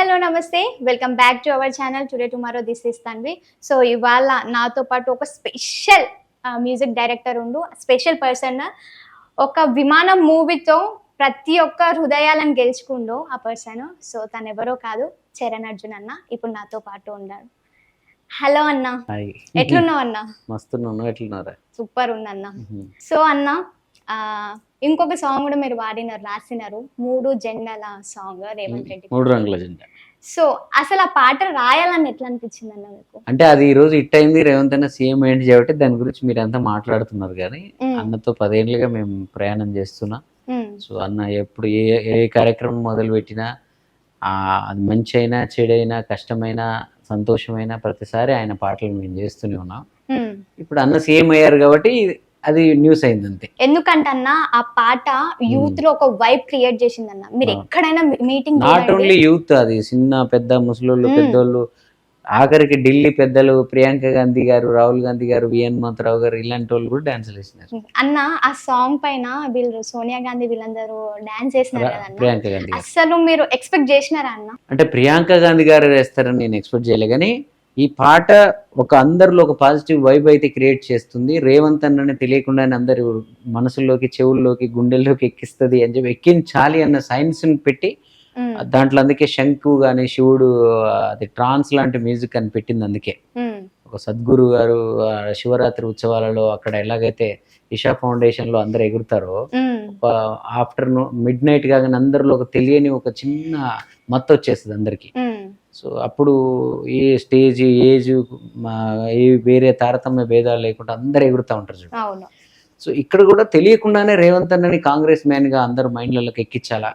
Hello నమస్తే welcome back to our channel today tomorrow this is Tanvi. So ఇవాళ నాతో పాటు ఒక స్పెషల్ మ్యూజిక్ డైరెక్టర్ ఉండు, స్పెషల్ పర్సన్. ఒక విమానం మూవీతో ప్రతి ఒక్క హృదయాలను గెలుచుకుండు ఆ పర్సన్. సో తను ఎవరో కాదు, చరణ్ అర్జున్ అన్న ఇప్పుడు నాతో పాటు ఉన్నాడు. హలో అన్న, హాయ్. ఎట్లున్నావు అన్న? మస్తున్నాను, ఎట్లున్నారా? సూపర్ ఉందన్న. సో అన్న, ఇంకొక సాంగ్ కూడా మీరు వాడినారు, రాసినారు, మూడు జెండాల సాంగ్ రేవంత్ రెడ్డి. మూడు రంగుల జెండా. సో అసలు ఆ పాట రాయాలని ఎట్లా అనిపించింది అన్న మీకు? అంటే అది ఈ రోజు హిట్ అయింది, రేవంత్ అన్న సీఎం ఏంటి కాబట్టి దాని గురించి మీరంతా మాట్లాడుతున్నారు. కానీ అన్నతో 10 ఏళ్ళుగా మేము ప్రయాణం చేస్తున్నా. సో అన్న ఎప్పుడు ఏ ఏ కార్యక్రమం మొదలు పెట్టినా అది మంచి అయినా చెడైనా కష్టమైనా సంతోషమైనా ప్రతిసారి ఆయన పాటలు మేము చేస్తూనే ఉన్నాం. ఇప్పుడు అన్న సీఎం అయ్యారు కాబట్టి అది న్యూస్ అయింది అంతే. ఎందుకంటే అన్న ఆ పాట యూత్ లో ఒక వైబ్ క్రియేట్ చేసింది అన్న. మీరు ఎక్కడైనా మీటింగ్, నాట్ ఓన్లీ యూత్, అది చిన్న పెద్ద ముసలోళ్ళు పెద్దోళ్ళు, ఆఖరికి ఢిల్లీ పెద్దలు ప్రియాంక గాంధీ గారు, రాహుల్ గాంధీ గారు, విఎన్ మంతరావు గారు, ఇలాంటి వాళ్ళు కూడా డాన్స్ వేసినారు అన్న. ఆ సాంగ్ పైన వీళ్ళు సోనియా గాంధీ వీళ్ళందరూ డాన్స్ చేసినారు కదా ప్రియాంక గాంధీ. అసలు మీరు ఎక్స్పెక్ట్ చేసినారా అన్న? అంటే ప్రియాంక గాంధీ గారు వేస్తారని నేను ఎక్స్పెక్ట్ చేయలే, కానీ ఈ పాట ఒక అందరిలో ఒక పాజిటివ్ వైబ్ అయితే క్రియేట్ చేస్తుంది. రేవంత్ అన్నని తెలియకుండానే అందరి మనసుల్లోకి, చెవుల్లోకి, గుండెల్లోకి ఎక్కిస్తుంది అని చెప్పి ఎక్కించాలి అన్న సైన్స్ని పెట్టి దాంట్లో అందుకే శంకు గాని శివుడు అది ట్రాన్స్ లాంటి మ్యూజిక్ అని పెట్టింది. అందుకే ఒక సద్గురు గారు శివరాత్రి ఉత్సవాలలో అక్కడ ఎలాగైతే ఇషా ఫౌండేషన్ లో అందరు ఎగురుతారో, ఆఫ్టర్నూన్ మిడ్ నైట్ కాగానే అందరిలో ఒక తెలియని ఒక చిన్న మత్తు వచ్చేస్తుంది అందరికి. సో అప్పుడు ఏ స్టేజ్, ఏజ్, ఏ వేరే తారతమ్య భేదాలు లేకుండా అందరు ఎగురుతూ ఉంటారు చూడు. సో ఇక్కడ కూడా తెలియకుండానే రేవంత్ అన్నని కాంగ్రెస్ మ్యాన్ గా అందరు మైండ్లలోకి ఎక్కించాలా.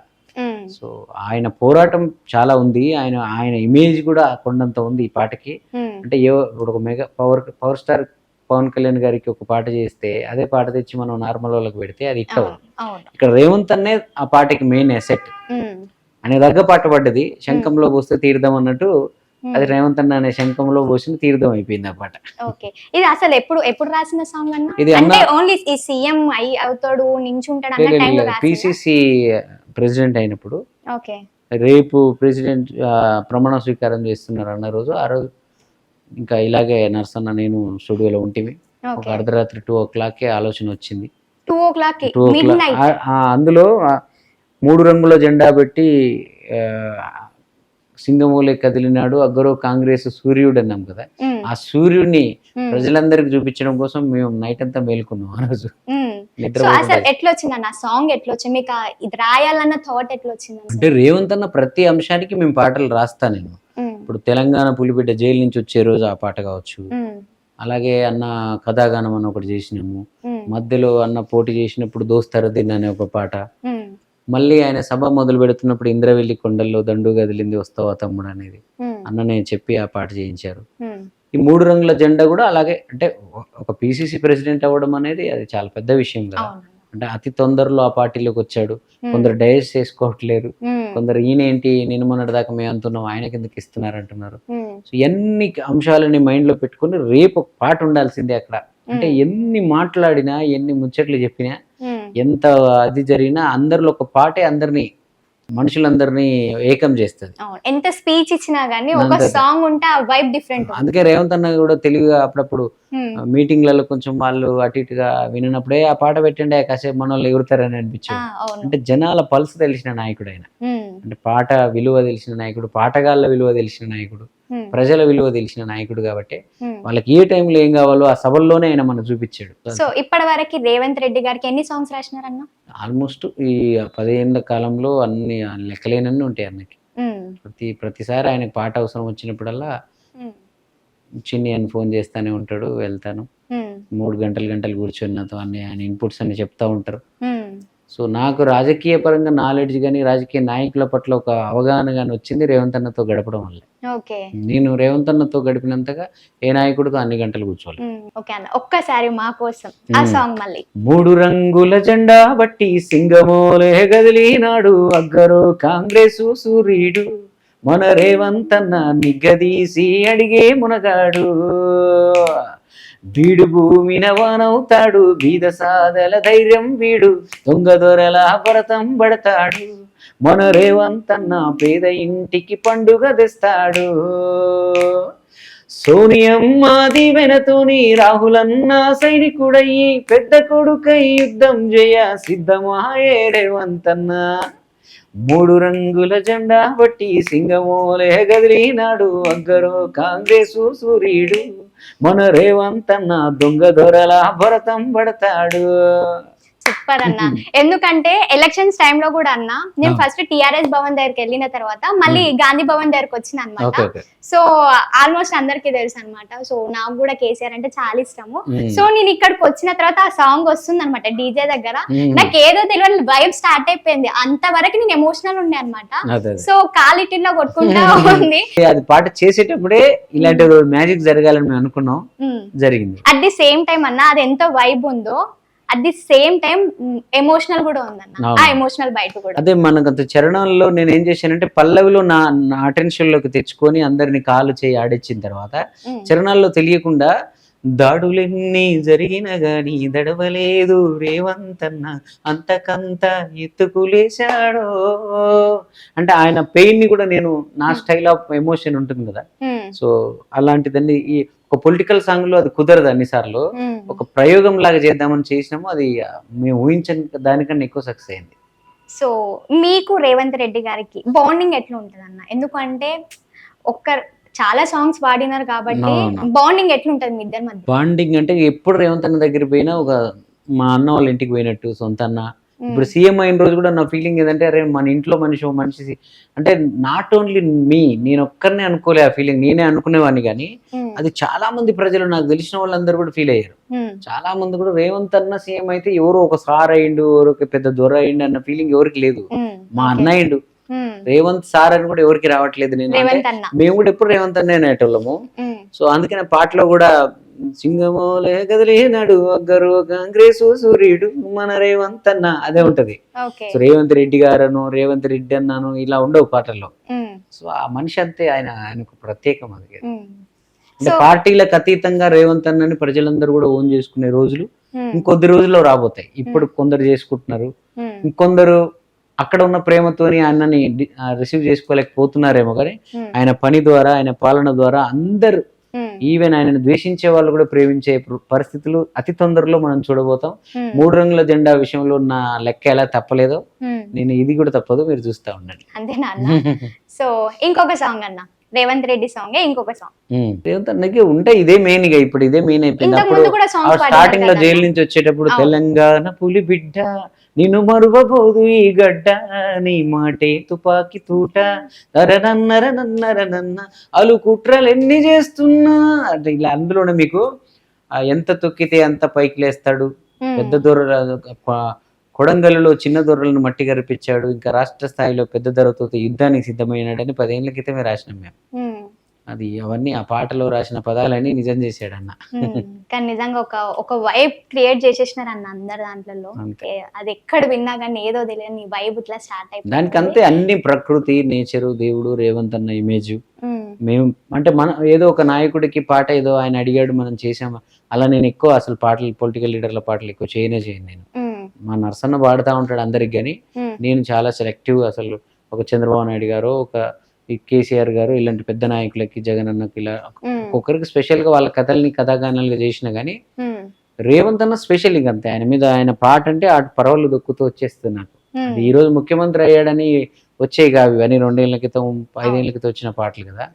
సో ఆయన పోరాటం చాలా ఉంది, ఆయన ఇమేజ్ కూడా కొండంత ఉంది ఈ పాటకి. అంటే ఇప్పుడు ఒక mega power star Pawan Kalyan గారికి ఒక పాట చేస్తే అదే పాట తెచ్చి మనం నార్మల్ వాళ్ళకి పెడితే అది హిట్ అవ్వదు. ఇక్కడ రేవంత్ అన్నే ఆ పాటకి మెయిన్ అసెట్. అనే దగ్గ పాట పడ్డది, శంఖంలో పోస్తే తీర్థం అన్నట్టు. అది రేవంత్ అన్న అనే శంఖంలో పోసిన తీర్థం అయిపోయింది ఆ పాట. ఇది అసలు ఎప్పుడు రాసిన సాంగ్ అన్న? ఇది అంటే ఓన్లీ ఈ సీఎం అవుతాడు నించుంటాడు అన్న టైంలో రాసిన? పిసిసి ప్రెసిడెంట్ అయినప్పుడు, రేపు ప్రెసిడెంట్ ప్రమాణ స్వీకారం చేస్తున్నారు అన్న రోజు, ఆ రోజు ఇంకా ఇలాగే నర్సన్న నేను స్టూడియోలో ఉంటివి. ఒక అర్ధరాత్రి 2 o'clock ఆలోచన వచ్చింది. 2 o'clock అందులో 3 రంగుల జెండా పెట్టి సింగమూలే కదిలినాడు అగ్గరో కాంగ్రెస్ సూర్యుడు అన్నాం కదా, ఆ సూర్యుడిని ప్రజలందరికి చూపించడం కోసం మేము నైట్ అంతా మేలుకున్నాం ఆ రోజు. అంటే రేవంత్ అన్న ప్రతి అంశానికి మేము పాటలు రాస్తా. నేను ఇప్పుడు తెలంగాణ పులిబిడ్డ జైలు నుంచి వచ్చే రోజు ఆ పాట కావచ్చు, అలాగే అన్న కథాగానం అని ఒకటి చేసినాము, మధ్యలో అన్న పోటీ చేసినప్పుడు దోస్తరదిన్ అనే ఒక పాట, మళ్ళీ ఆయన సభ మొదలు పెడుతున్నప్పుడు ఇంద్రవెల్లి కొండల్లో దండు గదిలింది వస్తావా తమ్ముడు అనేది అన్న నేను చెప్పి ఆ పాట చేయించారు. ఈ 3 రంగుల జెండా కూడా అలాగే. అంటే ఒక పిసిసి ప్రెసిడెంట్ అవ్వడం అనేది అది చాలా పెద్ద విషయం కదా. అంటే అతి తొందరలో ఆ పార్టీలోకి వచ్చాడు. కొందరు డైజెస్ట్ చేసుకోవట్లేరు, కొందరు ఈయనేంటి నేను మొన్నటి దాకా మేము అంటున్నాం ఆయన కిందకి ఇస్తున్నారు అంటున్నారు. సో ఎన్ని అంశాలని మైండ్ లో పెట్టుకుని రేపు ఒక పాట ఉండాల్సిందే అక్కడ. అంటే ఎన్ని మాట్లాడినా, ఎన్ని ముచ్చట్లు చెప్పినా, ఎంత అది జరిగినా అందరిలో ఒక పాటే అందరినీ, మనుషులందరినీ ఏకం చేస్తుంది. ఎంత స్పీచ్ ఇచ్చినా గానీ ఒక సాంగ్ ఉంటే ఆ వైబ్ డిఫరెంట్. అందుకే రేవంత్ అన్న కూడా తెలివిగా అప్పుడప్పుడు మీటింగ్లలో కొంచెం వాళ్ళు అటు ఇటుగా వినప్పుడే ఆ పాట పెట్టండి కాసేపు మన వాళ్ళు ఎగురుతారని అనిపించింది. అంటే జనాల పల్స్ తెలిసిన నాయకుడు ఆయన. అంటే పాట విలువ తెలిసిన నాయకుడు, పాటగాళ్ళ విలువ తెలిసిన నాయకుడు, ప్రజల విలువ తెలిసిన నాయకుడు. కాబట్టి వాళ్ళకి ఏ టైంలో ఏం కావాలో ఆ సభల్లోనే ఆయన మనం చూపించాడు. సో ఇప్పటి వరకు రేవంత్ రెడ్డి గారికి ఎన్ని సాంగ్స్ రాసినారన్న? ఆల్మోస్ట్ ఈ 10 ఏళ్ల కాలంలో అన్ని లెక్కలేనన్ని ఉంటాయి అన్నకి. ప్రతిసారి ఆయనకు పాట అవసరం వచ్చినప్పుడల్లా చిన్ని అని ఫోన్ చేస్తానే ఉంటాడు, వెళ్తాను. 3 గంటలు కూర్చొని నాతో అన్ని ఆయన ఇన్పుట్స్ అన్ని చెప్తా ఉంటారు. సో నాకు రాజకీయ పరంగా నాలెడ్జ్ కానీ, రాజకీయ నాయకుల పట్ల ఒక అవగాహన కానీ వచ్చింది రేవంత్ అన్నతో గడపడం వల్ల. నేను రేవంత్ అన్నతో గడిపినంతగా ఏ నాయకుడితో అన్ని గంటలు కూర్చోవాలి. ఒక్కసారి మా కోసం ఆ సాంగ్ మళ్ళీ. 3 రంగుల జెండా బట్టి సింగమోలే గదిలినాడు అగ్గరో కాంగ్రెసు సూర్యుడు, మన రేవంత్ అన్న నిగ్గదీసి అడిగే మునగాడు, వీడు భూమిన వానవుతాడు, బీద సాదల ధైర్యం వీడు, దొంగ దొరల భరతం పడతాడు, మన రేవంతన్న పేద ఇంటికి పండుగ తెస్తాడు. సోనియమ్మ దీవెనతోని రాహులన్న సైనికుడయ్యి పెద్ద కొడుకై యుద్ధం చేయ సిద్ధమాయే రేవంతన్న. 3 రంగుల జెండా బట్టి సింగమోలే గదిలినాడు అగ్గరో కాంగ్రెసు సూర్యుడు. మన రేవంతన్న దొంగ దొరల భరతం పడతాడు. సూపర్ అన్న. ఎందుకంటే ఎలక్షన్స్ టైంలో కూడా అన్న నేను ఫస్ట్ టిఆర్ఎస్ భవన్ దగ్గరికి వెళ్ళిన తర్వాత మళ్ళీ గాంధీ భవన్ దగ్గరకు వచ్చిన అనమాట. సో ఆల్మోస్ట్ అందరికి తెలుసు అనమాట. సో నాకు కూడా కేసీఆర్ అంటే చాలా ఇష్టము. సో నేను ఇక్కడికి వచ్చిన తర్వాత ఆ సాంగ్ వస్తుంది అనమాట డీజే దగ్గర. నాకు ఏదో తెలియని వైబ్ స్టార్ట్ అయిపోయింది. అంతవరకు నేను ఎమోషనల్ ఉండే అనమాట. సో కాలిటీలో కొట్టుకుంటా ఉంది. అది పాట చేసేటప్పుడే ఇలాంటి మ్యాజిక్ జరగాలని మేము అనుకున్నాం, జరిగింది. అట్ ది సేమ్ టైం అన్న అది ఎంత వైబ్ ఉందో at the same time emotional కూడా ఉందన్న. ఆ ఎమోషనల్ బయట కూడా అదే మనకంత చరణంలో నేను ఏం చేశానంటే పల్లవిలో నా అటెన్షన్ లోకి తెచ్చుకొని అందరిని కాలు చేయి ఆడిచ్చిన తర్వాత చరణాల్లో తెలియకుండా దాడులెన్ని జరిగిన గాని దడవలేదు రేవంతన్న అంతకంత ఎత్తుకులేశాడో అంటే ఆయన పెయిన్ ని కూడా నేను నా స్టైల్ ఆఫ్ ఎమోషన్ ఉంటుంది కదా. సో అలాంటిదన్నీ ఈ ఒక పొలిటికల్ సాంగ్ లో అది కుదరదు అన్నిసార్లు. ఒక ప్రయోగం లాగా చేద్దామని చేసినాము, అది మేము ఊహించిన దానికన్నా ఎక్కువ సక్సెస్ అయింది. సో మీకు రేవంత్ రెడ్డి గారికి బాండింగ్ ఎట్లా ఉంటుంది అన్న? ఎందుకంటే చాలా సాంగ్స్ పాడినారు కాబట్టి బాండింగ్ ఎట్లుంటది మీ ఇద్దరి మధ్య? బాండింగ్ అంటే ఎప్పుడు రేవంత్ అన్న దగ్గర పోయినా ఒక మా అన్న వాళ్ళ ఇంటికి పోయినట్టు సొంత అన్న. ఇప్పుడు సీఎం అయిన రోజు కూడా నా ఫీలింగ్ ఏదంటే అరే మన ఇంట్లో మనిషి అంటే నాట్ ఓన్లీ మీ, నేను ఒక్కరినే అనుకోలే ఆ ఫీలింగ్, నేనే అనుకునేవాడిని. కానీ అది చాలా మంది ప్రజలు నాకు తెలిసిన వాళ్ళందరూ కూడా ఫీల్ అయ్యారు. చాలా మంది కూడా రేవంత్ అన్న సీఎం అయితే ఎవరో ఒక సార్ అయ్యిండు, ఎవరో పెద్ద దొర అయ్యిండు అన్న ఫీలింగ్ ఎవరికి లేదు. మా అన్న అయ్యిండు, రేవంత్ సార్ అని కూడా ఎవరికి రావట్లేదు. మేము కూడా ఎప్పుడు రేవంత్ అన్నే అనేటోళ్ళము. సో అందుకనే పాటలో కూడా సింగమోలే కదిలినాడు అగ్గరు కాంగ్రెసు సూర్యుడు మన రేవంత్ అన్న అదే ఉంటది. సో రేవంత్ రెడ్డి గారను రేవంత్ రెడ్డి అన్నాను ఇలా ఉండవు పాటల్లో. సో ఆ మనిషి అంతే, ఆయనకు ప్రత్యేకం అది. అంటే పార్టీలకు అతీతంగా రేవంత్ అన్నని ప్రజలందరూ కూడా ఓన్ చేసుకునే రోజులు ఇంకొద్ది రోజుల్లో రాబోతాయి. ఇప్పుడు కొందరు చేసుకుంటున్నారు, ఇంకొందరు అక్కడ ఉన్న ప్రేమతోని ఆయనని రిసీవ్ చేసుకోలేకపోతున్నారేమో. కానీ ఆయన పని ద్వారా ఆయన పాలన ద్వారా అందరు ఈవెన్ ఆయనను ద్వేషించే వాళ్ళు కూడా ప్రేమించే పరిస్థితులు అతి తొందరలో మనం చూడబోతాం. 3 రంగుల జెండా విషయంలో నా లెక్క ఎలా తప్పలేదో నేను ఇది కూడా తప్పదు, మీరు చూస్తా ఉండండి. అంతేనా? సో ఇంకొక సాంగ్ అన్న రేవంత్ రెడ్డి సాంగ్, ఇంకొక సాంగ్ రేవంత్ అన్నకి ఉంటే ఇదే మెయిన్ గా ఇప్పుడు ఇదే మెయిన్ అయిపోయింది. అప్పుడు స్టార్టింగ్ లో జైలు నుంచి వచ్చేటప్పుడు తెలంగాణ పులి బిడ్డ నిన్ను మరువబోదు ఈ గడ్డ నీ మాటే తుపాకి తూట నరనన్నరనన్నరనన్న అలు కుట్రలు ఎన్ని చేస్తున్నా అంటే ఇలా అందులోనే మీకు ఎంత తొక్కితే అంత పైకి లేస్తాడు. పెద్ద దొర కొడంగల్లో చిన్న దొరలను మట్టి గరిపించాడు, ఇంకా రాష్ట్ర స్థాయిలో పెద్ద దొరతో యుద్ధానికి సిద్ధమైనాడని 10 ఏళ్ల క్రితమే రాసినాం మేము. అది అవన్నీ ఆ పాటలో రాసిన పదాలన్నీ నిజం చేసాడు అన్న. కానీ నిజంగా ఒక వైబ్ క్రియేట్ చేసేసినారు అన్న అందరు దాంట్లో. అది ఎక్కడ విన్నా కానీ ఏదో తెలియని వైబ్ ఇట్లా స్టార్ట్ అయిపోయింది. దానికి అంతే అన్ని ప్రకృతి నేచరు దేవుడు రేవంత్ అన్న ఇమేజ్. మేము అంటే మనం ఏదో ఒక నాయకుడికి పాట ఏదో ఆయన అడిగాడు మనం చేసాము అలా. నేను ఎక్కువ అసలు పాటలు పొలిటికల్ లీడర్ల పాటలు ఎక్కువ చేయను నేను. మా నర్సన్న పాడుతూ ఉంటాడు అందరికి, కానీ నేను చాలా సెలెక్టివ్. అసలు ఒక చంద్రబాబు నాయుడు గారు, ఒక కేసీఆర్ గారు ఇలాంటి పెద్ద నాయకులకి, జగన్ అన్నకి ఇలా ఒక్కొక్కరికి స్పెషల్ గా వాళ్ళ కథల్ని కథాగానాలుగా చేసిన కానీ రేవంత్ అన్న స్పెషల్ ఇంక అంతే. ఆయన మీద ఆయన పాట అంటే ఆ పరవలు దొక్కుతూ వచ్చేస్తుంది నాకు. ఈ రోజు ముఖ్యమంత్రి అయ్యాడని వచ్చాయి కావు ఇవన్నీ 2 ఏళ్ల క్రితం 5 ఏళ్ల క్రితం వచ్చిన పాటలు కదా.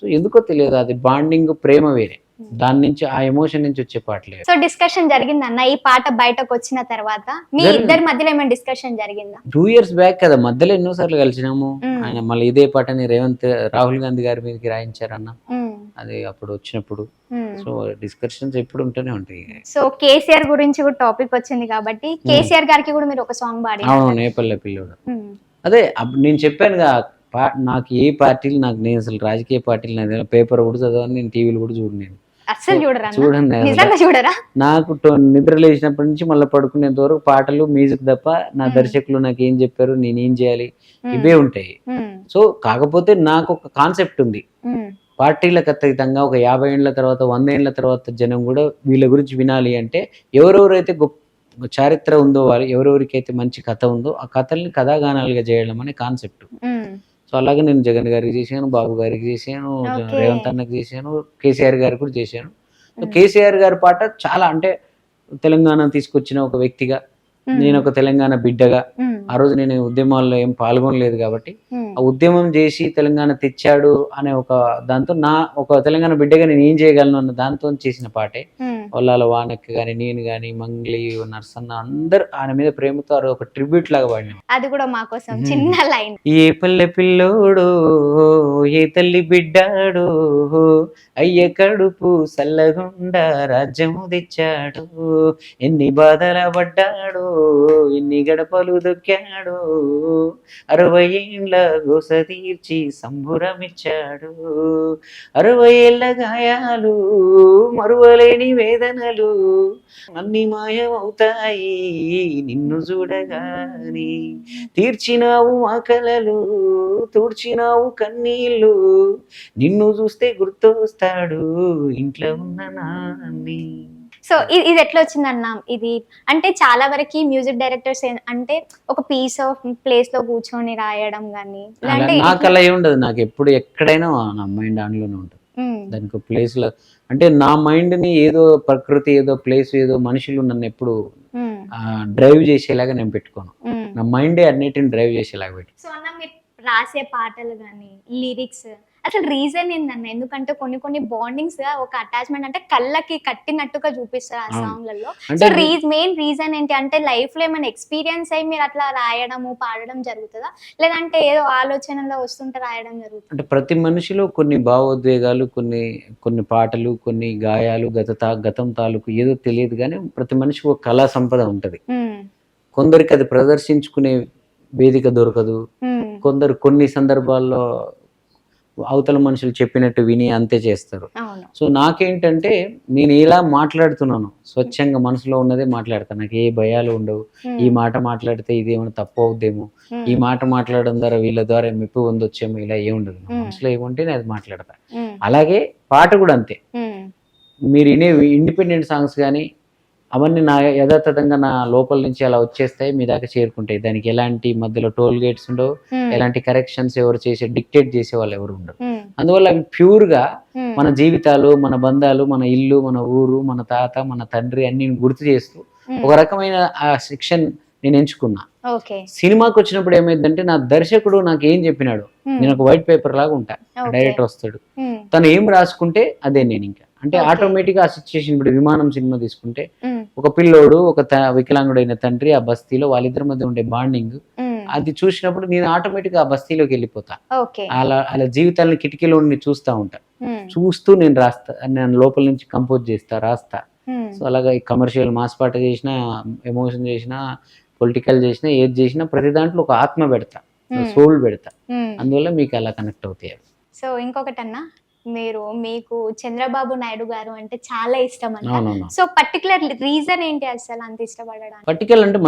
సో ఎందుకో తెలియదు, అది బాండింగ్ ప్రేమ వేరే, దాని నుంచి ఆ ఎమోషన్ నుంచి వచ్చే పాటలే. సో డిస్కషన్ జరిగింది అన్న ఈ పాట బయటకు వచ్చిన తర్వాత మీ ఇద్దరి మధ్యలో ఏమైనా డిస్కషన్ జరిగిందా? 2 years బ్యాక్ కదా, మధ్యలో ఎన్నోసార్లు కలిసినాము. ఆయన మళ్ళీ ఇదే పాటని రాహుల్ గాంధీ గారి మీదకి రాయించారన్న, అది అప్పుడు వచ్చినప్పుడు. సో డిస్కషన్స్ ఎప్పుడు ఉంటూనే ఉంటాయి. సో కేసీఆర్ గురించి కూడా టాపిక్ వచ్చింది కాబట్టి కేసీఆర్ గారికి కూడా మీరు ఒక సాంగ్ పాడారు. అవును, నేపల్లె పిల్లోడు. అదే నేను చెప్పానుగా నాకు ఏ పార్టీలు నేను అసలు రాజకీయ పార్టీలు పేపర్ కూడా చదవని, నేను టీవీలు కూడా చూడను. చూడరా? నాకు నిద్ర లేచినప్పటి నుంచి మళ్ళీ పడుకునేంత వరకు పాటలు మ్యూజిక్ తప్ప నా దర్శకులు నాకు ఏం చెప్పారు, నేనేం చేయాలి, ఇవే ఉంటాయి. సో కాకపోతే నాకు ఒక కాన్సెప్ట్ ఉంది, పార్టీలకు అతీతంగా ఒక 50 ఏళ్ల తర్వాత 100 ఏళ్ల తర్వాత జనం కూడా వీళ్ళ గురించి వినాలి అంటే ఎవరెవరైతే గొప్ప చారిత్ర ఉందో వాళ్ళు ఎవరెవరికైతే మంచి కథ ఉందో ఆ కథల్ని కథాగానాలుగా చేయడం అనే కాన్సెప్ట్. సో అలాగే నేను జగన్ గారికి చేశాను, బాబు గారికి చేశాను, ఓకే. రేవంత్ అన్నకి చేశాను, కేసీఆర్ గారికి కూడా చేశాను. సో కేసీఆర్ గారి పాట చాలా అంటే తెలంగాణ తీసుకొచ్చిన ఒక వ్యక్తిగా, నేను ఒక తెలంగాణ బిడ్డగా, ఆ రోజు నేను ఉద్యమాల్లో ఏం పాల్గొనలేదు కాబట్టి ఆ ఉద్యమం చేసి తెలంగాణ తెచ్చాడు అనే ఒక దాంతో ఒక తెలంగాణ బిడ్డగా నేను ఏం చేయగలను అన్న దాంతో చేసిన పాటే. వల్లాల వానక్క కానీ, నేను కానీ, మంగ్లీ, నర్సన్న అందరు ఆయన మీద ప్రేమతో ఒక ట్రిబ్యూట్ లాగా పాడినాం. అది కూడా మా కోసం చిన్న లైన్. ఏ పల్లె పిల్లోడు, ఏ తల్లి బిడ్డాడు, అయ్య కడుపు సల్లగుండా రాజ్యము తెచ్చాడు, ఎన్ని బాధల పడ్డాడు, ఎన్ని గడపలు దొక్కాడు, 60 ఏండ్ల గోస తీర్చి సంబురమిచ్చాడు, 60 ఏళ్ళ గాయాలు మరువలేని వేదనలు అన్ని మాయమవుతాయి నిన్ను చూడగాని, తీర్చినావు మా కలలు, తూడ్చినావు కన్నీళ్ళు, నిన్ను చూస్తే గుర్తొస్తాడు ఇంట్లో ఉన్న నాన్ని. సో ఇది ఎట్లా వచ్చిందన్న? ఇది అంటే చాలా వరకు మ్యూజిక్ డైరెక్టర్స్ అంటే ఒక పీస్ ఆఫ్ ప్లేస్ లో కూర్చొని రాయడం కానీ, నాకు అలా ఏముండదు. నాకు ఎప్పుడు ఎక్కడైనా నా మైండ్ దానిలోనే ఉంటుంది. దానికి ప్లేస్ లో అంటే నా మైండ్ ని ఏదో ప్రకృతి, ఏదో ప్లేస్, ఏదో మనుషులు నన్ను ఎప్పుడు డ్రైవ్ చేసేలాగా నేను పెట్టుకోను. నా మైండే అన్నిటిని డ్రైవ్ చేసేలాగా పెట్టు. సో అన్న మీరు రాసే పాటలు కానీ, లిరిక్స్ అసలు రీజన్ ఏందన్న? ఎందుకంటే కొన్ని బాండింగ్స్ ఒక అటాచ్మెంట్ అంటే కళ్ళకి కట్టినట్టుగా చూపిస్తారు ఆ సాంగ్లలో. సో మెయిన్ రీజన్ ఏంటి అంటే లైఫ్ లో ఏమైనా ఎక్స్పీరియన్స్ అయ్యి మీరు అట్లా రాయడము, పాడడం జరుగుతుందా, లేదంటే ఏదో ఆలోచనలో వస్తుంటే రాయడం జరుగుతుంది? అంటే ప్రతి మనిషిలో కొన్ని భావోద్వేగాలు, కొన్ని పాటలు, కొన్ని గాయాలు, గతం తాలూకు ఏదో తెలియదు కానీ ప్రతి మనిషికి ఒక కళా సంపద ఉంటది. కొందరికి అది ప్రదర్శించుకునే వేదిక దొరకదు, కొందరు కొన్ని సందర్భాల్లో అవతల మనుషులు చెప్పినట్టు విని అంతే చేస్తారు. సో నాకేంటంటే నేను ఇలా మాట్లాడుతున్నాను, స్వచ్ఛంగా మనసులో ఉన్నదే మాట్లాడతాను. నాకు ఏ భయాలు ఉండవు. ఈ మాట మాట్లాడితే ఇదేమైనా తప్పు అవుద్దేమో, ఈ మాట మాట్లాడడం ద్వారా వీళ్ళ ద్వారా మెప్పు పొందొచ్చేమో, ఇలా ఏముండదు. మనసులో ఏముంటే నేను అది మాట్లాడతా. అలాగే పాట కూడా అంతే. మీరు వినే ఇండిపెండెంట్ సాంగ్స్ కానీ అవన్నీ నా యథాతథంగా నా లోపల నుంచి అలా వచ్చేస్తాయి, మీ దాకా చేరుకుంటాయి. దానికి ఎలాంటి మధ్యలో టోల్ గేట్స్ ఉండవు, ఎలాంటి కరెక్షన్స్ ఎవరు డిక్టేట్ చేసే వాళ్ళు ఎవరు ఉండరు. అందువల్ల అవి ప్యూర్ గా మన జీవితాలు, మన బంధాలు, మన ఇల్లు, మన ఊరు, మన తాత, మన తండ్రి అన్ని గుర్తు చేస్తూ ఒక రకమైన ఆ సెక్షన్ నేను ఎంచుకున్నా. సినిమాకి వచ్చినప్పుడు ఏమైందంటే నా దర్శకుడు నాకు ఏం చెప్పినాడు, నేను ఒక వైట్ పేపర్ లాగా ఉంటా, డైరెక్టర్ వస్తాడు, తను ఏం రాసుకుంటే అదే నేను ఇంకా అంటే ఆటోమేటిక్ ఆ సిచ్యుయేషన్. ఇప్పుడు విమానం సినిమా తీసుకుంటే ఒక పిల్లోడు, ఒక వికలాంగుడైన తండ్రి, ఆ బస్తీలో వాళ్ళిద్దరి మధ్య ఉండే బాండింగ్ అది చూసినప్పుడు నేను ఆటోమేటిక్ ఆ బస్తీలోకి వెళ్ళిపోతా. అలా జీవితాలను కిటికీలో చూస్తా ఉంటా, చూస్తూ నేను రాస్తా, నేను లోపల నుంచి కంపోజ్ చేస్తా, రాస్తా. సో అలాగా కమర్షియల్ మాస్ పాట చేసినా, ఎమోషన్ చేసినా, పొలిటికల్ చేసినా, ఏది చేసినా ప్రతి దాంట్లో ఒక ఆత్మ పెడతా, సోల్ పెడతా. అందువల్ల మీకు అలా కనెక్ట్ అవుతాయి. సో ఇంకొకటన్నా, మీకు చంద్రబాబు నాయుడు గారు అంటే చాలా ఇష్టం అంట. సో పర్టికులర్ రీజన్ ఏంటి అసలు అంత ఇష్టపడడానికి? పర్టికులర్ అంటే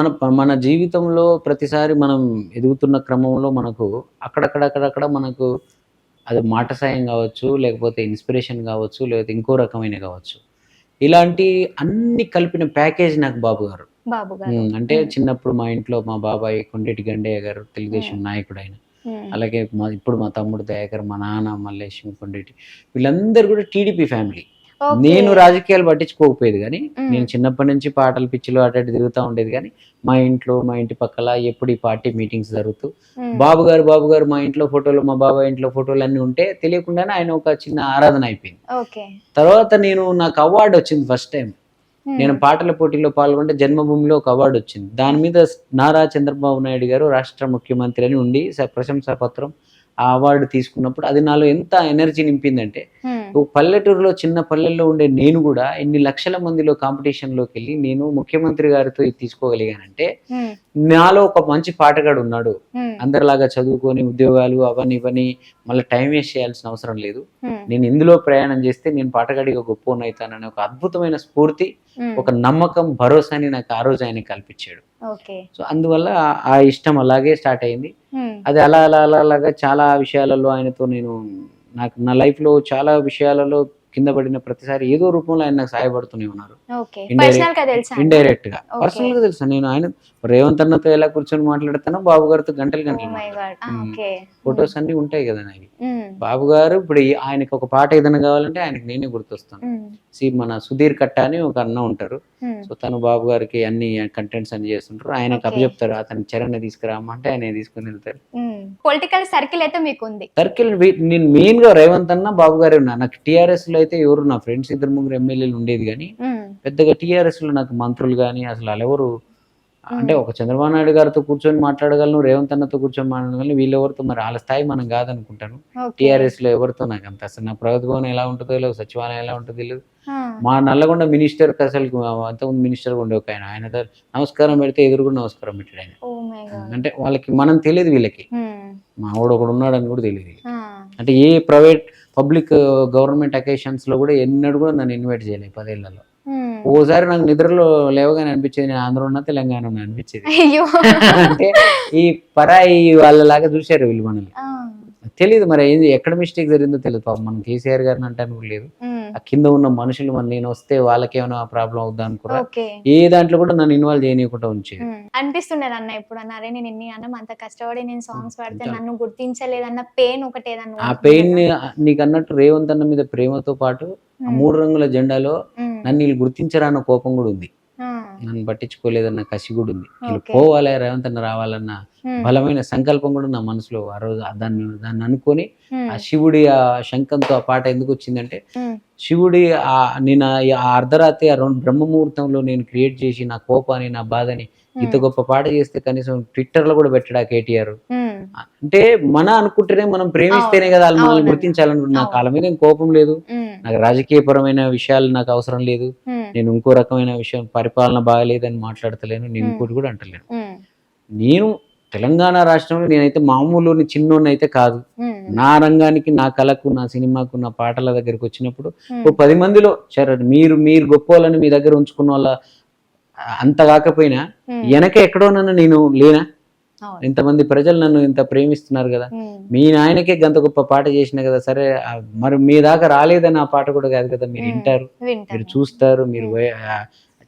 మన జీవితంలో ప్రతిసారి మనం ఎదుగుతున్న క్రమంలో మనకు అక్కడక్కడ మనకు అది మాట సాయం కావచ్చు, లేకపోతే ఇన్స్పిరేషన్ కావచ్చు, లేకపోతే ఇంకో రకమైన కావచ్చు, ఇలాంటి అన్ని కలిపిన ప్యాకేజ్ నాకు బాబు గారు. అంటే చిన్నప్పుడు మా ఇంట్లో మా బాబాయ్ కొండేటి గండయ్య గారు తెలుగుదేశం నాయకుడు ఆయన. అలాగే ఇప్పుడు మా తమ్ముడు దయాకర్, మా నాన్న మల్లేశం కొండేటి, వీళ్ళందరూ కూడా టీడీపీ ఫ్యామిలీ. నేను రాజకీయాలు పట్టించుకోకపోయేది కానీ నేను చిన్నప్పటి నుంచి పాటలు, పిచ్చిలు అటు తిరుగుతూ ఉండేది. కానీ మా ఇంటి పక్కల ఎప్పుడు ఈ పార్టీ మీటింగ్స్ జరుగుతూ బాబు గారు మా ఇంట్లో ఫోటోలు, మా బాబాయ్ ఇంట్లో ఫోటోలు అన్ని ఉంటే తెలియకుండానే ఆయన ఒక చిన్న ఆరాధన అయిపోయింది. తర్వాత నాకు అవార్డు వచ్చింది ఫస్ట్ టైం. నేను పాటల పోటీలో పాల్గొంటే జన్మభూమిలో ఒక అవార్డు వచ్చింది. దాని మీద నారా చంద్రబాబు నాయుడు గారు రాష్ట్ర ముఖ్యమంత్రి అని ఉండి ప్రశంసా పత్రం, ఆ అవార్డు తీసుకున్నప్పుడు అది నాలో ఎంత ఎనర్జీ నింపిందంటే, పల్లెటూరులో చిన్న పల్లెల్లో ఉండే నేను కూడా ఎన్ని లక్షల మందిలో కాంపిటీషన్లోకి వెళ్ళి నేను ముఖ్యమంత్రి గారితో ఇది తీసుకోగలిగానంటే నాలో ఒక మంచి పాటగాడు ఉన్నాడు. అందరిలాగా చదువుకొని ఉద్యోగాలు అవన్నీ ఇవన్నీ మళ్ళీ టైం వేస్ట్ చేయాల్సిన అవసరం లేదు. నేను ఇందులో ప్రయాణం చేస్తే నేను పాటగాడిగా గొప్ప అవుతానని ఒక అద్భుతమైన స్ఫూర్తి, ఒక నమ్మకం, భరోసాని నాకు ఆ రోజు ఆయన కల్పించాడు. సో అందువల్ల ఆ ఇష్టం అలాగే స్టార్ట్ అయింది. అది అలాగా చాలా విషయాలలో ఆయనతో నాకు నా లైఫ్ లో చాలా విషయాలలో కింద పడిన ప్రతిసారి ఏదో రూపంలో ఆయన నాకు సహాయపడుతూనే ఉన్నారు. ఓకే. పర్సనల్ గా తెలుసా? ఇండైరెక్ట్ గా ఓకే. పర్సనల్ గా తెలుసు. నేను ఆయన రేవంత్ అన్నతో ఎలా కూర్చొని మాట్లాడతానో బాబు గారితో గంటలు ఓ గంటలు మై గాడ్. ఓకే. ఫొటోస్ అన్ని ఉంటాయి కదా నావి. బాబు గారు ఇప్పుడు ఆయనకి ఒక పాట ఏదైనా కావాలంటే ఆయనకి నేనే గుర్తొస్తాను. మన సుధీర్ కట్ట అని ఒక అన్న ఉంటారు. సో తను బాబు గారికి అన్ని కంటెంట్స్ అన్ని చేస్తుంటారు. ఆయనకు ఓకే. అప్పచెప్తారు, అతని చరణ్ తీసుకురామంటే ఆయన తీసుకుని వెళ్తారు. పొలిటికల్ సర్కిల్ అయితే మీకుంది. సర్కిల్ నేను మెయిన్ గా రేవంత్ అన్న బాబు గారే ఉన్నా. నాకు టీఆర్ఎస్ లో అయితే ఎవరు నా ఫ్రెండ్స్ 2-3 ఎమ్మెల్యేలు ఉండేది కానీ పెద్దగా టీఆర్ఎస్ లో నాకు మంత్రులు కానీ అసలు ఎవరు అంటే ఒక చంద్రబాబు నాయుడు గారితో కూర్చొని మాట్లాడగలను, రేవంత్ అన్నతో కూర్చొని మాట్లాడగలను, వీళ్ళెవరితో మరి వాళ్ళ స్థాయి మనం కాదనుకుంటాను. ఓకే. టీఆర్ఎస్ లో ఎవరితో నాకు అంత అసలు నా ప్రగతి భవన్ ఎలా ఉంటుందో లేదు, సచివాలయం ఎలా ఉంటుందో లేదు. మా నల్లగొండ మినిస్టర్ అసలు అంతకుముందు మినిస్టర్ ఉండే ఒక ఆయన నమస్కారం పెడితే ఎదురుగుండా నమస్కారం పెట్టాడు ఆయన. Oh my god. అంటే వాళ్ళకి మనం తెలియదు, వీళ్ళకి మా వాడు ఒకడు ఉన్నాడని కూడా తెలియదు. అంటే ఏ ప్రైవేట్ పబ్లిక్ గవర్నమెంట్ అకేషన్స్ లో కూడా ఎన్నడూ కూడా నన్ను ఇన్వైట్ చేయలేదు 10 ఏళ్లలో. ఓసారి నాకు నిద్రలో లేవగానే అనిపించేది నేను ఆంధ్ర ఉన్నా తెలంగాణ ఉన్నా అనిపించేది. అయ్యో. అంటే ఈ పరాయి వాళ్ళలాగా చూశారు వీళ్ళు మనల్ని. తెలియదు మరి ఏంది ఎక్కడ మిస్టేక్ జరిగిందో తెలియదు. పాపం మనం కేసీఆర్ గారిని అంటాను లేదు, ఆ కింద ఉన్న మనుషులు మరి నేను వస్తే వాళ్ళకేమైనా ప్రాబ్లం అవుద్దా అనుకురా. ఓకే. ఏ దాంట్లో కూడా నన్ను ఇన్వాల్వ్ చేయనీయకుండా ఉంచేది. అనిపిస్తుండేది అన్న ఇప్పుడు అరే నేను ఇన్ని అన్నం అంత కష్టపడి నేను సాంగ్స్ పాడితే నన్ను గుర్తించలేదన్న పెయిన్ ఒకటి ఏదన్నా ఆ పెయిన్ నీకు అన్నట్టు రేవంత్ అన్న మీద ప్రేమతో పాటు ఆ 3 రంగుల జెండాలో నన్ను వీళ్ళు గుర్తించరాన్న కోపం కూడా ఉంది. నన్ను పట్టించుకోలేదన్న కసి కూడా ఉంది. వీళ్ళు పోవాలి, రేవంత్ అన్న రావాలన్న బలమైన సంకల్పం కూడా నా మనసులో ఆ రోజు దాన్ని అనుకొని ఆ శివుడి ఆ శంఖంతో ఆ పాట ఎందుకు వచ్చిందంటే శివుడి నేను ఆ అర్ధరాత్రి ఆ బ్రహ్మముహూర్తంలో నేను క్రియేట్ చేసి నా కోపాన్ని నా బాధని ఇంత గొప్ప పాట చేస్తే కనీసం ట్విట్టర్ లో కూడా పెట్టడా కేటీఆర్. అంటే మన అనుకుంటేనే మనం ప్రేమిస్తేనే కదా వాళ్ళు మనల్ని గుర్తించాలనుకుంటున్నా. నాకు వాళ్ళ మీద కోపం లేదు, నాకు రాజకీయపరమైన విషయాలు నాకు అవసరం లేదు, నేను ఇంకో రకమైన విషయం పరిపాలన బాగలేదని మాట్లాడతలేను, నేను ఇంకోటి కూడా అంటలేను. నేను తెలంగాణ రాష్ట్రంలో నేనైతే మామూలు చిన్నోన్ని అయితే కాదు. నా రంగానికి నా కళకు నా సినిమాకు నా పాటల దగ్గరికి వచ్చినప్పుడు 10 మందిలో మీరు గొప్ప వాళ్ళని మీ దగ్గర ఉంచుకున్న వాళ్ళ అంత కాకపోయినా వెనక ఎక్కడో నన్ను నేను లేనా, ఇంతమంది ప్రజలు నన్ను ఇంత ప్రేమిస్తున్నారు కదా, మీ నాయనకే గంత గొప్ప పాట చేసిన కదా, సరే మరి మీ దాకా రాలేదని ఆ పాట కూడా కాదు కదా, మీరు వింటారు, మీరు చూస్తారు, మీరు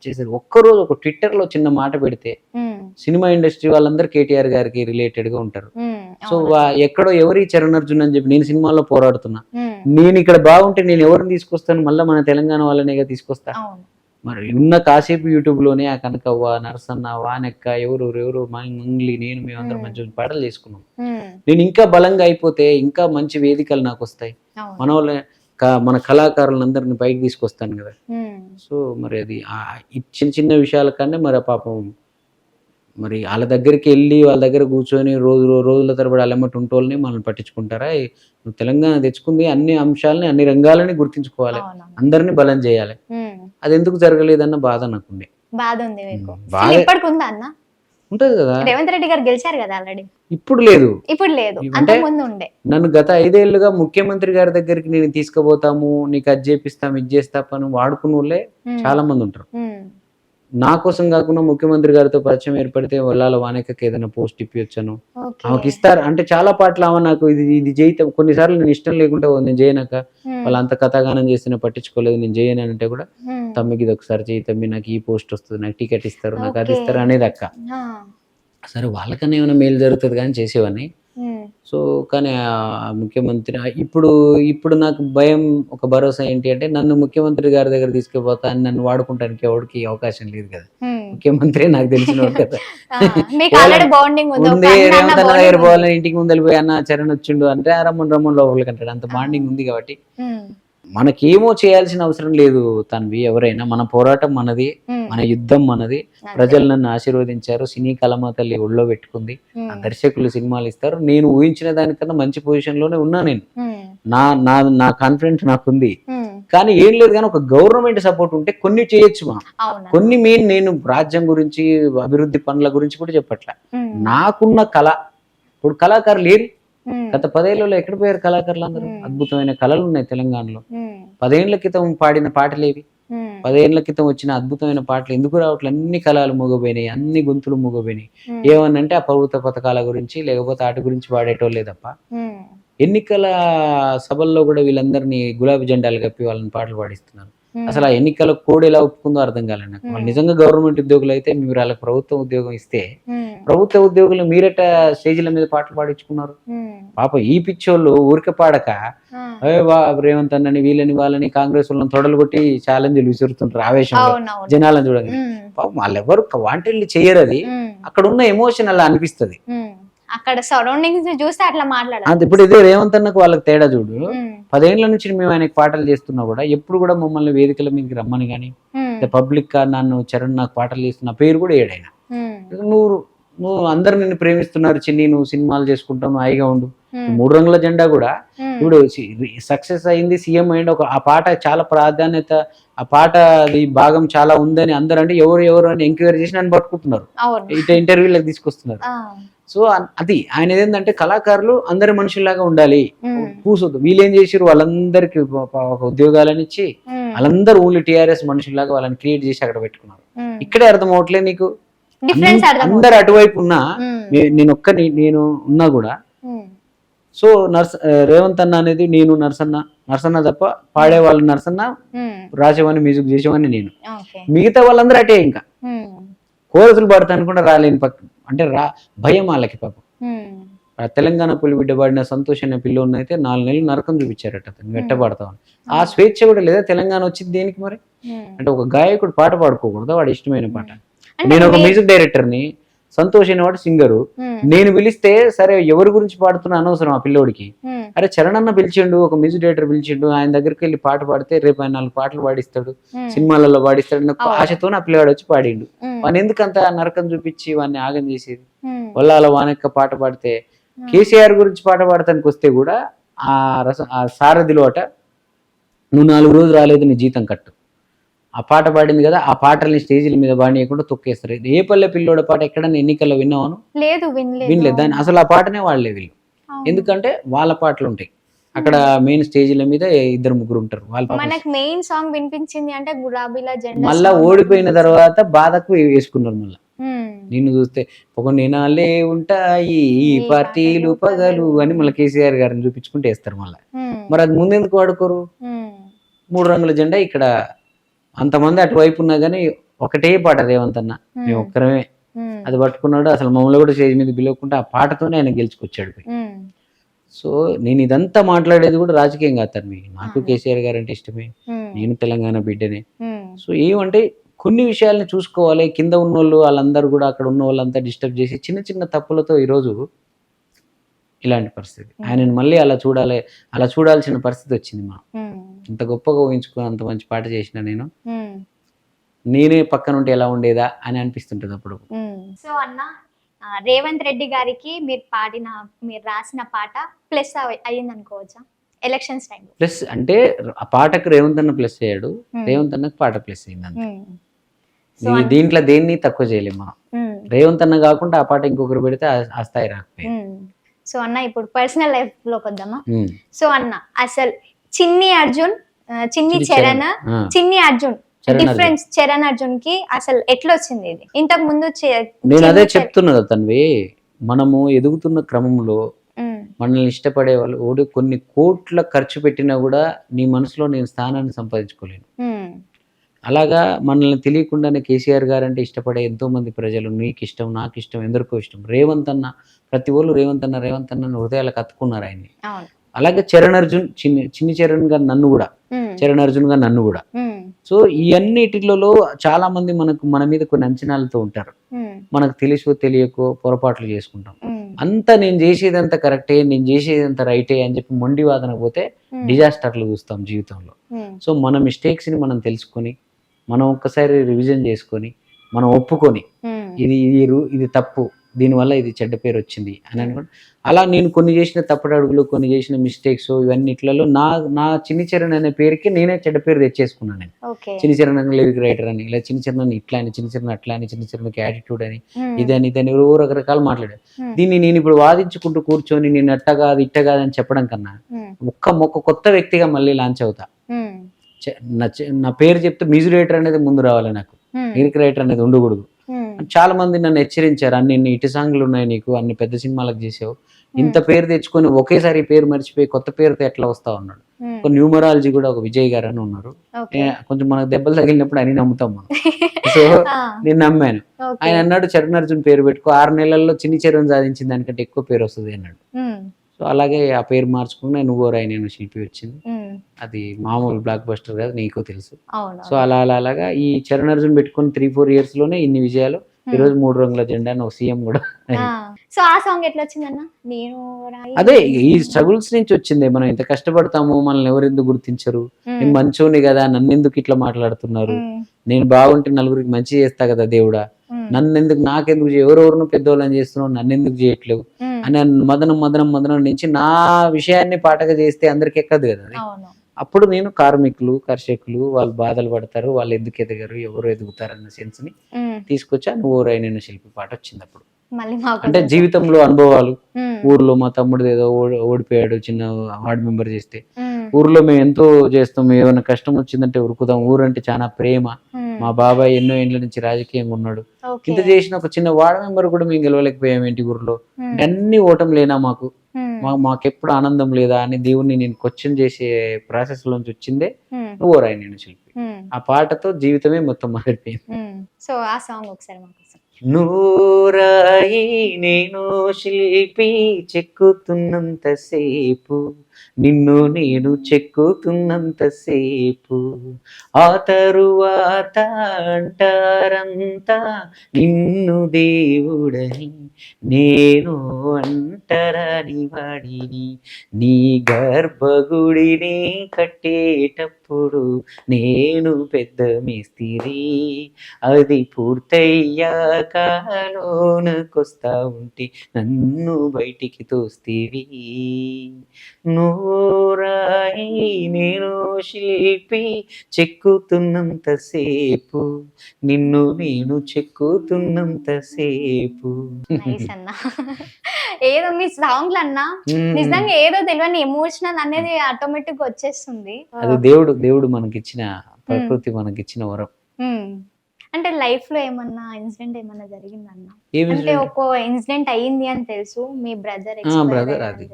చేశారు. ఒక్కరోజు ఒక ట్విట్టర్ లో చిన్న మాట పెడితే సినిమా ఇండస్ట్రీ వాళ్ళందరూ కేటీఆర్ గారికి రిలేటెడ్ గా ఉంటారు. సో ఎక్కడో ఎవరి చరణ్ అర్జున్ అని చెప్పి నేను సినిమాలో పోరాడుతున్నా, నేను ఇక్కడ బాగుంటే నేను ఎవరిని తీసుకొస్తాను, మళ్ళీ మన తెలంగాణ వాళ్ళనేగా తీసుకొస్తా. మరి ఉన్న కాసేపు యూట్యూబ్ లోనే ఆ కనకవ్వ, నరసన్న, వానెక్క, ఎవరు మంగ్లీ, నేను మేమందరం మంచి పాటలు చేసుకున్నాం. నేను ఇంకా బలంగా అయిపోతే ఇంకా మంచి వేదికలు నాకు వస్తాయి, మన కళాకారులందరిని పైకి తీసుకొస్తాను కదా. సో మరి అది చిన్న చిన్న విషయాల కన్నా మరి పాపం మరి వాళ్ళ దగ్గరికి వెళ్ళి వాళ్ళ దగ్గర కూర్చొని రోజుల తరబడి అల్లమట్టి ఉంటోళ్ళని మనల్ని పట్టించుకుంటారా? నువ్వు తెలంగాణ తెచ్చుకుంది అన్ని అంశాలని అన్ని రంగాలని గుర్తించుకోవాలి, అందరినీ బలం చేయాలి. అది ఎందుకు జరగలేదన్న బాధ నాకుంది. బాధ ఉంది మీకు? ఇప్పటికి ఉందా అన్న? ఉంటది కదా. రేవంత్ రెడ్డి గారు గెలిచారు కదా ఆల్రెడీ. ఇప్పుడు లేదు. అంతకుముందు ఉండే. నన్ను గత 5 ఏళ్లుగా ముఖ్యమంత్రి గారి దగ్గరికి నేను తీసుకుపోతాము, నీకు అది చేపిస్తాం ఇది చేస్తా పని వాడుకున్న వాళ్ళే చాలా మంది ఉంటారు. నా కోసం కాకుండా ముఖ్యమంత్రి గారితో పరిచయం ఏర్పడితే వాళ్ళ వానకకి ఏదైనా పోస్ట్ ఇప్పించను, ఆమెకి ఇస్తారు. అంటే చాలా పాటలు ఆమె నాకు ఇది చేయితే కొన్నిసార్లు నేను ఇష్టం లేకుండా నేను చేయనాక వాళ్ళు అంత కథాగానం చేసిన పట్టించుకోలేదు, నేను చేయను అంటే కూడా తమ్మికి ఇది ఒకసారి చేయి తమ్మి, నాకు ఈ పోస్ట్ వస్తుంది, నాకు టికెట్ ఇస్తారు, నాకు అది ఇస్తారు అనేది అక్క. సరే వాళ్ళకన్నా ఏమైనా మేలు జరుగుతుంది కానీ చేసేవాడిని. సో కానీ ముఖ్యమంత్రి ఇప్పుడు నాకు భయం, ఒక భరోసా ఏంటి అంటే నన్ను ముఖ్యమంత్రి గారి దగ్గర తీసుకుపోతా అని నన్ను వాడుకుంటానికి ఎవరికి అవకాశం లేదు కదా. ముఖ్యమంత్రి నాకు తెలిసిన కదా, రేవంత్ అన్న దగ్గర పోవాలని ఇంటికి ముందు వెళ్ళిపోయి అన్న చరణ్ వచ్చిండు అంటే రమ్మని లోపలికి అంటాడు. అంత బాండింగ్ ఉంది కాబట్టి మనకేమో చేయాల్సిన అవసరం లేదు. తనవి ఎవరైనా మన పోరాటం మనది, మన యుద్ధం మనది. ప్రజలు నన్ను ఆశీర్వదించారు, సినీ కళమ తల్లి ఒళ్ళో పెట్టుకుంది, దర్శకులు సినిమాలు ఇస్తారు. నేను ఊహించిన దానికన్నా మంచి పొజిషన్ లోనే ఉన్నా. నేను నా కాన్ఫిడెన్స్ నాకుంది. కానీ ఏం లేదు, కానీ ఒక గవర్నమెంట్ సపోర్ట్ ఉంటే కొన్ని చేయొచ్చు. కొన్ని నేను రాజ్యం గురించి అభివృద్ధి పనుల గురించి కూడా చెప్పట్లే. నాకున్న కళ, ఇప్పుడు కళాకారులు లేరు. గత 10 ఏళ్లలో ఎక్కడ పోయారు కళాకారులు అందరూ? అద్భుతమైన కళలు ఉన్నాయి తెలంగాణలో. 10 ఏళ్ల క్రితం పాడిన పాటలేవి? 10 ఏళ్ల క్రితం వచ్చిన అద్భుతమైన పాటలు ఎందుకు రావట్లే? అన్ని కళలు మూగపోయినాయి, అన్ని గొంతులు మూగపోయినాయి. ఏమన్నంటే ఆ ప్రభుత్వ పథకాల గురించి లేకపోతే వాటి గురించి పాడేటోళ్ళే తప్ప ఎన్నికల సభల్లో కూడా వీళ్ళందరినీ గులాబీ జెండాలు కప్పి వాళ్ళని పాటలు పాడిస్తున్నారు. అసలు ఆ ఎన్నికల కోడ్ ఎలా ఒప్పుకుందో అర్థం కాలేదు నాకు. వాళ్ళు నిజంగా గవర్నమెంట్ ఉద్యోగులు అయితే మీరు వాళ్ళకి ప్రభుత్వ ఉద్యోగం ఇస్తే ప్రభుత్వ ఉద్యోగులు మీరెట స్టేజీల మీద పాటలు పాడించుకున్నారు. పాప ఈ పిచ్చోళ్ళు ఊరికే పాడక రేవంత్ అన్నని వీళ్ళని వాళ్ళని కాంగ్రెస్ వాళ్ళని తొడలు కొట్టి ఛాలెంజ్లు విసురుతుంటారు ఆవేశంలో జనాలను చూడండి. పాపం వాళ్ళు ఎవరు వాంటెడ్లీ చెయ్యరు, అది అక్కడ ఉన్న ఎమోషన్ అలా అనిపిస్తుంది. అక్కడ సరౌండింగ్స్ చూస్తే అట్లా మాట్లాడాలి. ఇప్పుడు ఇదే రేవంత్ అన్నకు వాళ్ళకి తేడా చూడు. 10 ఏళ్ల నుంచి మేము ఆయనకి పాటలు చేస్తున్నా కూడా ఎప్పుడు కూడా మమ్మల్ని వేదికల మీదకి రమ్మని కానీ పబ్లిక్ గా నన్ను చరణ్ నాకు పాటలు చేస్తున్న పేరు కూడా ఏడైనా. నువ్వు అందరు నిన్ను ప్రేమిస్తున్నారు చిన్ని, నువ్వు సినిమాలు చేసుకుంటావు, నువ్వు హాయిగా ఉండు. 3 రంగుల జెండా కూడా ఇప్పుడు సక్సెస్ అయింది, సీఎం అయింది. ఆ పాట చాలా ప్రాధాన్యత, ఆ పాట అది భాగం చాలా ఉందని అందరూ అంటే ఎవరు అని ఎంక్వైరీ చేసి నన్ను పట్టుకుంటున్నారు, ఇట్లా ఇంటర్వ్యూలకు తీసుకొస్తున్నారు. సో అది ఆయన ఏంటంటే కళాకారులు అందరి మనుషుల్లాగా ఉండాలి, కూసొద్దు. వీళ్ళు ఏం చేసారు, వాళ్ళందరికి ఒక ఉద్యోగాలను ఇచ్చి వాళ్ళందరూ ఓన్లీ టీఆర్ఎస్ మనుషుల్లాగా వాళ్ళని క్రియేట్ చేసి అక్కడ పెట్టుకున్నారు. ఇక్కడే అర్థం అవట్లే నీకు. అందరు అటువైపు ఉన్నా నేను ఉన్నా కూడా. సో రేవంత్ అన్న అనేది నేను నర్సన్న తప్ప పాడేవాళ్ళు నర్సన్న, రాసేవాడిని మ్యూజిక్ చేసేవాడిని నేను. మిగతా వాళ్ళందరూ అటే. ఇంకా కోరసులు పాడతాను కూడా రాలేని పక్క అంటే భయం వాళ్ళకి పాపం. తెలంగాణ పులి బిడ్డ పాడిన సంతోష్ అనే పిల్లోని అయితే 4 నెలలు నరకం చూపించారట అతను వెట్టబడతామని. ఆ స్వేచ్ఛ కూడా లేదా తెలంగాణ వచ్చింది దేనికి మరి? అంటే ఒక గాయకుడు పాట పాడుకోకూడదు వాడు ఇష్టమైన పాట? నేను ఒక మ్యూజిక్ డైరెక్టర్ని, సంతోష్ అనేవాడు సింగరు. నేను పిలిస్తే సరే ఎవరి గురించి పాడుతున్నా అనవసరం ఆ పిల్లోడికి. అరే చరణ్ అన్న పిలిచిండు, ఒక మ్యూజిక్ డైరెక్టర్ పిలిచిండు, ఆయన దగ్గరికి వెళ్ళి పాట పాడితే రేపు ఆయన 4 పాటలు పాడిస్తాడు, సినిమాలలో పాడిస్తాడు. ఆశతో ఆ పిల్లవాడు వచ్చి పాడిండు. వాడిని ఎందుకంత నరకం చూపించి వాడిని ఆగం చేసేది? వల్ల వానక్క పాట పాడితే, కేసీఆర్ గురించి పాట పాడటానికి వస్తే కూడా ఆ సారథిలో అట నువ్వు 4 రోజులు రాలేదు నీ జీతం కట్టు. ఆ పాట పాడింది కదా, ఆ పాటల్ని స్టేజీల మీద పాడేయకుండా తొక్కేస్తారు. ఏ పల్లె పిల్లోడ పాట ఎక్కడన్నా ఎన్నికల్లో విన్నావాను? వినలేదు. దాన్ని అసలు ఆ పాటనే వాడలే వీళ్ళు. ఎందుకంటే వాళ్ళ పాటలు ఉంటాయి అక్కడ మెయిన్ స్టేజీల మీద 2-3 ఉంటారు. మనకు మెయిన్ సాంగ్ వినిపించింది అంటే గులాబీల జెండా. మళ్ళా ఓడిపోయిన తర్వాత బాధకు వేసుకున్నారు. మళ్ళా నిన్ను చూస్తే పొగనినాలే ఉంటాయి ఈ పార్టీలు పగలు అని మళ్ళీ కేసీఆర్ గారిని చూపించుకుంటే వేస్తారు మళ్ళీ. మరి అది ముందెందుకు వాడుకోరు? 3 రంగుల జెండా ఇక్కడ అంతమంది అటువైపు ఉన్నా కానీ ఒకటే పాట రేవంత్ అన్న, మేము ఒక్కరమే. అది పట్టుకున్నాడు. అసలు మమ్మల్ని కూడా స్టేజ్ మీద పిలవకుండా ఆ పాటతోనే ఆయన గెలుచుకొచ్చాడు. సో నేను ఇదంతా మాట్లాడేది కూడా రాజకీయం కాదు తన్వి. నాకు కేసీఆర్ గారు అంటే ఇష్టమే, నేను తెలంగాణ బిడ్డనే. సో ఏమంటే కొన్ని విషయాల్ని చూసుకోవాలి. కింద ఉన్నోళ్ళు వాళ్ళందరూ కూడా అక్కడ ఉన్న వాళ్ళంతా డిస్టర్బ్ చేసి చిన్న చిన్న తప్పులతో ఈరోజు ఇలాంటి పరిస్థితి. ఆయనను మళ్ళీ అలా చూడాల్సిన పరిస్థితి వచ్చింది. మనం ఇంత గొప్పగా ఊహించుకుని అంత మంచి పాట చేసిన నేనే పక్కన ఉంటే ఎలా ఉండేదా అని అనిపిస్తుంటది అప్పుడు. సో అన్న, రేవంత్ రెడ్డి గారికి మీరు రాసిన పాట ప్లస్ అయ్యింది అనుకోవచ్చా ఎలక్షన్స్ టైం? ప్లస్ అంటే ఆ పాటకు రేవంత్ అన్న ప్లస్ అయ్యాడు, రేవంత్ అన్నకు పాట ప్లస్ అయింది అంతే. దీంట్లో దేన్ని తక్కువ చేయలేము మనం. రేవంత్ అన్న కాకుండా ఆ పాట ఇంకొకరు పెడితే ఆ స్థాయి రాకపోయింది. సో అన్న ఇప్పుడు పర్సనల్ లైఫ్ లోకి వద్దామా? సో అన్న అసలు చిన్ని అర్జున్ డిఫరెన్స్ చరణ్ అర్జున్ కి అసలు ఎట్లా వచ్చింది ఇది? ఇంతకు ముందు నేను అదే చెప్తున్నా తన్వి, మనము ఎదుగుతున్న క్రమంలో మనల్ని ఇష్టపడే వాళ్ళు కొన్ని కోట్ల ఖర్చు పెట్టినా కూడా నీ మనసులో నేను స్థానాన్ని సంపాదించుకోలేను. అలాగా మనల్ని తెలియకుండానే కేసీఆర్ గారు అంటే ఇష్టపడే ఎంతో మంది ప్రజలు, నీకు ఇష్టం నాకు ఇష్టం ఎందరికో ఇష్టం. రేవంత్ అన్న ప్రతి ఒళ్ళు రేవంత్ అన్న హృదయాలకు అతుకున్నారు ఆయన్ని. అలాగే చరణ్ అర్జున్ చిన్ని చరణ్ గారు నన్ను కూడా, చరణ్ అర్జున్ గారు నన్ను కూడా. సో ఈ అన్నిటిలో చాలా మంది మన మీద కొన్ని అంచనాలతో ఉంటారు. మనకు తెలుసో తెలియకో పొరపాట్లు చేసుకుంటాం. అంతా నేను చేసేదంతా కరెక్టే, నేను చేసేదంతా రైటే అని చెప్పి మొండి వాదన పోతే డిజాస్టర్లు చూస్తాం జీవితంలో. సో మన మిస్టేక్స్ ని మనం తెలుసుకొని, మనం ఒక్కసారి రివిజన్ చేసుకొని, మనం ఒప్పుకొని ఇది తప్పు, దీనివల్ల ఇది చెడ్డ పేరు వచ్చింది అని అనుకోండి. అలా నేను కొన్ని చేసిన తప్పుడు అడుగులు, కొన్ని చేసిన మిస్టేక్స్, ఇవన్నిట్లలో నా చిన్ని చరణ్ అనే పేరుకి నేనే చెడ్డ పేరు తెచ్చేసుకున్నాను. నేను చిన్ని చరణ్ అని లిరిక్ రైటర్ అని, ఇలా చిన్ని చరణ్ ఇట్లా అని, చిన్ని చరణ్ అట్లా అని, చిన్ని చరణ్కి యాటిట్యూడ్ అని, ఇదని ఎవరో రకరకాలు మాట్లాడారు. దీన్ని నేను ఇప్పుడు వాదించుకుంటూ కూర్చొని నేను అట్ట కాదు ఇట్ట కాదు అని చెప్పడం కన్నా ఒక్క కొత్త వ్యక్తిగా మళ్ళీ లాంచ్ అవుతా. నా పేరు చెప్తే మ్యూజిక్ రైటర్ అనేది ముందు రావాలి, నాకు లిరిక్ రైటర్ అనేది ఉండకూడదు. చాలా మంది నన్ను హెచ్చరించారు, అన్ని ఇటు సాంగ్లు ఉన్నాయి నీకు, అన్ని పెద్ద సినిమాలకు చేసావు, ఇంత పేరు తెచ్చుకొని ఒకేసారి ఈ పేరు మర్చిపోయి కొత్త పేరుతో ఎట్లా వస్తావు అన్నాడు. ఒక న్యూమరాలజీ కూడా ఒక విజయ్ గారు అని ఉన్నారు, కొంచెం మనకు దెబ్బలు తగిలినప్పుడు అని నమ్ముతాం మనం. సో నేను నమ్మాను. ఆయన అన్నాడు చరణ్ అర్జున్ పేరు పెట్టుకో, 6 నెలల్లో చిన్ని చెరువును సాధించిన దానికంటే ఎక్కువ పేరు వస్తుంది అన్నాడు. సో అలాగే ఆ పేరు మార్చుకుని నువ్వో రాయి నేను శిల్పి వచ్చింది. అది మామూలు బ్లాక్ బస్టర్ కాదు, నీకు తెలుసు. సో అలాగా ఈ చరణ్ అర్జున్ పెట్టుకుని 3-4 years లోనే ఇన్ని విజయాలు. ఈ రోజు 3 రంగుల జెండా ఒక సీఎం కూడా. సో ఆ సాంగ్ ఎట్లా వచ్చిందన్న? నేను అదే ఈ స్ట్రగుల్స్ నుంచి వచ్చింది. మనం ఎంత కష్టపడతాము, మనల్ని ఎవరెందుకు గుర్తించరు, నేను మంచోని కదా, నన్ను ఎందుకు ఇట్లా మాట్లాడుతున్నారు, నేను బాగుంటే నలుగురికి మంచి చేస్తా కదా దేవుడా, నన్నెందుకు నాకెందుకు ఎవరెవరినో పెద్దవాళ్ళని చేస్తున్నావు, నన్ను ఎందుకు చేయట్లేవు అని మదనం నుంచి నా విషయాన్ని పాటగా చేస్తే అందరికి ఎక్కదు కదా అది. అప్పుడు నేను కార్మికులు కర్షకులు వాళ్ళు బాధలు పడతారు, వాళ్ళు ఎందుకు ఎదగరు, ఎవరు ఎదుగుతారు అన్న సెన్స్ ని తీసుకొచ్చా నువ్వు రాయి నేను శిల్పి పాట వచ్చింది అప్పుడు. అంటే జీవితంలో అనుభవాలు, ఊర్లో మా తమ్ముడు ఏదో ఓడిపోయాడు, చిన్న వార్డ్ మెంబర్ చేస్తే ఊర్లో మేము ఎంతో చేస్తాం, ఏమైనా కష్టం వచ్చిందంటే ఉరుకుదాం, ఊరంటే చాలా ప్రేమ, మా బాబాయ్ ఎన్నో ఏళ్ళ నుంచి రాజకీయంగా ఉన్నాడు, ఇంత చేసిన ఒక చిన్న వార్డ్ మెంబర్ కూడా మేము గెలవలేకపోయాం ఏంటి ఊర్లో, అన్ని ఓటం లేనా మాకెప్పుడు ఆనందం లేదా అని దేవుణ్ణి నేను క్వశ్చన్ చేసే ప్రాసెస్ లోంచి వచ్చిందే నువ్వు రాయి నేను శిల్పి. ఆ పాటతో జీవితమే మొత్తం మారిపోయింది. సో ఆ సాంగ్ ఒకసారి నూరాయి నేను శిల్పి చెక్కుతున్నంతసేపు, నిన్ను నేను చెక్కుతున్నంతసేపు, ఆ తరువాత అంటారంతా నిన్ను దేవుడని, నేను అంటరాని వాడిని, నీ గర్భగుడిని కట్టేటప్పుడు నేను పెద్ద మేస్తిరి, అది పూర్తయ్యాక లోనకొస్తా ఉంటే నన్ను బయటికి తోస్తేవి, నూరాయి నేను శిల్పి చెక్కుతున్నంతసేపు, నిన్ను నేను చెక్కుతున్నంతసేపు. ఏదో మీ సాంగ్లు అన్నా నిజంగా ఏదో తెలియని ఎమోషనల్ అనేది ఆటోమేటిక్ వచ్చేస్తుంది. అది దేవుడు మనకిచ్చిన, ప్రకృతి మనకిచ్చిన వరం. అంటే లైఫ్ లో ఏమన్నా ఇన్సిడెంట్ ఏమన్నా జరిగిందన్నా? అంటే ఒక ఇన్సిడెంట్ అయ్యింది అని తెలుసు, మీ బ్రదర్ అది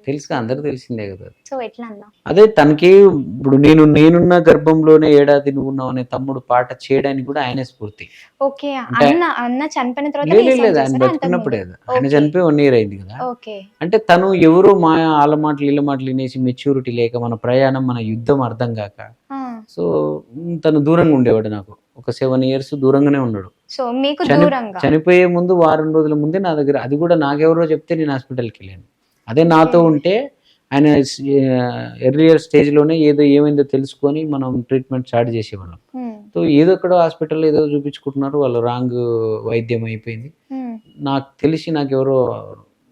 తెలుసు, అందరు తెలిసిందే కదా. సో ఎట్లా అన్నా? అదే తనకి ఇప్పుడు నేనున్న గర్భంలోనే ఏడాది నువ్వు ఉన్నావు అనే తమ్ముడు పాట చేయడానికి కూడా ఆయనే స్ఫూర్తి. ఓకే. అన్న చనిపోయిన తర్వాత లేదు, ఆయన బతుకున్నప్పుడే కదా, ఆయన చనిపోయి 1 year అయింది కదా. అంటే తను ఎవరో ఆళ్ళ మాటలు ఇళ్ళ మాటలు వినేసి మెచ్యూరిటీ లేక, మన ప్రయాణం మన యుద్ధం అర్థం కాక, సో తను దూరంగా ఉండేవాడు, నాకు ఒక 7 years దూరంగానే ఉన్నాడు. సో మీకు చనిపోయే ముందు 1 వారం రోజుల ముందే నా దగ్గర, అది కూడా నాకెవరో చెప్తే నేను హాస్పిటల్కి వెళ్ళాను. అదే నాతో ఉంటే ఆయన ఎర్లియర్ స్టేజ్ లోనే ఏమైందో తెలుసుకొని మనం ట్రీట్మెంట్ స్టార్ట్ చేసేవాళ్ళం. సో ఏదో ఎక్కడో హాస్పిటల్లో ఏదో చూపించుకుంటున్నారు, వాళ్ళు రాంగ్ వైద్యం అయిపోయింది. నాకు తెలిసి నాకెవరో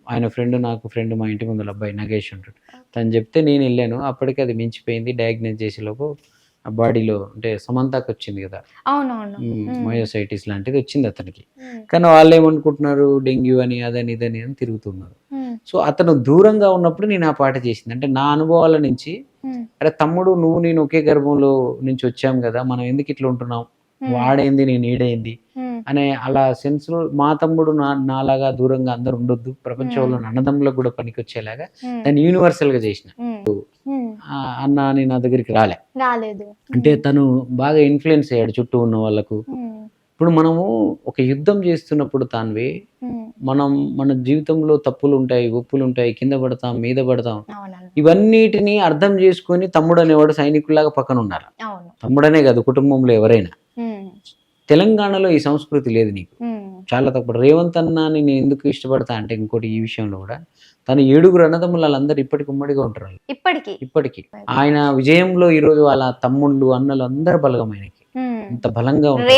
ఆయన నాకు ఫ్రెండ్, మా ఇంటి ముందు అబ్బాయి నగేష్ ఉంటాడు, తను చెప్తే నేను వెళ్ళాను. అప్పటికి అది మించిపోయింది. డయాగ్నోస్ చేసేలోపు ఆ బాడీలో అంటే సమంతాకి వచ్చింది కదా మయోసైటిస్ లాంటిది వచ్చింది అతనికి. కానీ వాళ్ళు ఏమనుకుంటున్నారు, డెంగ్యూ అని అదని ఇదని అని తిరుగుతున్నారు. సో అతను దూరంగా ఉన్నప్పుడు నేను ఆ పాట చేసింది. అంటే నా అనుభవాల నుంచి, అరే తమ్ముడు నువ్వు నేను ఒకే గర్భంలో నుంచి వచ్చాం కదా, మనం ఎందుకు ఇట్లా ఉంటున్నాం, వాడైంది నేను ఈడైంది అనే అలా సెన్స్ లో, మా తమ్ముడు నాలాగా దూరంగా అందరు ఉండొద్దు, ప్రపంచంలో అన్నదమ్ములకు కూడా పనికి వచ్చేలాగా దాన్ని యూనివర్సల్ గా చేసిన. అన్న అని నా దగ్గరికి రాలేదు. అంటే తను బాగా ఇన్ఫ్లుయెన్స్ అయ్యాడు చుట్టూ ఉన్న వాళ్ళకు. ఇప్పుడు మనము ఒక యుద్ధం చేస్తున్నప్పుడు తాన్వి, మన జీవితంలో తప్పులు ఉంటాయి, ఒప్పులు ఉంటాయి, కింద పడతాం, మీద పడతాం, ఇవన్నిటిని అర్థం చేసుకొని తమ్ముడు అనేవాడు సైనికుల్లాగా పక్కన ఉండాలి. తమ్ముడనే కాదు, కుటుంబంలో ఎవరైనా. తెలంగాణలో ఈ సంస్కృతి లేదు, నీకు చాలా తక్కువ. రేవంత్ అన్నాని నేను ఎందుకు ఇష్టపడతా అంటే ఇంకోటి, ఈ విషయంలో కూడా తను 7 అన్నదమ్ములు వాళ్ళందరూ ఇప్పటికి ఉమ్మడిగా ఉంటారు. ఇప్పటికి ఆయన విజయంలో ఈరోజు వాళ్ళ తమ్ముళ్ళు అన్నలు అందరు బలగమైనకి అంత బలంగా ఉంటారు.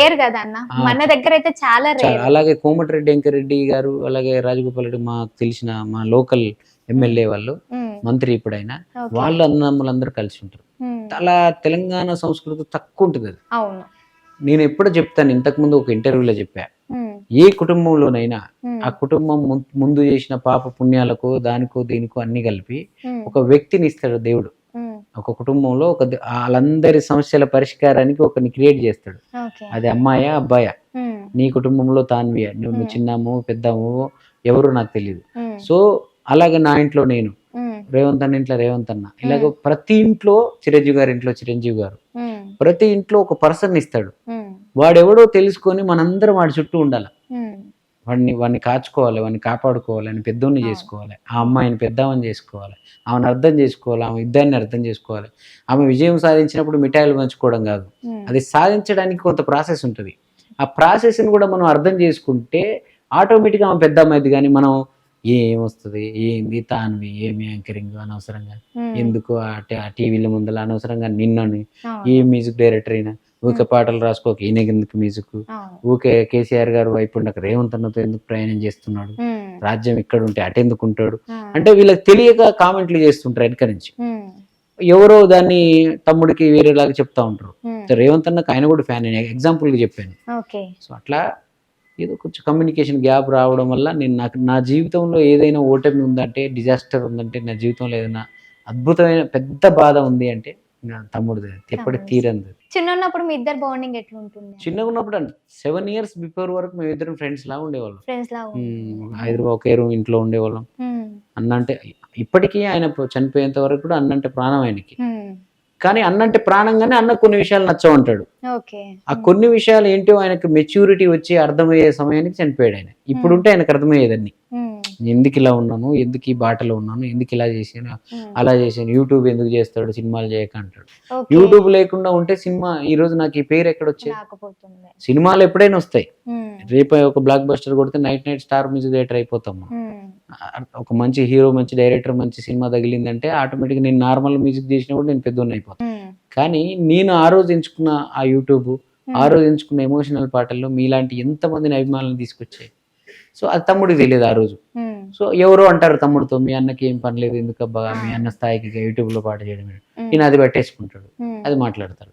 అలాగే కోమటిరెడ్డి వెంకరెడ్డి గారు, అలాగే రాజగోపాల్ రెడ్డి, మాకు తెలిసిన మా లోకల్ ఎమ్మెల్యే వాళ్ళు, మంత్రి ఇప్పుడైనా, వాళ్ళ అన్నదమ్ములందరూ కలిసి ఉంటారు. అలా తెలంగాణ సంస్కృతి తక్కువ ఉంటుంది అది. నేను ఎప్పుడు చెప్తాను, ఇంతకుముందు ఒక ఇంటర్వ్యూలో చెప్పా, ఏ కుటుంబంలోనైనా ఆ కుటుంబం ముందు చేసిన పాప పుణ్యాలకు దానికో దీనికో అన్ని కలిపి ఒక వ్యక్తిని ఇస్తాడు దేవుడు. ఒక కుటుంబంలో వాళ్ళందరి సమస్యల పరిష్కారానికి ఒకరిని క్రియేట్ చేస్తాడు. అది అమ్మాయా అబ్బాయా, నీ కుటుంబంలో తాన్వి నువ్వు Hmm. చిన్నమ్మో పెద్దమ్మో ఎవరు నాకు తెలియదు. Hmm. సో అలాగే నా ఇంట్లో నేను, Hmm. రేవంత్ అన్న ఇంట్లో రేవంత్ అన్న, ఇలాగ ప్రతి ఇంట్లో చిరంజీవి గారి ఇంట్లో చిరంజీవి గారు, Hmm. ప్రతి ఇంట్లో ఒక పర్సన్ ఇస్తాడు. Hmm. వాడెవడో తెలుసుకొని మనందరం వాడి చుట్టూ ఉండాలి. Hmm. వాడిని కాచుకోవాలి, వాడిని కాపాడుకోవాలి, అని పెద్దోడిని చేసుకోవాలి, ఆ అమ్మాయిని పెద్దవాడిని చేసుకోవాలి, ఆమెను అర్థం చేసుకోవాలి, ఆమె ఇద్దరిని అర్థం చేసుకోవాలి. ఆమె విజయం సాధించినప్పుడు మిఠాయిలు పంచుకోవడం కాదు, Hmm. అది సాధించడానికి కొంత ప్రాసెస్ ఉంటుంది. ఆ ప్రాసెస్ని కూడా మనం అర్థం చేసుకుంటే ఆటోమేటిక్గా ఆమె పెద్ద అమ్మాయిది. కానీ మనం ఏమొస్తుంది, ఏంది తాన్వి, ఏమి యాంకరింగ్ అనవసరంగా, Hmm. ఎందుకు ఆ టీవీల ముందర అనవసరంగా నిన్నని, అవును. ఏ మ్యూజిక్ డైరెక్టర్ అయినా ఊకే పాటలు రాసుకోక ఈయన ఎందుకు మ్యూజిక్, అవును. ఊకే కేసీఆర్ గారు వైపు ఉండక రేవంత్ అన్నతో ఎందుకు ప్రయాణం చేస్తున్నాడు, Hmm. రాజ్యం ఇక్కడ ఉంటే అటెందుకు ఉంటాడు Hmm. అంటే వీళ్ళకి తెలియక కామెంట్లు చేస్తుంటారు వెనక నుంచి. Hmm. ఎవరో దాన్ని తమ్ముడికి వేరేలాగా చెప్తా ఉంటారు. Hmm. రేవంత్ అన్నకు ఆయన కూడా ఫ్యాన్, ఎగ్జాంపుల్గా చెప్పాను. Okay. సో అట్లా ఏదో కొంచెం కమ్యూనికేషన్ గ్యాప్ రావడం వల్ల నా జీవితంలో ఏదైనా ఓటమి ఉందంటే, డిజాస్టర్ ఉందంటే, నా జీవితంలో ఏదైనా అద్భుతమైన పెద్ద బాధ ఉంది అంటే నా తమ్ముడిది, ఎప్పటికి తీరంది. చిన్నప్పుడు మీ ఇద్దరు బాండింగ్ ఎట్లా ఉంటుంది? చిన్నగా ఉన్నప్పుడు 7 years బిఫోర్ వరకు మేము ఇద్దరం ఫ్రెండ్స్ లాగా ఉండేవాళ్ళం. ఫ్రెండ్స్ లా హైదరాబాద్ ఒకే రూమ్ ఇంట్లో ఉండేవాళ్ళం. అన్న అంటే ఇప్పటికీ ఆయన చనిపోయేంత వరకు కూడా అన్న అంటే ప్రాణం ఆయనకి. కానీ అన్న అంటే ప్రాణంగానే అన్న కొన్ని విషయాలు నచ్చవంటాడు. ఓకే. ఆ కొన్ని విషయాలు ఏంటో ఆయనకు మెచ్యూరిటీ వచ్చి అర్థమయ్యే సమయానికి చనిపోయాడు ఆయన. ఇప్పుడుంటే ఆయనకు అర్థమయ్యేదాన్ని, ఎందుకు ఇలా ఉన్నాను, ఎందుకు ఈ బాటలో ఉన్నాను, ఎందుకు ఇలా చేశాను, అలా చేశాను, యూట్యూబ్ ఎందుకు చేస్తాడు, సినిమాలు చేయక అంటాడు. యూట్యూబ్ లేకుండా ఉంటే సినిమా ఈ రోజు నాకు ఈ పేరు ఎక్కడ వచ్చేది? సినిమాలు ఎప్పుడైనా వస్తాయి. రేపు ఒక బ్లాక్ బస్టర్ కొడితే నైట్ స్టార్ మ్యూజిక్ డైరెక్టర్ అయిపోతాం. ఒక మంచి హీరో, మంచి డైరెక్టర్, మంచి సినిమా తగిలిందంటే ఆటోమేటిక్గా నేను నార్మల్ మ్యూజిక్ చేసినా కూడా నేను పెద్దోడిని అయిపోతాను. కానీ నేను ఆ రోజు ఎంచుకున్న ఆ యూట్యూబ్, ఆ రోజు ఎంచుకున్న ఎమోషనల్ పాటల్లో మీలాంటి ఎంతమందిని అభిమానులను తీసుకొచ్చాయి. సో అది తమ్ముడికి తెలియదు ఆ రోజు. సో ఎవరో అంటారు తమ్ముడితో, మీ అన్నకి ఏం పని లేదు, ఎందుకబ్బా మీ అన్న స్థాయికి యూట్యూబ్ లో పాట చేయడం, ఈయన అది పెట్టేసుకుంటాడు, అది మాట్లాడతాడు.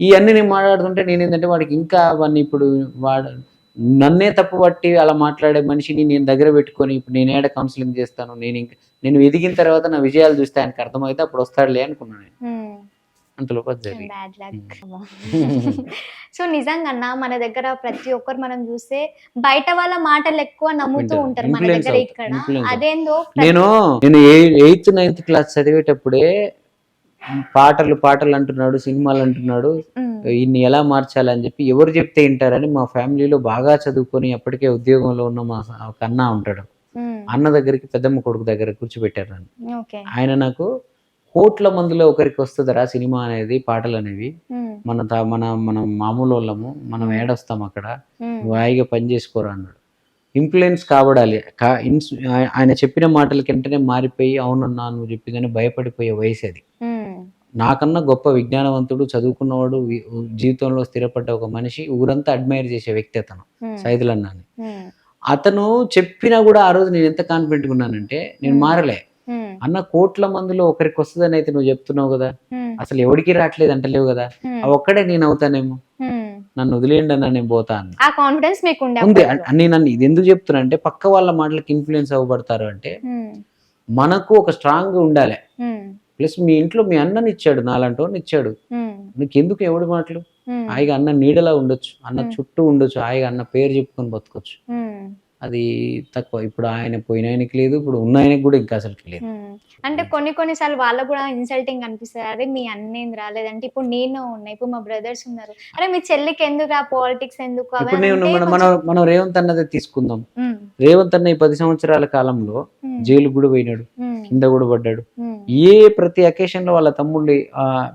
ఇవన్నీ నేను మాట్లాడుతుంటే నేను ఏంటంటే వాడికి ఇంకా అవన్నీ, ఇప్పుడు వాడు నన్నే తప్పు పట్టి అలా మాట్లాడే మనిషిని నేను దగ్గర పెట్టుకొని ఇప్పుడు నేను ఏడ కౌన్సిలింగ్ చేస్తాను, నేను ఎదిగిన తర్వాత నా విజయాలు చూస్తే ఆయనకు అర్థమైతే అప్పుడు వస్తాడులే అనుకున్నాను. అంతలోపు జరిగింది. సో నిజంగా మన దగ్గర ప్రతి ఒక్కరు మనం చూస్తే బయట వాళ్ళ మాటలు ఎక్కువ నమ్ముతూ ఉంటారు, మన దగ్గర ఇక్కడ అదేందో. నేను 8th 9th క్లాస్ చదివేటప్పుడే పాటలు అంటున్నాడు, సినిమాలు అంటున్నాడు, ఇన్ని ఎలా మార్చాలని చెప్పి ఎవరు చెప్తే వింటారని మా ఫ్యామిలీలో బాగా చదువుకొని అప్పటికే ఉద్యోగంలో ఉన్న మా ఒక అన్న ఉంటాడు. అన్న దగ్గరికి పెద్దమ్మ కొడుకు దగ్గర కూర్చోబెట్టారు నన్ను. ఆయన నాకు కోట్ల మందిలో ఒకరికి వస్తుందరా సినిమా అనేది, పాటలు అనేవి, మనం మామూలు వాళ్ళము, మనం ఏడొస్తాం అక్కడ, నువ్వు హాయిగా పని చేసుకోరా అన్నాడు. ఇన్ఫ్లుయెన్స్ కాబడాలి, ఆయన చెప్పిన మాటలకి వెంటనే మారిపోయి అవునన్నా నువ్వు చెప్పిందని భయపడిపోయే వయసు అది. నాకన్నా గొప్ప విజ్ఞానవంతుడు, చదువుకున్నవాడు, జీవితంలో స్థిరపడ్డ ఒక మనిషి, ఊరంతా అడ్మైర్ చేసే వ్యక్తి అతను, సైదుల్ అన్న అని. అతను చెప్పినా కూడా ఆ రోజు నేను ఎంత కాన్ఫిడెంట్గా ఉన్నానంటే, నేను మారలే. అన్న కోట్ల మందిలో ఒకరికి వస్తుందని అయితే నువ్వు చెప్తున్నావు కదా, అసలు ఎవరికి రావట్లేదు అంటలేవు కదా, ఆ ఒక్కడే నేను అవుతానేమో, నన్ను వదిలేయండి అన్న, నేను పోతా అన్న. ఆ కాన్ఫిడెన్స్ మీకు ఉంది. నన్ను ఇది ఎందుకు చెప్తున్నా అంటే, పక్క వాళ్ళ మాటలకి ఇన్ఫ్లుయెన్స్ అవ్వబడతారు అంటే మనకు ఒక స్ట్రాంగ్ ఉండాలి. ప్లస్ మీ ఇంట్లో మీ అన్నని ఇచ్చాడు, నాలాంటి వాడిని ఇచ్చాడు, నీకెందుకు ఎవడి మాటలు, హాయిగా అన్న నీడలా ఉండొచ్చు, అన్న చుట్టూ ఉండొచ్చు, హాయిగా అన్న పేరు చెప్పుకొని బతకొచ్చు. అది తక్కువ. ఇప్పుడు ఆయన పోయిన ఆయనకి లేదు, ఇప్పుడు ఉన్న ఆయనకి కూడా ఇంకా అసలుకి లేదు. అంటే కొన్నిసార్లు వాళ్ళకు కూడా ఇన్సల్టింగ్ అనిపిస్తుంది, అరే మీ అన్నేం రాలేదంటే ఇప్పుడు నేను ఉన్నా, ఇప్పుడు మా బ్రదర్స్ ఉన్నారు, అరే మీ చెల్లికి ఎందుకు ఆ పాలిటిక్స్ ఎందుకు. ఇప్పుడు మనం రేవంత్ అన్నదే తీసుకుందాం. రేవంత్ అన్న ఈ 10 సంవత్సరాల కాలంలో జైలు కూడా పోయినాడు, కింద కూడా పడ్డాడు. ప్రతి అకేషన్ లో వాళ్ళ తమ్ముళ్ళు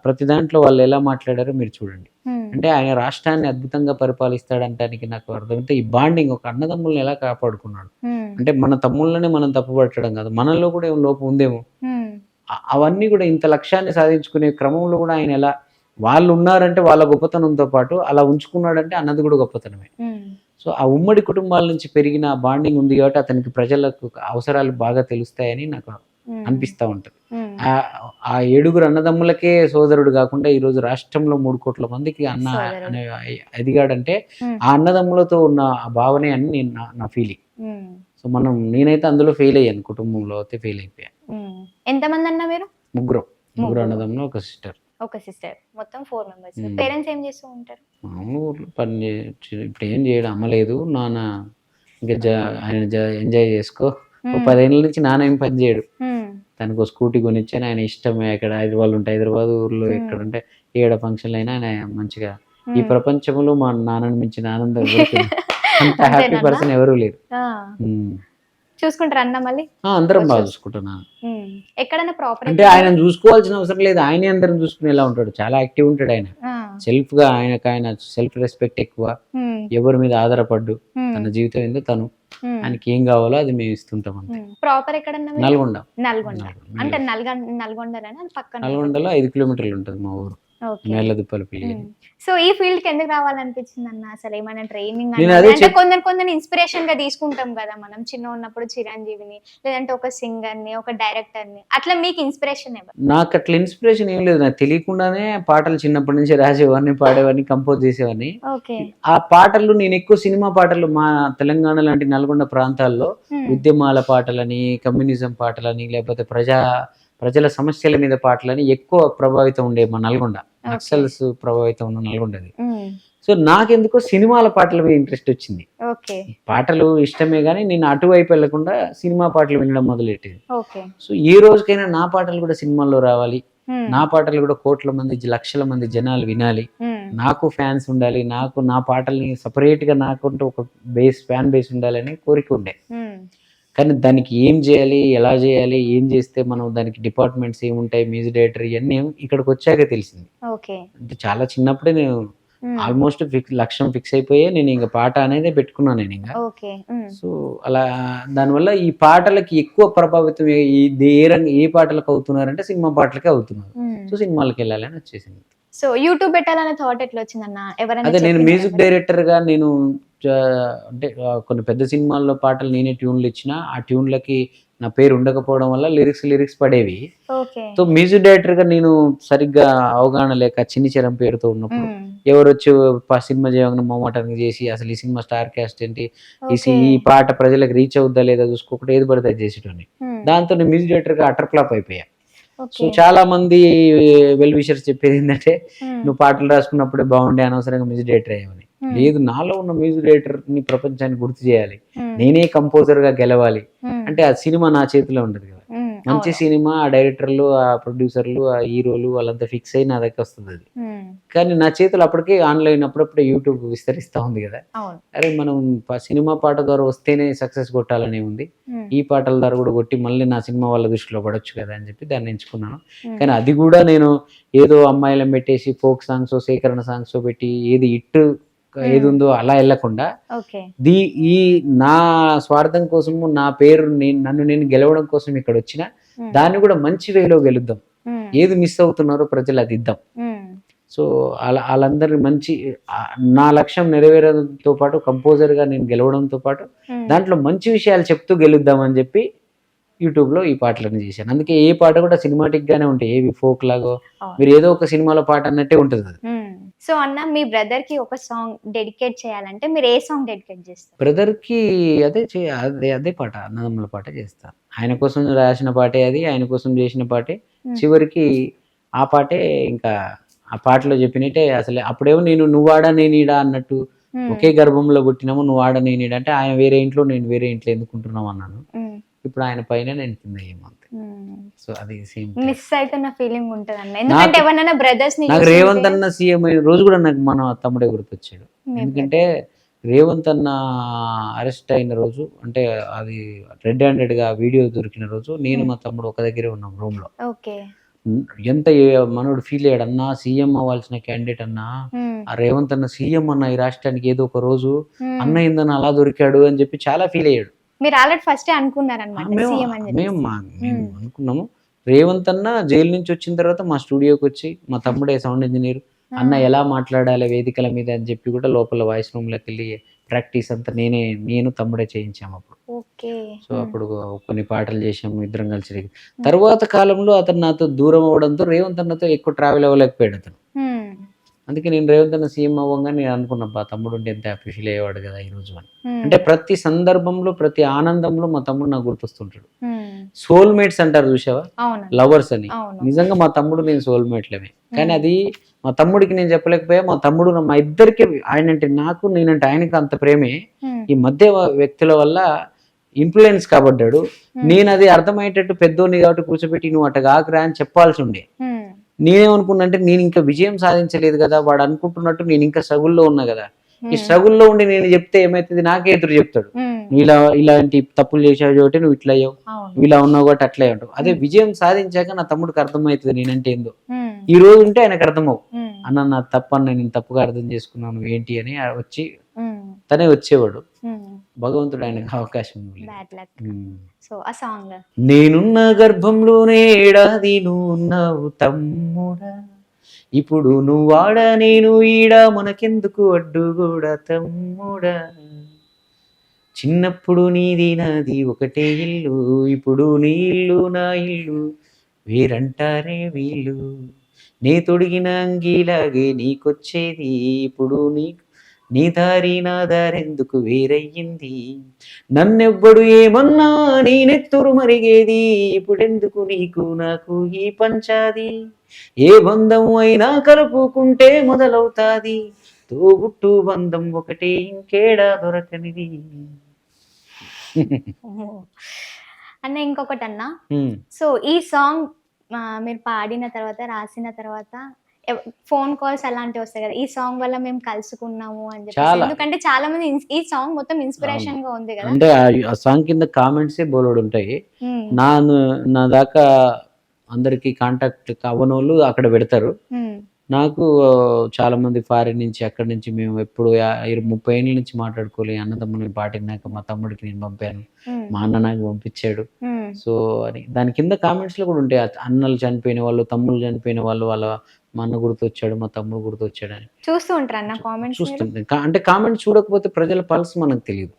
ప్రతి దాంట్లో వాళ్ళు ఎలా మాట్లాడారో మీరు చూడండి. అంటే ఆయన రాష్ట్రాన్ని అద్భుతంగా పరిపాలిస్తాడంటానికి నాకు అర్థమైతే ఈ బాండింగ్, ఒక అన్నదమ్ముల్ని ఎలా కాపాడుకున్నాడు అంటే, మన తమ్ముళ్ళనే మనం తప్పుపట్టడం కాదు, మనలో కూడా ఏం లోపం ఉందేమో, అవన్నీ కూడా ఇంత లక్ష్యాన్ని సాధించుకునే క్రమంలో కూడా ఆయన ఎలా, వాళ్ళు ఉన్నారంటే వాళ్ళ గొప్పతనంతో పాటు అలా ఉంచుకున్నాడంటే అన్నది కూడా గొప్పతనమే. సో ఆ ఉమ్మడి కుటుంబాల నుంచి పెరిగిన బాండింగ్ ఉంది కాబట్టి అతనికి ప్రజలకు అవసరాలు బాగా తెలుస్తాయని నాకు అనిపిస్తూ ఉంటుంది. ఆ 7 అన్నదమ్ములకే సోదరుడు కాకుండా ఈరోజు రాష్ట్రంలో 3 కోట్ల మందికి అన్న అనే ఎదిగాడంటే ఆ అన్నదమ్ములతో ఉన్న ఆ భావనే అని నేను నా ఫీలింగ్. సో నేనైతే అందులో ఫెయిల్ అయ్యాను, కుటుంబంలో అయితే ఫెయిల్ అయిపోయాను. ఎంతమంది అన్న మీరు? ముగ్గురు అన్నదమ్ములు, ఒక సిస్టర్. ఒక సిస్టర్, మొత్తం 4 మెంబర్స్. ఉమ్. పేరెంట్స్ ఏం చేస్తూ ఉంటారు? మామూలు ఊర్లో పని ఇప్పుడు ఏం చేయడం అమ్మలేదు నాన్న, ఇంకా ఆయన ఎంజాయ్ చేసుకో. ఒక 10 ఏళ్ళ నుంచి నాన్న ఏం పని చేయడు. తనకు స్కూటీ కొనిచ్చాను, ఆయన ఇష్టమే. అక్కడ హైదరాబాద్ ఉంటే హైదరాబాద్, ఊర్లో ఎక్కడ ఉంటే ఏడ ఫంక్షన్లు అయినా ఆయన మంచిగా. ఈ ప్రపంచంలో మా నాన్నని మించిన ఆనందం ఎవరికి అంత హ్యాపీ పర్సన్ ఎవరు లేరు. చూసుకుంటారు అన్న మళ్ళీ? అందరం బాగా చూసుకుంటున్నాను. ఎక్కడైనా ప్రాపర్ అంటే ఆయన చూసుకోవాల్సిన అవసరం లేదు, ఆయనే అందరం చూసుకునేలా ఉంటాడు. చాలా యాక్టివ్ ఉంటాడు ఆయన. సెల్ఫ్ గా ఆయన సెల్ఫ్ రెస్పెక్ట్ ఎక్కువ, ఎవరి మీద ఆధారపడ్డు. తన జీవితం ఏందో తను, ఆయనకి ఏం కావాలో అది మేము ఇస్తుంటాం అంతే. ప్రాపర్ ఎక్కడన్నా? నల్గొండ. అంటే నల్గొండలోనే పక్కన? నల్గొండలో 5 కిలోమీటర్లు ఉంటుంది మా ఊరు, మేళ్ళదుప్పలపల్లి. సో ఈ ఫీల్డ్ కి ఎందుకు రావాలనిపించింది అన్న? అసలు ఏమైనా ట్రైనింగ్ నేను అదే అంటే కొందరు ఇన్స్పిరేషన్ గా తీసుకుంటాం కదా మనం, చిన్న ఉన్నప్పుడు చిరంజీవిని, లేదంటే ఒక సింగర్ ని, ఒక డైరెక్టర్ ని, అట్లా మీకు ఇన్స్పిరేషన్ ఎవరు? నాకు అట్లా ఇన్స్పిరేషన్ ఏం లేదు, నాకు తెలియకుండానే పాటలు చిన్నప్పటి నుంచి రాసేవాడిని, పాడేవాడిని, కంపోజ్ చేసేవాడిని. ఆ పాటలు నేను ఎక్కువ సినిమా పాటలు, మా తెలంగాణ లాంటి నల్గొండ ప్రాంతాల్లో ఉద్యమాల పాటలని, కమ్యూనిజం పాటలని, లేకపోతే ప్రజల సమస్యల మీద పాటలని ఎక్కువ ప్రభావితం ఉండే మా నల్గొండ. నక్సల్స్ ప్రభావితం ఉన్న నల్గొండది. సో నాకెందుకో సినిమాల పాటల మీద ఇంట్రెస్ట్ వచ్చింది. పాటలు ఇష్టమే కానీ నేను అటువైపు వెళ్లకుండా సినిమా పాటలు వినడం మొదలెట్టేది. సో ఏ రోజుకైనా నా పాటలు కూడా సినిమాల్లో రావాలి, నా పాటలు కూడా కోట్ల మంది, లక్షల మంది జనాలు వినాలి, నాకు ఫ్యాన్స్ ఉండాలి, నాకు నా పాటల్ని సపరేట్ గా నాకుంటూ ఒక ఫ్యాన్ బేస్ ఉండాలని కోరిక ఉండే. కానీ దానికి ఏం చేయాలి, ఎలా చేయాలి, ఏం చేస్తే మనం దానికి డిపార్ట్మెంట్స్ ఏముంటాయి, మ్యూజిక్ డైరెక్టర్, ఇవన్నీ ఇక్కడికి వచ్చాక తెలిసింది. అంటే చాలా చిన్నప్పుడే నేను ఆల్మోస్ట్ లక్ష్యం ఫిక్స్ అయిపోయే నేను ఇంకా పాట అనేది పెట్టుకున్నాను నేను ఇంకా. సో అలా దానివల్ల ఈ పాటలకి ఎక్కువ ప్రభావితం ఏ పాటలకు అవుతున్నారంటే సినిమా పాటలకే అవుతున్నారు. సో సినిమాలకు వెళ్ళాలని వచ్చేసింది. సో యూట్యూబ్ పెట్టాలనే థాట్ ఎట్లా వచ్చిందన్న? ఎవరైనా? అదే నేను మ్యూజిక్ డైరెక్టర్ గా నేను అంటే కొన్ని పెద్ద సినిమాల్లో పాటలు నేనే ట్యూన్లు ఇచ్చిన, ఆ ట్యూన్లకి నా పేరు ఉండకపోవడం వల్ల లిరిక్స్ పడేవి. సో మ్యూజిక్ డైరెక్టర్ గా నేను సరిగ్గా అవగాహన లేక చిన్ని చరం పేరుతో ఉన్నప్పుడు ఎవరు వచ్చి సినిమా చేయకుండా మొమ్మటానికి చేసి అసలు ఈ సినిమా స్టార్ కాస్ట్ ఏంటి, ఈ పాట ప్రజలకు రీచ్ అవుద్దా లేదా చూసుకోకుండా ఏది పడితే అది చేసేటోని. దాంతో నేను మ్యూజిక్ డైరెక్టర్ గా అటర్ ఫ్లాప్ అయిపోయా. సో చాలా మంది వెల్ విషర్స్ చెప్పేది ఏంటంటే నువ్వు పాటలు రాసుకున్నప్పుడే బాగుండే, అనవసరంగా మ్యూజిక్ డైరెక్టర్ అయ్యామని. లేదు, నాలో ఉన్న మ్యూజిక్ డైరెక్టర్ ని ప్రపంచానికి గుర్తు చేయాలి, నేనే కంపోజర్ గా గెలవాలి అంటే ఆ సినిమా నా చేతిలో ఉండదు కదా. మంచి సినిమా ఆ డైరెక్టర్లు, ఆ ప్రొడ్యూసర్లు, ఆ హీరోలు వాళ్ళంతా ఫిక్స్ అయి నా దగ్గర వస్తుంది అది. కానీ నా చేతులు అప్పటికే ఆన్లైన్ అప్పుడప్పుడే యూట్యూబ్ విస్తరిస్తా ఉంది కదా. అరే మనం సినిమా పాట ద్వారా వస్తేనే సక్సెస్ కొట్టాలనే ఉంది, ఈ పాటల ద్వారా కూడా కొట్టి మళ్ళీ నా సినిమా వాళ్ళ దృష్టిలో పడొచ్చు కదా అని చెప్పి దాన్ని ఎంచుకున్నాను. కానీ అది కూడా నేను ఏదో అమ్మాయిలను పెట్టేసి ఫోక్ సాంగ్స్, సేకరణ సాంగ్స్ పెట్టి ఏది ఇట్టు ఏది ఉందో అలా వెళ్ళకుండా ఈ నా స్వార్థం కోసము, నా పేరు నన్ను నేను గెలవడం కోసం ఇక్కడ వచ్చిన దాన్ని కూడా మంచి వేలో గెలుద్దాం, ఏది మిస్ అవుతున్నారో ప్రజలు అది ఇద్దాం. సో వాళ్ళందరి మంచి నా లక్ష్యం నెరవేరడంతో పాటు కంపోజర్ గా నేను గెలవడంతో పాటు దాంట్లో మంచి విషయాలు చెప్తూ గెలుద్దాం అని చెప్పి యూట్యూబ్ లో ఈ పాటలను చేశాను. అందుకే ఏ పాట కూడా సినిమాటిక్ గానే ఉంటాయి, ఏవి ఫోక్ లాగో మీరు ఏదో ఒక సినిమాలో పాట అన్నట్టే ఉంటుంది అది. సో అన్న, మీ బ్రదర్ కి ఒక సాంగ్ డెడికేట్ చేయాలంటే మీరు ఏ సాంగ్ డెడికేట్ చేస్తారు? బ్రదర్ కి అదే పాట, అన్నదమ్ముల పాట చేస్తాను. ఆయన కోసం రాసిన పాటే అది, ఆయన కోసం చేసిన పాటే. చివరికి ఆ పాటే ఇంకా ఆ పాటలో చెప్పినట్టే. అసలు అప్పుడేమో నువ్వాడా నేనీడా అన్నట్టు, ఒకే గర్భంలో పుట్టినాము, నువ్వాడా నేనీడా అంటే ఆయన వేరే ఇంట్లో నేను వేరే ఇంట్లో ఎందుకుంటున్నాం అన్నాను. ఇప్పుడు ఆయన పైన నేను కింద ఏమంతే. సో అది సేమ్ మిస్ అవుతున్న ఫీలింగ్ ఉంటది అన్న. ఎందుకంటే ఎవరైనా బ్రదర్స్ ని నాకు రేవంత్ అన్న సీఎం అయిన రోజు కూడా నాకు మన తమ్ముడే గుర్తొచ్చాడు. ఎందుకంటే రేవంత్ అన్న అరెస్ట్ అయిన రోజు, అంటే అది రెడ్ హ్యాండెడ్ గా వీడియో దొరికిన రోజు నేను మా తమ్ముడు ఒక దగ్గరే ఉన్నాం రూమ్ లో. ఎంత మనోడు ఫీల్ అయ్యాడు, అన్నా సీఎం అవ్వాల్సిన క్యాండిడేట్ అన్నా, ఆ రేవంత్ అన్న సీఎం అన్న ఈ రాష్ట్రానికి ఏదో ఒక రోజు అన్న ఏందన్న అలా దొరికాడు అని చెప్పి చాలా ఫీల్ అయ్యాడు. మీరు ఆల్రెడీ ఫస్ట్ అనుకున్నారన్నమాట సీఎం అని. మేము అనుకున్నాము. రేవంత్ అన్న జైలు నుంచి వచ్చిన తర్వాత మా స్టూడియోకి వచ్చి, మా తమ్ముడే సౌండ్ ఇంజనీర్, అన్న ఎలా మాట్లాడాలి వేదికల మీద అని చెప్పి కూడా లోపల వాయిస్ రూమ్ లోకి వెళ్ళి ప్రాక్టీస్ అంతా నేను తమ్ముడే చేయించాము అప్పుడు. సో అప్పుడు కొన్ని పాటలు చేసాము ఇద్దరం కలిసి. తర్వాత కాలంలో అతను నాతో దూరం అవ్వడంతో రేవంత్ అన్నతో ఎక్కువ ట్రావెల్ అవ్వలేకపోయాడు అతను. అందుకే నేను రేవంత్ అన్న సీఎం అవ్వగా నేను అనుకున్నా తమ్ముడు ఉంటే ఎంత హ్యాపీ ఫీల్ అయ్యేవాడు కదా ఈ రోజు అని. అంటే ప్రతి సందర్భంలో, ప్రతి ఆనందంలో మా తమ్ముడు నాకు గుర్తొస్తుంటాడు. సోల్మేట్స్ అంటారు చూసావా, అవును లవర్స్ అని. అవును నిజంగా మా తమ్ముడు నేను సోల్మేట్లమే. కానీ అది మా తమ్ముడికి నేను చెప్పలేకపోయా. మా తమ్ముడు మా ఇద్దరికి, ఆయనంటే నాకు, నేనంటే ఆయనకి అంత ప్రేమే. ఈ మధ్య వ్యక్తుల వల్ల ఇన్ఫ్లుయెన్స్ కాబడ్డాడు. నేను అది అర్థమయ్యేటట్టు పెద్దోని కాబట్టి కూర్చోబెట్టి నువ్వు అట్ట కాకురా అని చెప్పాల్సి ఉండే. నేనేమనుకున్నా అంటే నేను ఇంకా విజయం సాధించలేదు కదా, వాడు అనుకుంటున్నట్టు నేను ఇంకా స్ట్రగుల్లో ఉన్నా కదా. ఈ స్ట్రగుల్లో ఉండి నేను చెప్తే ఏమైతుంది, నాకే ఎదురు చెప్తాడు. నువ్వు ఇలాంటి తప్పులు చేసావు కాబట్టి నువ్వు ఇట్లా అయ్యావు, నువ్వు ఇలా ఉన్నావు కాబట్టి అట్లా ఉంటావు. అదే విజయం సాధించాక నా తమ్ముడికి అర్థమవుతుంది నేనంటే ఏందో. ఈ రోజు ఉంటే ఆయనకు అర్థమవు, అన్న నా తప్పన్న, నేను తప్పుగా అర్థం చేసుకున్నాను ఏంటి అని వచ్చి తనే వచ్చేవాడు. భగవంతుడు ఆయనకు అవకాశం ఇవ్వలేదు. సో ఆ సాంగ్ నేనున్న గర్భంలోనే ఏడాది నువ్వు ఉన్నావు తమ్ముడా, ఇప్పుడు నువ్వాడ నేను ఈడ, మనకెందుకు అడ్డు కూడా తమ్ముడా. చిన్నప్పుడు నీది నాది ఒకటే ఇల్లు, ఇప్పుడు నీ ఇల్లు నా ఇల్లు వేరంటారే వీళ్ళు. నీ తొడిగిన అంగీలాగే నీకొచ్చేది, ఇప్పుడు నీ దారి నా దారెందుకు వేరయ్యింది. నన్నెవ్వడు ఏమన్నా నీ నెత్తురు మరిగేది, ఇప్పుడెందుకు నీకు నాకు ఈ పంచాది. ఏ బంధం అయినా కలుపుకుంటే మొదలవుతాది, తోబుట్టు బంధం ఒకటే ఇంకేడా దొరకనిది. అన్న ఇంకొకటి అన్న, సో ఈ సాంగ్ మీరు పాడిన తర్వాత, రాసిన తర్వాత ఫోన్ కాల్స్ అలాంటివి వస్తాయి కదా, ఈ సాంగ్ వల్ల మేము కలుసుకున్నాము అని చెప్పి. ఎందుకంటే చాలా మంది ఈ సాంగ్ మొత్తం ఇన్స్పిరేషన్ గా ఉంది కదా. అంటే ఆ సాంగ్ కింద కామెంట్స్ బోలెడు ఉంటాయి. నా దాకా అందరికి కాంటాక్ట్ అవ్వనోళ్ళు అక్కడ పెడతారు. నాకు చాలా మంది ఫారిన్ నుంచి, అక్కడి నుంచి, మేము ఎప్పుడు 30 ఏళ్ళ నుంచి మాట్లాడుకోలే అన్నదమ్ముని పాటినాక మా తమ్ముడికి నేను పంపాను, మా అన్న నాకు పంపించాడు. సో అని దాని కింద కామెంట్స్ లో కూడా ఉంటాయి, అన్నలు చనిపోయిన వాళ్ళు, తమ్ముళ్ళు చనిపోయిన వాళ్ళు, మా అన్న గుర్తొచ్చాడు, మా తమ్ముడు గుర్తొచ్చాడు అని చూస్తూ ఉంటారు అన్న కామెంట్స్. చూస్తుంది. అంటే కామెంట్స్ చూడకపోతే ప్రజల పల్స్ మనకు తెలియదు.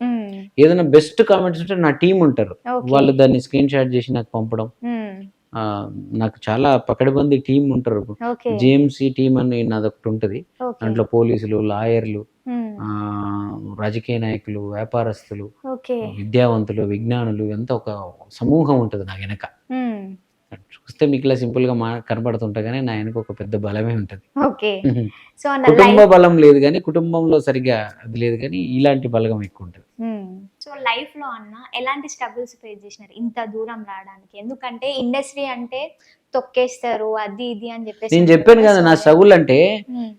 ఏదైనా బెస్ట్ కామెంట్స్ ఉంటే నా టీం ఉంటారు, వాళ్ళు దాన్ని స్క్రీన్ షాట్ చేసి నాకు పంపడం. నాకు చాలా పకడ్బందీ టీం ఉంటారు. జేఎంసీ టీం అని నాదొకటి ఉంటది. దాంట్లో పోలీసులు, లాయర్లు, రాజకీయ నాయకులు, వ్యాపారస్తులు, విద్యావంతులు, విజ్ఞానులు, ఎంత ఒక సమూహం ఉంటది నా వెనక. చూస్తే మీకు ఇలా సింపుల్ గా కనబడుతుంటా కానీ నా వెనక ఒక పెద్ద బలమే ఉంటది. కుటుంబ బలం లేదు కానీ, కుటుంబంలో సరిగ్గా అది లేదు కానీ ఇలాంటి బలగం ఎక్కువ ఉంటది. సో లైఫ్ లో అన్న ఎలాంటి స్ట్రగుల్స్ ఫేస్ చేసినారు ఇంత దూరం రావడానికి? ఎందుకంటే ఇండస్ట్రీ అంటే తొక్కేస్తారు అది ఇది అని చెప్పేసి. నేను చెప్పాను కదా నా స్ట్రగుల్ అంటే,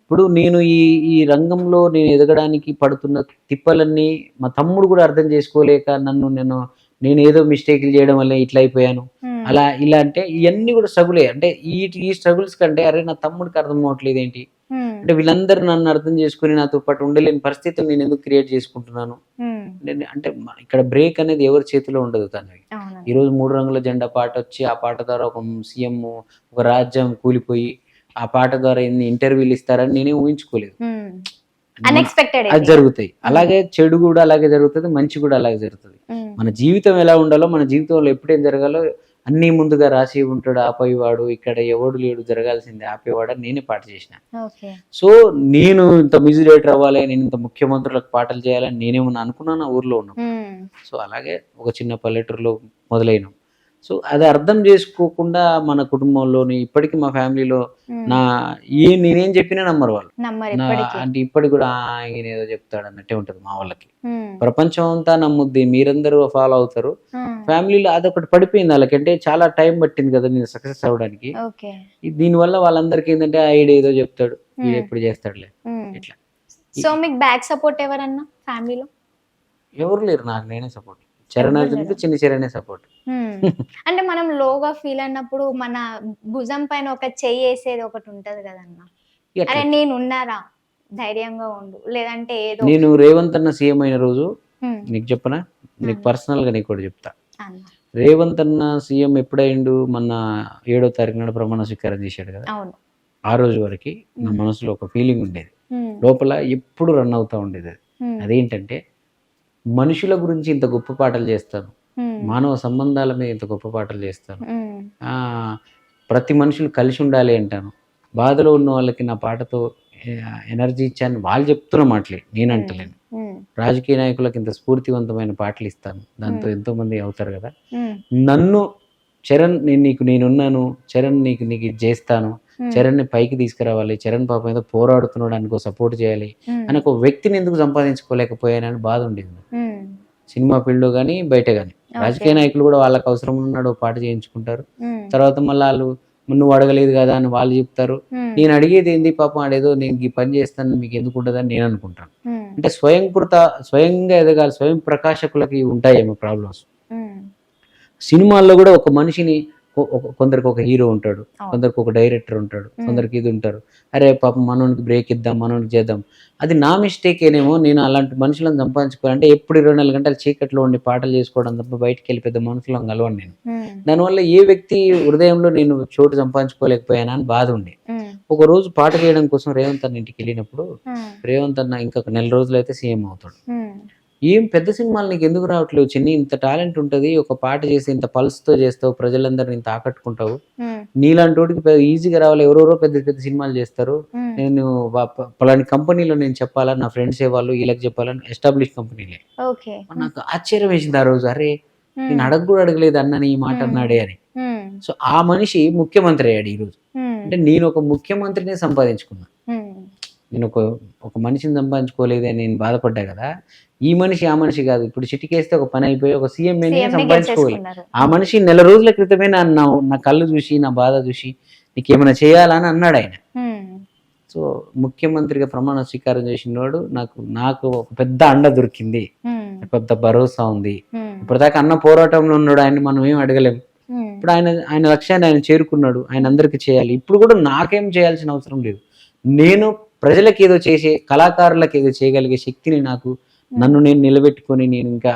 ఇప్పుడు నేను ఈ రంగంలో నేను ఎదగడానికి పడుతున్న తిప్పలన్నీ మా తమ్ముడు కూడా అర్థం చేసుకోలేక నేను ఏదో మిస్టేక్లు చేయడం వల్ల ఇట్లా అయిపోయాను, అలా ఇలా అంటే ఇవన్నీ కూడా స్ట్రగులే. అంటే ఈ స్ట్రగుల్స్ కంటే అరే నా తమ్ముడికి అర్థం అవ్వట్లేదు ఏంటి అంటే, వీళ్ళందరూ నన్ను అర్థం చేసుకుని నాతో పాటు ఉండలేని పరిస్థితులు నేను ఎందుకు క్రియేట్ చేసుకుంటున్నాను అంటే, ఇక్కడ బ్రేక్ అనేది ఎవరి చేతిలో ఉండదు. తనవి ఈరోజు 3 రంగుల జెండా పాట వచ్చి, ఆ పాట ద్వారా ఒక సీఎం, ఒక రాజ్యం కూలిపోయి, ఆ పాట ద్వారా ఎన్ని ఇంటర్వ్యూలు ఇస్తారని నేనే ఊహించుకోలేదు. అది జరుగుతాయి. అలాగే చెడు కూడా అలాగే జరుగుతుంది, మంచి కూడా అలాగే జరుగుతుంది. మన జీవితం ఎలా ఉండాలో, మన జీవితంలో ఎప్పుడేం జరగాలో అన్ని ముందుగా రాసి ఉంటాడు ఆపేవాడు. ఇక్కడ ఎవడు లేడు జరగాల్సిందే ఆపేవాడు అని నేనే పాట చేసిన. సో నేను ఇంత మ్యూజిక్ డైరెక్టర్ అవ్వాలి, నేను ఇంత ముఖ్యమంత్రులకు పాటలు చేయాలని నేనేమన్నా అనుకున్నాను ఊర్లో ఉన్నాం. సో అలాగే ఒక చిన్న పల్లెటూరులో మొదలైనాం. సో అది అర్థం చేసుకోకుండా మన కుటుంబంలోని ఇప్పటికీ మా ఫ్యామిలీలో నేనేం చెప్పినా నమ్మరు వాళ్ళు. అంటే ఇప్పటికి కూడా ఆయన ఏదో చెప్తాడు అన్నట్టే ఉంటది మా వాళ్ళకి. ప్రపంచం అంతా నమ్ముద్ది, మీరందరూ ఫాలో అవుతారు. ఫ్యామిలీలో అదొకటి పడిపోయింది వాళ్ళకి. అంటే చాలా టైం పట్టింది కదా నేను సక్సెస్ అవ్వడానికి. దీనివల్ల వాళ్ళందరికీ ఏంటంటే ఆయన ఏదో చెప్తాడు, వీడు ఎప్పుడు చేస్తాడులే ఇట్లా. సో మీకు బ్యాక్ సపోర్ట్ ఎవరన్నా ఫ్యామిలీలో? ఎవరు లేరు, నాకు నేనే సపోర్ట్. చరణార్థునికి చిన్న చరణే సపోర్ట్. అంటే మనం లోగా ఫీల్ అయినప్పుడు మన భుజం పైన ఒక చెయ్యి వేసేది ఒకటి ఉంటది కదన్నా, అరే నేను ఉన్నారా ధైర్యంగా ఉండు, లేదంటే ఏదో. నేను రేవంత్ అన్న సీఎం అయిన రోజు నీకు చెప్పనా, నీకు పర్సనల్ గా నీకు కూడా చెప్తా. రేవంత్ అన్న సీఎం ఎప్పుడైండు, మొన్న 7వ తారీఖు నాడు ప్రమాణ స్వీకారం చేశాడు కదా. ఆ రోజు వరకు నా మనసులో ఒక ఫీలింగ్ ఉండేది, లోపల ఎప్పుడు రన్ అవుతా ఉండేది. అదేంటంటే, మనుషుల గురించి ఇంత గొప్ప పాటలు చేస్తాను, మానవ సంబంధాల మీద ఇంత గొప్ప పాటలు చేస్తాను, ప్రతి మనుషులు కలిసి ఉండాలి అంటాను, బాధలో ఉన్న వాళ్ళకి నా పాటతో ఎనర్జీ ఇచ్చాను వాళ్ళు చెప్తున్న మాటలే, నేను అంటలేను. రాజకీయ నాయకులకు ఇంత స్ఫూర్తివంతమైన పాటలు ఇస్తాను, దాంతో ఎంతో మంది అవుతారు కదా. నన్ను చరణ్ నేనున్నాను, చరణ్ నీకు ఇది చేస్తాను, చరణ్ని పైకి తీసుకురావాలి, చరణ్ పాపం ఏదో పోరాడుతున్నాడు అనుకో సపోర్ట్ చేయాలి అని ఒక వ్యక్తిని ఎందుకు సంపాదించుకోలేకపోయానని బాధ ఉండేది సినిమా ఫీల్డ్ కానీ బయట కానీ. రాజకీయ నాయకులు కూడా వాళ్ళకి అవసరం ఉన్నాడు పాట చేయించుకుంటారు, తర్వాత మళ్ళీ వాళ్ళు నువ్వు అడగలేదు కదా అని వాళ్ళు చెప్తారు. నేను అడిగేది ఏంది పాపం ఆడేదో నేను ఈ పని చేస్తాను మీకు ఎందుకు ఉంటుందని నేను అనుకుంటాను. అంటే స్వయంగా ఎదగాలి, స్వయం ప్రకాశకులకి ఉంటాయేమో ప్రాబ్లమ్స్. సినిమాల్లో కూడా ఒక మనిషిని కొందరికి ఒక హీరో ఉంటాడు, కొందరికి ఒక డైరెక్టర్ ఉంటాడు, కొందరికి ఇది ఉంటారు. అరే పాపం మనోనికి బ్రేక్ ఇద్దాం, మనోనికి చేద్దాం. అది నా మిస్టేక్ ఏనేమో. నేను అలాంటి మనుషులను సంపాదించుకోవాలంటే ఎప్పుడు 24 గంటలు చీకట్లో ఉండి పాటలు చేసుకోవడం తప్ప బయటికి వెళ్ళి పెద్ద మనుషులను కలవను నేను. దానివల్ల ఏ వ్యక్తి హృదయంలో నేను చోటు సంపాదించుకోలేకపోయానా అని బాధ ఉండే. ఒక రోజు పాట చేయడం కోసం రేవంత్ అన్న ఇంటికి వెళ్ళినప్పుడు, రేవంత్ అన్న ఇంకొక 1 నెల రోజులు అయితే సీఎం అవుతాడు. ఏం పెద్ద సినిమాలు నీకు ఎందుకు రావట్లేవు చిన్ని, ఇంత టాలెంట్ ఉంటుంది, ఒక పాట చేసి ఇంత పల్స్తో చేస్తావు, ప్రజలందరిని ఇంత ఆకట్టుకుంటావు, నీలాంటి వాడికి ఈజీగా రావాలి, ఎవరెవరో పెద్ద పెద్ద సినిమాలు చేస్తారు, నేను పలాని కంపెనీలో నేను చెప్పాలా, నా ఫ్రెండ్స్ వాళ్ళు వీళ్ళకి చెప్పాలని ఎస్టాబ్లిష్ కంపెనీలే. నాకు ఆశ్చర్యం వేసింది ఆ రోజు, అరే నేను అడగలేదు అన్నని ఈ మాట అన్నాడే అని. సో ఆ మనిషి ముఖ్యమంత్రి అయ్యాడు ఈరోజు. అంటే నేను ఒక ముఖ్యమంత్రిని సంపాదించుకున్నా, నేను ఒక మనిషిని సంపాదించుకోలేదని నేను బాధపడ్డా కదా. ఈ మనిషి ఆ మనిషి కాదు, ఇప్పుడు చిటికేస్తే ఒక పని అయిపోయి ఒక సీఎం సంపాదించుకోవాలి. ఆ మనిషి 1 నెల రోజుల క్రితమే నా కళ్ళు చూసి నా బాధ చూసి నీకేమైనా చేయాలని అన్నాడు ఆయన. సో ముఖ్యమంత్రిగా ప్రమాణ స్వీకారం చేసిన వాడు నాకు ఒక పెద్ద అండ దొరికింది, పెద్ద భరోసా ఉంది. ఇప్పటిదాకా అన్న పోరాటంలో ఉన్నాడు, ఆయన మనం ఏం అడగలేము. ఇప్పుడు ఆయన లక్ష్యాన్ని ఆయన చేరుకున్నాడు, ఆయన అందరికీ చేయాలి. ఇప్పుడు కూడా నాకేం చేయాల్సిన అవసరం లేదు, నేను ప్రజలకు ఏదో చేసే, కళాకారులకు ఏదో చేయగలిగే శక్తిని నన్ను నేను నిలబెట్టుకొని, నేను ఇంకా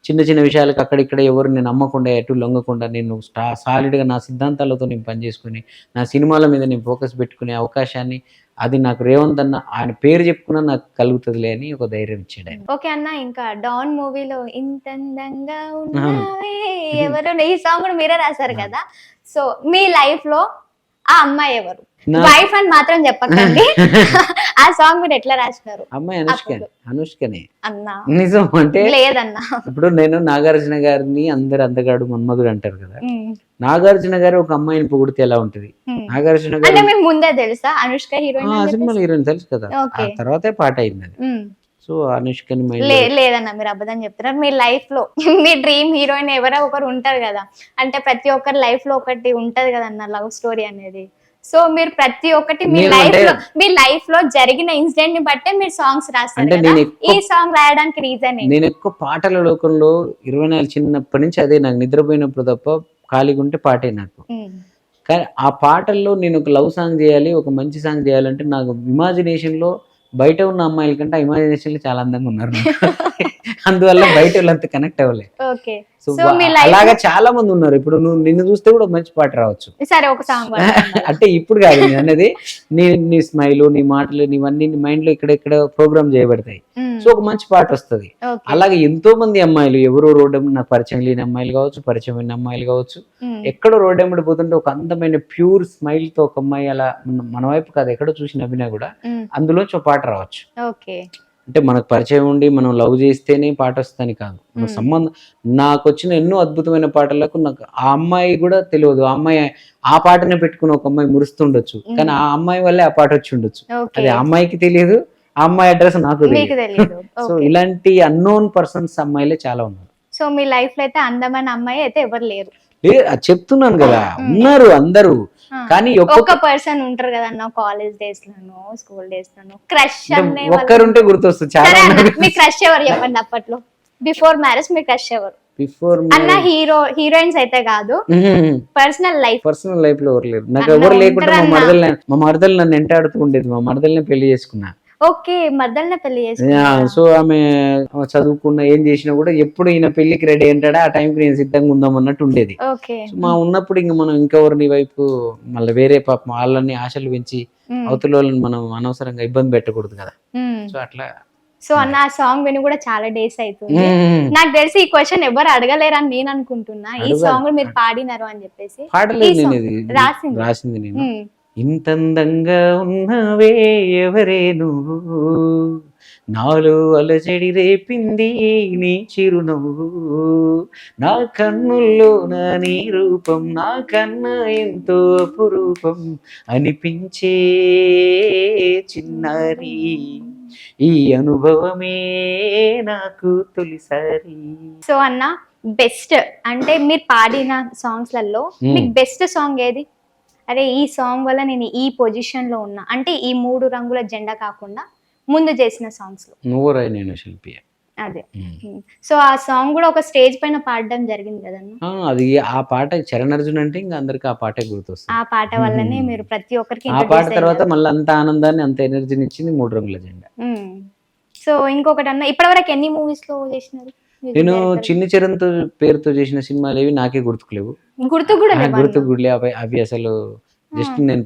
చిన్న చిన్న విషయాలకు అక్కడిక్కడ ఎవరు నేను నమ్మకుండా ఎటు లొంగకుండా నేను సాలిడ్గా నా సిద్ధాంతాలతో నేను పనిచేసుకుని నా సినిమాల మీద నేను ఫోకస్ పెట్టుకునే అవకాశాన్ని అది నాకు రేవంత్ అన్న ఆయన పేరు చెప్పుకున్నా నాకు కలుగుతుందిలే అని ఒక ధైర్యం ఇచ్చాడు ఆయన. ఓకే అన్న, ఇంకా డాన్ మూవీలో ఇంతందంగా ఉన్నావే ఎవరు, ఈ సాంగ్ కూడా మీరే రాశారు కదా. సో మీ లైఫ్ లో ఆ అమ్మాయి ఎవరు? వైఫ్ అని మాత్రం చెప్పకండి. ఆ సాంగ్ మీరు ఎట్లా రాసినారు? అమ్మాయి అనుష్కనే అన్నా. నిజం అంటే లేదన్నా, ఇప్పుడు నేను నాగార్జున గారిని అందరు అందగాడు మన్మధుడు అంటారు కదా. నాగార్జున గారు ఒక అమ్మాయిని పొగిడితే ఎలా ఉంటది? నాగార్జున గారు అంటే మీకు ముందే తెలుసా అనుష్క హీరోయిన్? సినిమాలో హీరోయిన్ తెలుసు కదా, ఆ తర్వాతే పాట అయింది అది. సో అనుష్కని లేదన్నా, మీరు అబద్ధం చెప్తున్నారు. మీ లైఫ్ లో మీ డ్రీమ్ హీరోయిన్ ఎవరో ఒకరు ఉంటారు కదా, అంటే ప్రతి ఒక్కరి లైఫ్ లో ఒకటి ఉంటది కదన్న లవ్ స్టోరీ అనేది. సో మీరు ప్రతి ఒక్కటి మీ లైఫ్ లో జరిగిన ఇన్సిడెంట్ ని బట్టే మీరు సాంగ్స్ రాస్తారు కదా. ఈ సాంగ్ రాయడానికి రీజన్ నేను ఎక్కువ పాటల లోకంలో 24 చిన్నప్పటి నుంచి అదే, నాకు నిద్రపోయినప్పుడు తప్ప ఖాళీగా ఉంటే పాటే నాకు. కానీ ఆ పాటల్లో నేను ఒక లవ్ సాంగ్ చేయాలి, ఒక మంచి సాంగ్ చేయాలంటే నాకు ఇమాజినేషన్ లో బయట ఉన్న అమ్మాయిల కంటే ఇమాజినేషన్ లో చాలా అందంగా ఉన్నారు. అందువల్ల బయట వాళ్ళంతా కనెక్ట్ అవ్వలేదు. అలాగా చాలా మంది ఉన్నారు. ఇప్పుడు నిన్ను చూస్తే కూడా మంచి పాట రావచ్చు. సరే ఒక సాంగ్ అంటే ఇప్పుడు కాదు నేను అనేది, నీ స్మైల్, నీ మాటలు, నీవన్నీ మైండ్ లో ఇక్కడ ప్రోగ్రామ్ చేయబడతాయి. సో ఒక మంచి పాట వస్తుంది. అలాగే ఎంతో మంది అమ్మాయిలు ఎవరో రోడ్డు నాకు పరిచయం లేని అమ్మాయిలు కావచ్చు, పరిచయమైన అమ్మాయిలు కావచ్చు, ఎక్కడో రోడ్డు ఎంబడి పోతుంటే ఒక అందమైన ప్యూర్ స్మైల్ తో ఒక అమ్మాయి అలా మన వైపు కాదు ఎక్కడో చూసి నవ్వినా కూడా అందులోంచి ఒక పాట రావచ్చు. అంటే మనకు పరిచయం ఉండి మనం లవ్ చేస్తేనే పాట వస్తుందని కాదు, మన సంబంధం. నాకు వచ్చిన ఎన్నో అద్భుతమైన పాటలకు నాకు ఆ అమ్మాయి కూడా తెలియదు, ఆ అమ్మాయి ఆ పాటనే పెట్టుకుని ఒక అమ్మాయి మురుస్తుండొచ్చు, కానీ ఆ అమ్మాయి వల్లే ఆ పాట వచ్చి ఉండొచ్చు. అది ఆ అమ్మాయికి తెలియదు, ఆ అమ్మాయి అడ్రస్ నాకు తెలియదు. సో ఇలాంటి అన్నోన్ పర్సన్స్ అమ్మాయిలే చాలా ఉన్నారు. సో మీ లైఫ్ లో అయితే అందమైన అమ్మాయి అయితే ఎవరు లేరు? చెప్తున్నాను కదా, ఉన్నారు అందరూ. కానీ ఒక పర్సన్ ఉంటారు కదా అన్న, కాలేజ్ డేస్ లోనో స్కూల్ డేస్ లోనో క్రష్ అనే ఒక్కరుంటే గుర్తొస్తుంది చాలా. మీ క్రష్ ఎవరు చెప్పండి అప్పట్లో, బిఫోర్ మ్యారేజ్ మీ క్రష్ ఎవరు? అన్న హీరోయిన్స్ అయితే కాదు, పర్సనల్ లైఫ్ లో ఎవరు లేరు నాకు. ఎవరు లేకుండా మా మరదలు నన్ను ఎంటాడుతూ ఉండేది, మా మరదల్ని పెళ్లి చేసుకున్నా. ఓకే, మరదల్ని పెళ్లి చేసుకున్నా. సో ఆమె చదువుకున్న ఏం చేసినా కూడా ఎప్పుడు ఈయన పెళ్లికి రెడీ ఏంటాడా ఆ టైంకి నేను సిద్ధంగా ఉందాం అన్నట్టు ఉండేది. మా ఉన్నప్పుడు ఇంక మనం ఇంకెవరిని వైపు మళ్ళీ వేరే పాప వాళ్ళని ఆశలు పెంచి అవతల వాళ్ళని మనం అనవసరంగా ఇబ్బంది పెట్టకూడదు కదా. సో అట్లా. సో అన్న ఆ సాంగ్ విని కూడా చాలా డేస్ అవుతుంది. నాకు తెలిసి ఈ క్వశ్చన్ ఎవరు అడగలేరు అని నేను అనుకుంటున్నా. ఈ సాంగ్ మీరు పాడినారు అని చెప్పేసి రాసింది నేను. ఇంతందంగా ఉన్నవే ఎవరే నువ్వు, నాలో అలజడి రేపింది నీ చిరునవ్వు, నా కన్నుల్లో నా నీ రూపం నా కన్నా ఎంతో అపురూపం అనిపించే చిన్నారి, ఈ అనుభవమే నాకు తొలిసారి. సో అన్న, బెస్ట్ అంటే మీరు పాడిన సాంగ్స్లలో మీకు బెస్ట్ సాంగ్ ఏది? అరే ఈ సాంగ్ వల్ల నేను ఈ పొజిషన్ లో ఉన్నా అంటే ఈ 3 రంగుల జెండా కాకుండా ముందు చేసిన సాంగ్స్ లో నువ్వురాయి నేను శిల్పి. అదే. సో ఆ సాంగ్ కూడా ఒక స్టేజ్ పైన పాడడం జరిగింది కదన్న. అది ఆ పాట చరణ్ అర్జున్ అంటే ఇంకా అందరికి ఆ పాటే గుర్తొస్తుంది. ఆ పాట వల్లనే మీరు ప్రతి ఒక్కరికి ఆ పాట introduce తర్వాత అయ్యారు. మళ్ళీ అంత ఆనందాన్ని అంత ఎనర్జీని ఇచ్చింది 3 రంగుల జెండా. సో ఇంకొకటి అన్న, ఇప్పటివరకు ఎన్ని మూవీస్ లో చేసినారు? Music నేను director. చిన్ని చరణ్తో పేరుతో చేసిన సినిమాలు ఏవి నాకే గుర్తుకులేవు. గుర్తు కూడా లేవా గుర్తుకు అన్న? కూడా లేవు. అవి అసలు జస్ట్ నేను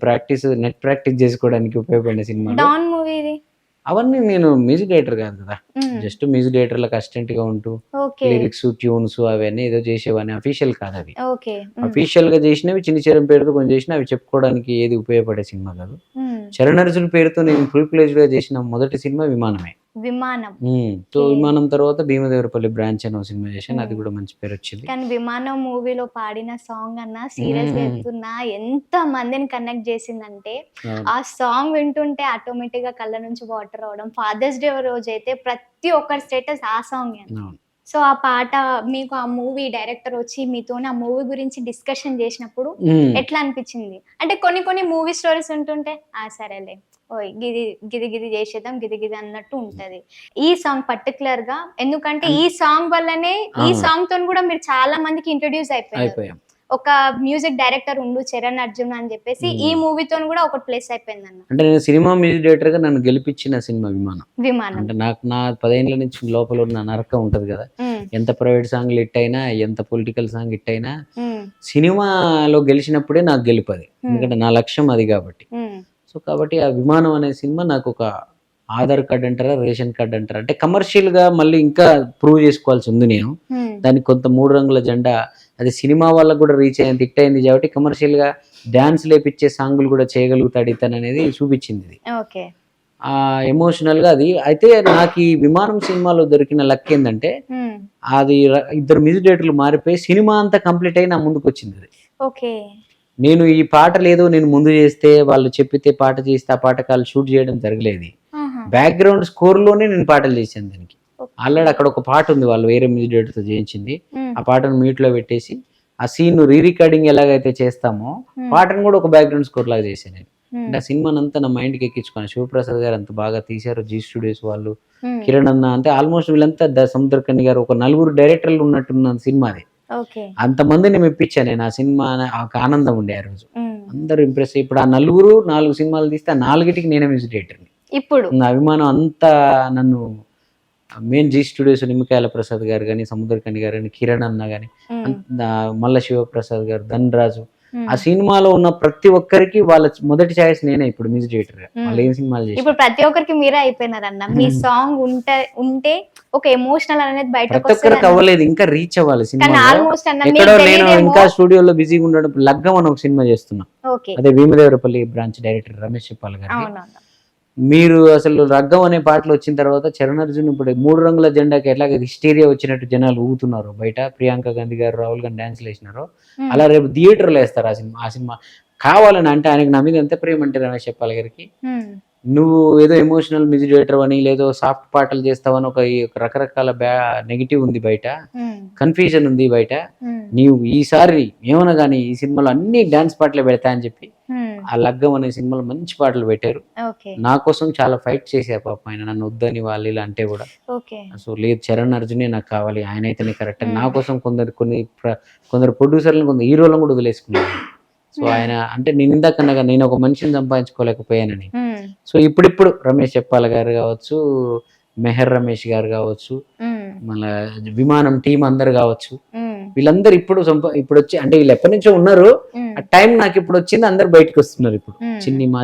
నెట్ ప్రాక్టీస్ చేసుకోవడానికి ఉపయోగపడిన సినిమాలు. డాన్ మూవీది. అవన్నీ నేను మ్యూజిక్ డైరెక్టర్ కాదు కదా, జస్ట్ మ్యూజిక్ డైరెక్టర్లకు అసిస్టెంట్ గా ఉంటూ ఓకే లిరిక్స్ ట్యూన్స్ అవన్నీ ఏదో చేసేవాడిని. అఫీషియల్ కాదు అవి. ఓకే. అఫీషియల్ గా చేసినవి చిన్ని చరణ్ పేరుతో కొంచెం చేసిన అవి చెప్పుకోవడానికి ఏది ఉపయోగపడే సినిమా కాదు. చరణ్ అర్జున్ పేరుతో నేను ఫుల్ ప్లేజ్ గా చేసిన మొదటి సినిమా విమానమే. విమానం. సో విమానం తర్వాత భీమదేవరపల్లి బ్రాంచ్ అనే ఒక సినిమా చేశాను, అది కూడా మంచి పేరు వచ్చింది. కానీ విమానం మూవీలో పాడిన సాంగ్ అన్న సీరియస్ గా చెప్తున్నా ఎంత మందిని కనెక్ట్ చేసిందంటే ఆ సాంగ్ వింటుంటే ఆటోమేటిక్ గా కళ్ళ నుంచి వాటర్ రావడం. ఫాదర్స్ డే రోజు అయితే ప్రతి ఒక్కరి స్టేటస్ ఆ సాంగ్. అవును. సో ఆ పాట మీకు ఆ మూవీ డైరెక్టర్ వచ్చి మీతో ఆ మూవీ గురించి డిస్కషన్ చేసినప్పుడు ఎట్లా అనిపించింది? అంటే కొన్ని మూవీ స్టోరీస్ ఉంటుంటే ఆ సరేలే, ఓయ్ గిది గిది గిది చేసేద్దాం గిది గిది అన్నట్టు ఉంటది. ఈ సాంగ్ పర్టికులర్ గా ఎందుకంటే ఈ సాంగ్ వల్లనే ఈ సాంగ్ తో కూడా మీరు చాలా మందికి ఇంట్రొడ్యూస్ అయిపోయారు. ఒక మ్యూజిక్ డైరెక్టర్ ఉండు చరణ్ అర్జున్ అని చెప్పేసి ఈ మూవీతో కూడా ఒక ప్లేస్ అయిపోయింది అన్న. అంటే నేను సినిమా మ్యూజిక్ డైరెక్టర్ గా నన్ను గెలిపించిన సినిమా విమానం. విమానం అంటే నాకు నా 10 ఏళ్ల నుంచి లోపల ఉన్న నరకం ఉంటది కదా, ఎంత ప్రైవేట్ సాంగ్లు హిట్ అయినా ఎంత పొలిటికల్ సాంగ్ హిట్ అయినా సినిమాలో గెలిచినప్పుడే నాకు గెలుపది, ఎందుకంటే నా లక్ష్యం అది కాబట్టి. సో కాబట్టి ఆ విమానం అనే సినిమా నాకు ఒక ఆధార్ కార్డ్ అంటారా రేషన్ కార్డ్ అంటారా, అంటే కమర్షియల్ గా మళ్ళీ ఇంకా ప్రూవ్ చేసుకోవాల్సి ఉంది నేను. దానికి కొంత 3 రంగుల జెండా అది సినిమా వాళ్ళకు కూడా రీచ్ అయ్యేంత హిట్ అయింది కాబట్టి కమర్షియల్ గా డాన్స్ లేపిచ్చే సాంగులు కూడా చేయగలుగుతాడు ఇతను అనేది చూపించింది ఇది. ఆ ఎమోషనల్ గా అది. అయితే నాకు ఈ విమానం సినిమాలో దొరికిన లక్ ఏంటంటే అది ఇద్దరు మ్యూజిక్ డైరెక్టర్లు మారిపోయి సినిమా అంతా కంప్లీట్ అయి నా ముందుకు వచ్చింది అది. నేను ఈ పాట లేదు నేను ముందు చేస్తే వాళ్ళు చెప్పితే పాట చేస్తే ఆ పాట కాళ్ళు షూట్ చేయడం జరగలేదు. బ్యాక్గ్రౌండ్ స్కోర్ లోనే నేను పాటలు చేశాను దానికి. ఆల్రెడీ అక్కడ ఒక పాట ఉంది వాళ్ళు వేరే మ్యూజిక్ డైరెక్టర్ తో చేయించింది, ఆ పాటను మ్యూట్ లో పెట్టేసి ఆ సీన్ రీ రికార్డింగ్ ఎలాగైతే చేస్తామో పాటను కూడా ఒక బ్యాక్గ్రౌండ్ స్కోర్ లాగా చేశాను నేను. అంటే ఆ సినిమాని అంతా నా మైండ్కి ఎక్కించుకున్నాను. శివప్రసాద్ గారు అంత బాగా తీశారు, జీ స్టూడియోస్ వాళ్ళు, కిరణ్ అన్న, అంటే ఆల్మోస్ట్ వీళ్ళంతా సముద్రకని గారు, ఒక 4 డైరెక్టర్లు ఉన్నట్టున్న సినిమా అది. అంతమందిని మెప్పించాను నేను ఆ సినిమా. ఒక ఆనందం ఉండే ఆ రోజు, అందరూ ఇంప్రెస్. ఇప్పుడు ఆ 4 సినిమాలు తీస్తే ఆ 4టికి నేనే మ్యూజిక్ డైరెక్టర్ని. ఇప్పుడు నా అభిమానం అంతా నన్ను మెయిన్ జీ స్టూడియోస్ నిమ్మకాయల ప్రసాద్ గారు కానీ, సముద్రకని గారు కానీ, కిరణ్ అన్న కానీ, మల్ల శివప్రసాద్ గారు, ధనరాజు, ఆ సినిమాలో ఉన్న ప్రతి ఒక్కరికి వాళ్ళ మొదటి ఛాయిస్ నేనే ఇప్పుడు మ్యూజిక్ డైరెక్టర్ గా. వాళ్ళు ఏం సినిమాలు చేసి ఇప్పుడు ప్రతి ఒక్కరికి మీరే అయిపోయినారన్న. మీ సాంగ్ ఉంటే ఒక ఎమోషనల్ అనేది బయటకు ప్రతి ఒక్కరికి అవ్వలేదు, ఇంకా రీచ్ అవ్వాలి సినిమా. ఎక్కడో నేను ఇంకా స్టూడియోలో బిజీగా ఉండడం. లగ్గం అని ఒక సినిమా చేస్తున్నా, అదే భీమదేవరపల్లి బ్రాంచ్ డైరెక్టర్ రమేష్ చెప్పాలి గారు. మీరు అసలు రగ్గం అనే పాటలు వచ్చిన తర్వాత చరణ్ అర్జున్ ఇప్పుడు 3 రంగుల జెండాకి ఎట్లాగ హిస్టీరియా వచ్చినట్టు జనాలు ఊగుతున్నారు బయట, ప్రియాంక గాంధీ గారు, రాహుల్ గాంధీ డాన్స్లు వేసినారు, అలా రేపు థియేటర్లో వేస్తారు ఆ సినిమా కావాలని. అంటే ఆయనకు నా మీద ఎంత ప్రేమ అంటే రమేష్ చెప్పాలి గారికి, నువ్వు ఏదో ఎమోషనల్ మ్యూజిక్ డైరెక్టర్ అని లేదో సాఫ్ట్ పాటలు చేస్తావని ఒక రకరకాల నెగిటివ్ ఉంది బయట, కన్ఫ్యూజన్ ఉంది బయట. నీవు ఈసారి ఏమన్నా కానీ ఈ సినిమాలో అన్ని డాన్స్ పాటలు పెడతా అని చెప్పి ఆ లగ్గం అనే సినిమాలో మంచి పాటలు పెట్టారు. నా కోసం చాలా ఫైట్ చేశారు పాప ఆయన, నన్ను వద్దని వాళ్ళు ఇలా అంటే కూడా. సో లేదు చరణ్ అర్జునే నాకు కావాలి, ఆయన అయితేనే కరెక్ట్. నా కోసం కొందరు ప్రొడ్యూసర్లను, కొందరు హీరోలను కూడా వదిలేసుకున్నారు. సో ఆయన అంటే నేను ఇందాకన్నాగా నేను ఒక మనిషిని సంపాదించుకోలేకపోయానని. సో ఇప్పుడిప్పుడు రమేష్ చెప్పాల గారు కావచ్చు, మెహర్ రమేష్ గారు కావచ్చు, మళ్ళా విమానం టీం అందరు కావచ్చు, వీళ్ళందరూ ఇప్పుడు వచ్చి, అంటే వీళ్ళు ఎప్పటి నుంచో ఉన్నారు, ఆ టైం నాకు ఇప్పుడు వచ్చింది, అందరు బయటకు వస్తున్నారు ఇప్పుడు. మా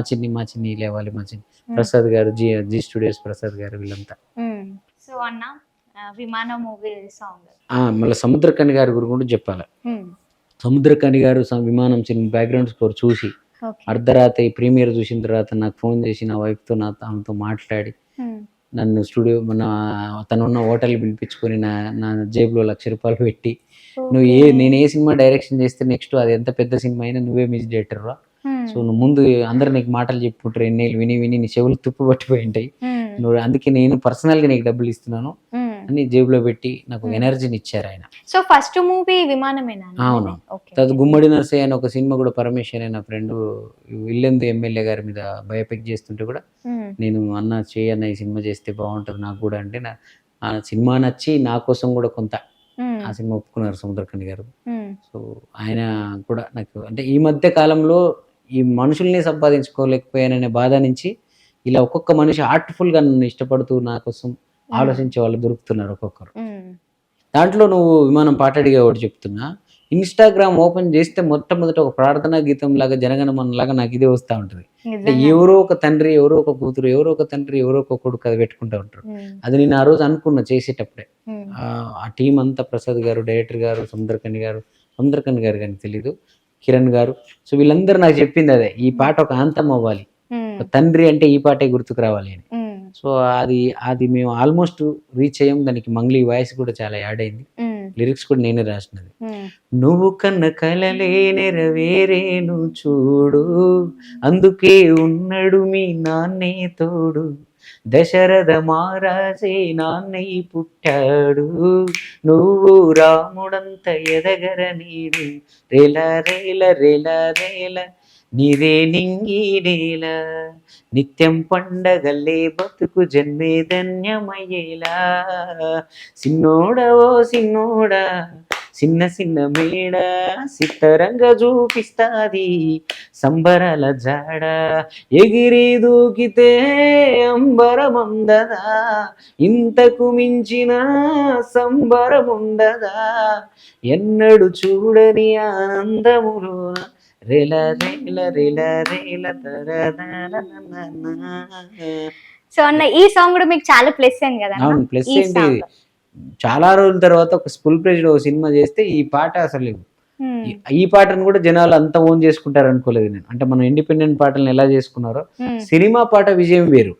చిన్ని లేవాలి, మా చిన్ని ప్రసాద్ గారు, జీ స్టూడియోస్ ప్రసాద్ గారు, వీళ్ళంతా. సో అన్న విమానం మూవీ సాంగ్ మళ్ళీ సముద్రకని గారి గురించి కూడా చెప్పాలి. సముద్రకని గారు విమానం సినిమా బ్యాక్గ్రౌండ్ స్కోర్ చూసి ఓకే. అర్ధరాత్రి ప్రీమియర్ చూసిన తర్వాత నాకు ఫోన్ చేసి నా వైఫ్తో ఆమెతో మాట్లాడి నన్ను స్టూడియో తనున్న హోటల్ పిలిపించుకొని నా నా జేబులో ₹1,00,000 పెట్టి ఓకే. నేను ఏ సినిమా డైరెక్షన్ చేస్తే నెక్స్ట్ అది ఎంత పెద్ద సినిమా అయినా నువ్వే మ్యూజిక్ డైరెక్టర్ రా, సో నువ్వు ముందు అందరు నీకు మాటలు చెప్పుకుంటారు, ఎన్నేళ్ళు విని విని నీ చెవులు తుప్పు పట్టిపోయి ఉంటాయి, నువ్వు అందుకే నేను పర్సనల్గా నీకు డబ్బులు ఇస్తున్నాను అని జేబులో పెట్టి నాకు ఎనర్జీని ఇచ్చారు ఆయన. సో ఫస్ట్ మూవీ విమానమేనా? అవును. తర్వాత గుమ్మడి నరసయ్య అని ఒక సినిమా కూడా పరమేశ్వర్ అనే నా ఫ్రెండ్ ఇల్లెందు ఎమ్మెల్యే గారి మీద బయోపిక్ చేస్తుంటే కూడా నేను అన్న చేయన్న ఈ సినిమా చేస్తే బాగుంటుంది నాకు కూడా అంటే ఆ సినిమా నచ్చి నా కోసం కూడా కొంత ఆ సినిమా ఒప్పుకున్నారు సముద్రకని గారు. సో ఆయన కూడా నాకు అంటే ఈ మధ్య కాలంలో ఈ మనుషుల్ని సంపాదించుకోలేకపోయాననే బాధ నుంచి ఇలా ఒక్కొక్క మనిషి ఆర్ట్ఫుల్గా నన్ను ఇష్టపడుతూ నా కోసం ఆలోచించే వాళ్ళు దొరుకుతున్నారు ఒక్కొక్కరు. దాంట్లో నువ్వు విమానం పాట అడిగే ఒకటి చెప్తున్నా, ఇన్స్టాగ్రామ్ ఓపెన్ చేస్తే మొట్టమొదట ఒక ప్రార్థనా గీతం లాగా జనగణమన లాగా నాకు ఇదే వస్తూ ఉంటుంది. అంటే ఎవరో ఒక తండ్రి, ఎవరో ఒక కూతురు, ఎవరో ఒక తండ్రి, ఎవరో ఒక కొడుకు అది పెట్టుకుంటూ ఉంటారు. అది నేను ఆ రోజు అనుకున్నా చేసేటప్పుడే. ఆ టీం అంతా ప్రసాద్ గారు, డైరెక్టర్ గారు, సముద్రకని గారు కానీ తెలీదు, కిరణ్ గారు, సో వీళ్ళందరూ నాకు చెప్పింది అదే, ఈ పాట ఒక ఆంతం అవ్వాలి, తండ్రి అంటే ఈ పాటే గుర్తుకు రావాలి అని. సో అది మేము ఆల్మోస్ట్ రీచ్ అయ్యాం. దానికి మంగ్లీ వాయిస్ కూడా చాలా యాడ్ అయింది, లిరిక్స్ కూడా నేనే రాసినది. నువ్వు కన్న కలలే నెరవేరేను చూడు, అందుకే ఉన్నాడు మీ నాన్నే తోడు, దశరథ మహారాజే నాన్నై పుట్టాడు, నువ్వు రాముడంత ఎదగర నీడు, రేల రేల రేల రేల నీదే నింగిడేల, నిత్యం పండగల్లే బతుకు జన్మే ధన్యమయ్యేలా, సిన్నోడా ఓ సిన్నోడా చిన్న చిన్న మేడ సిత్తరంగా చూపిస్తాది సంబరాల జాడ, ఎగిరి దూకితే అంబరముందదా, ఇంతకు మించిన సంబరముందదా, ఎన్నడు చూడని ఆనందములోన రేల రేల రేల రేల సో అన్న ఈ సాంగ్ కూడా మీకు చాలా ప్లస్ అయింది కదా? అవును, ప్లస్ ఏంటి, చాలా రోజుల తర్వాత ఒక ఫుల్ ప్లేజ్డ్ ఒక సినిమా చేస్తే ఈ పాట అసలు ఈ పాటను కూడా జనాలు అంతా ఓన్ చేసుకుంటారు అనుకోలేదు నేను. అంటే మనం ఇండిపెండెంట్ పాటలను ఎలా చేసుకున్నారో సినిమా పాట విజయం వేరు,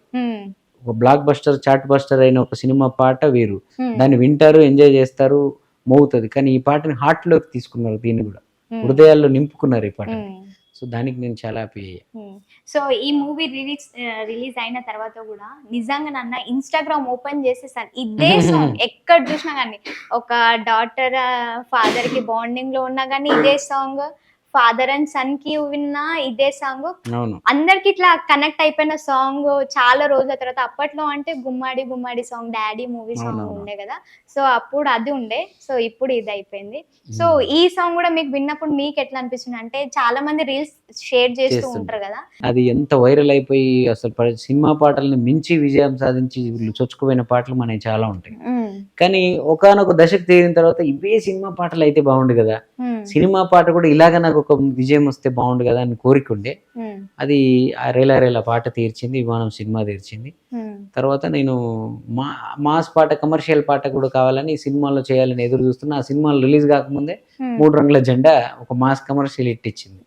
ఒక బ్లాక్ బస్టర్ చాట్ బస్టర్ అయిన ఒక సినిమా పాట వేరు, దాన్ని వింటారు, ఎంజాయ్ చేస్తారు, మోగుతుంది. కానీ ఈ పాటని హార్ట్ లోకి తీసుకున్నారు, దీన్ని కూడా హృదయాల్లో నింపుకున్నారు ఈ పాట. సో దానికి నేను చాలా హ్యాపీ అయ్యా. సో ఈ మూవీ రిలీజ్ అయిన తర్వాత కూడా నిజంగా నన్ను ఇన్స్టాగ్రామ్ ఓపెన్ చేసేసాను, ఇదే సాంగ్ ఎక్కడ చూసినా కానీ, ఒక డాటర్ ఫాదర్ కి బాండింగ్ లో ఉన్నా కానీ ఇదే సాంగ్, ఫాదర్ అండ్ సన్ కి విన్నా ఇదే సాంగ్, అందరికి ఇట్లా కనెక్ట్ అయిపోయిన సాంగ్ చాలా రోజుల తర్వాత. అప్పట్లో అంటే గుమ్మడి గుమ్మడి సాంగ్, డాడీ మూవీ సాంగ్ ఉండే కదా, సో అప్పుడు అది ఉండే, సో ఇప్పుడు ఇది అయిపోయింది. సో ఈ సాంగ్ కూడా మీకు విన్నప్పుడు మీకు ఎట్లా అనిపిస్తుంది అంటే, చాలా మంది రీల్స్ షేర్ చేస్తూ ఉంటారు కదా, అది ఎంత వైరల్ అయిపోయి అసలు సినిమా పాటలను మించి విజయం సాధించి చొచ్చుకుపోయిన పాటలు మనకి చాలా ఉంటాయి. కానీ ఒకానొక దశకు తీరిన తర్వాత ఇవే సినిమా పాటలు అయితే బాగుండు కదా, సినిమా పాట కూడా ఇలాగ నాకు ఒక విజయం వస్తే బాగుండు కదా అని కోరికుండే. అది ఆ రేలా రేలా పాట తీర్చింది, విమానం సినిమా తీర్చింది. తర్వాత నేను మాస్ పాట, కమర్షియల్ పాట కూడా కావాలని సినిమాలో చేయాలని ఎదురు చూస్తున్నా. ఆ సినిమాలు రిలీజ్ కాకముందే 3 రంగుల జెండా ఒక మాస్ కమర్షియల్ హిట్ ఇచ్చింది.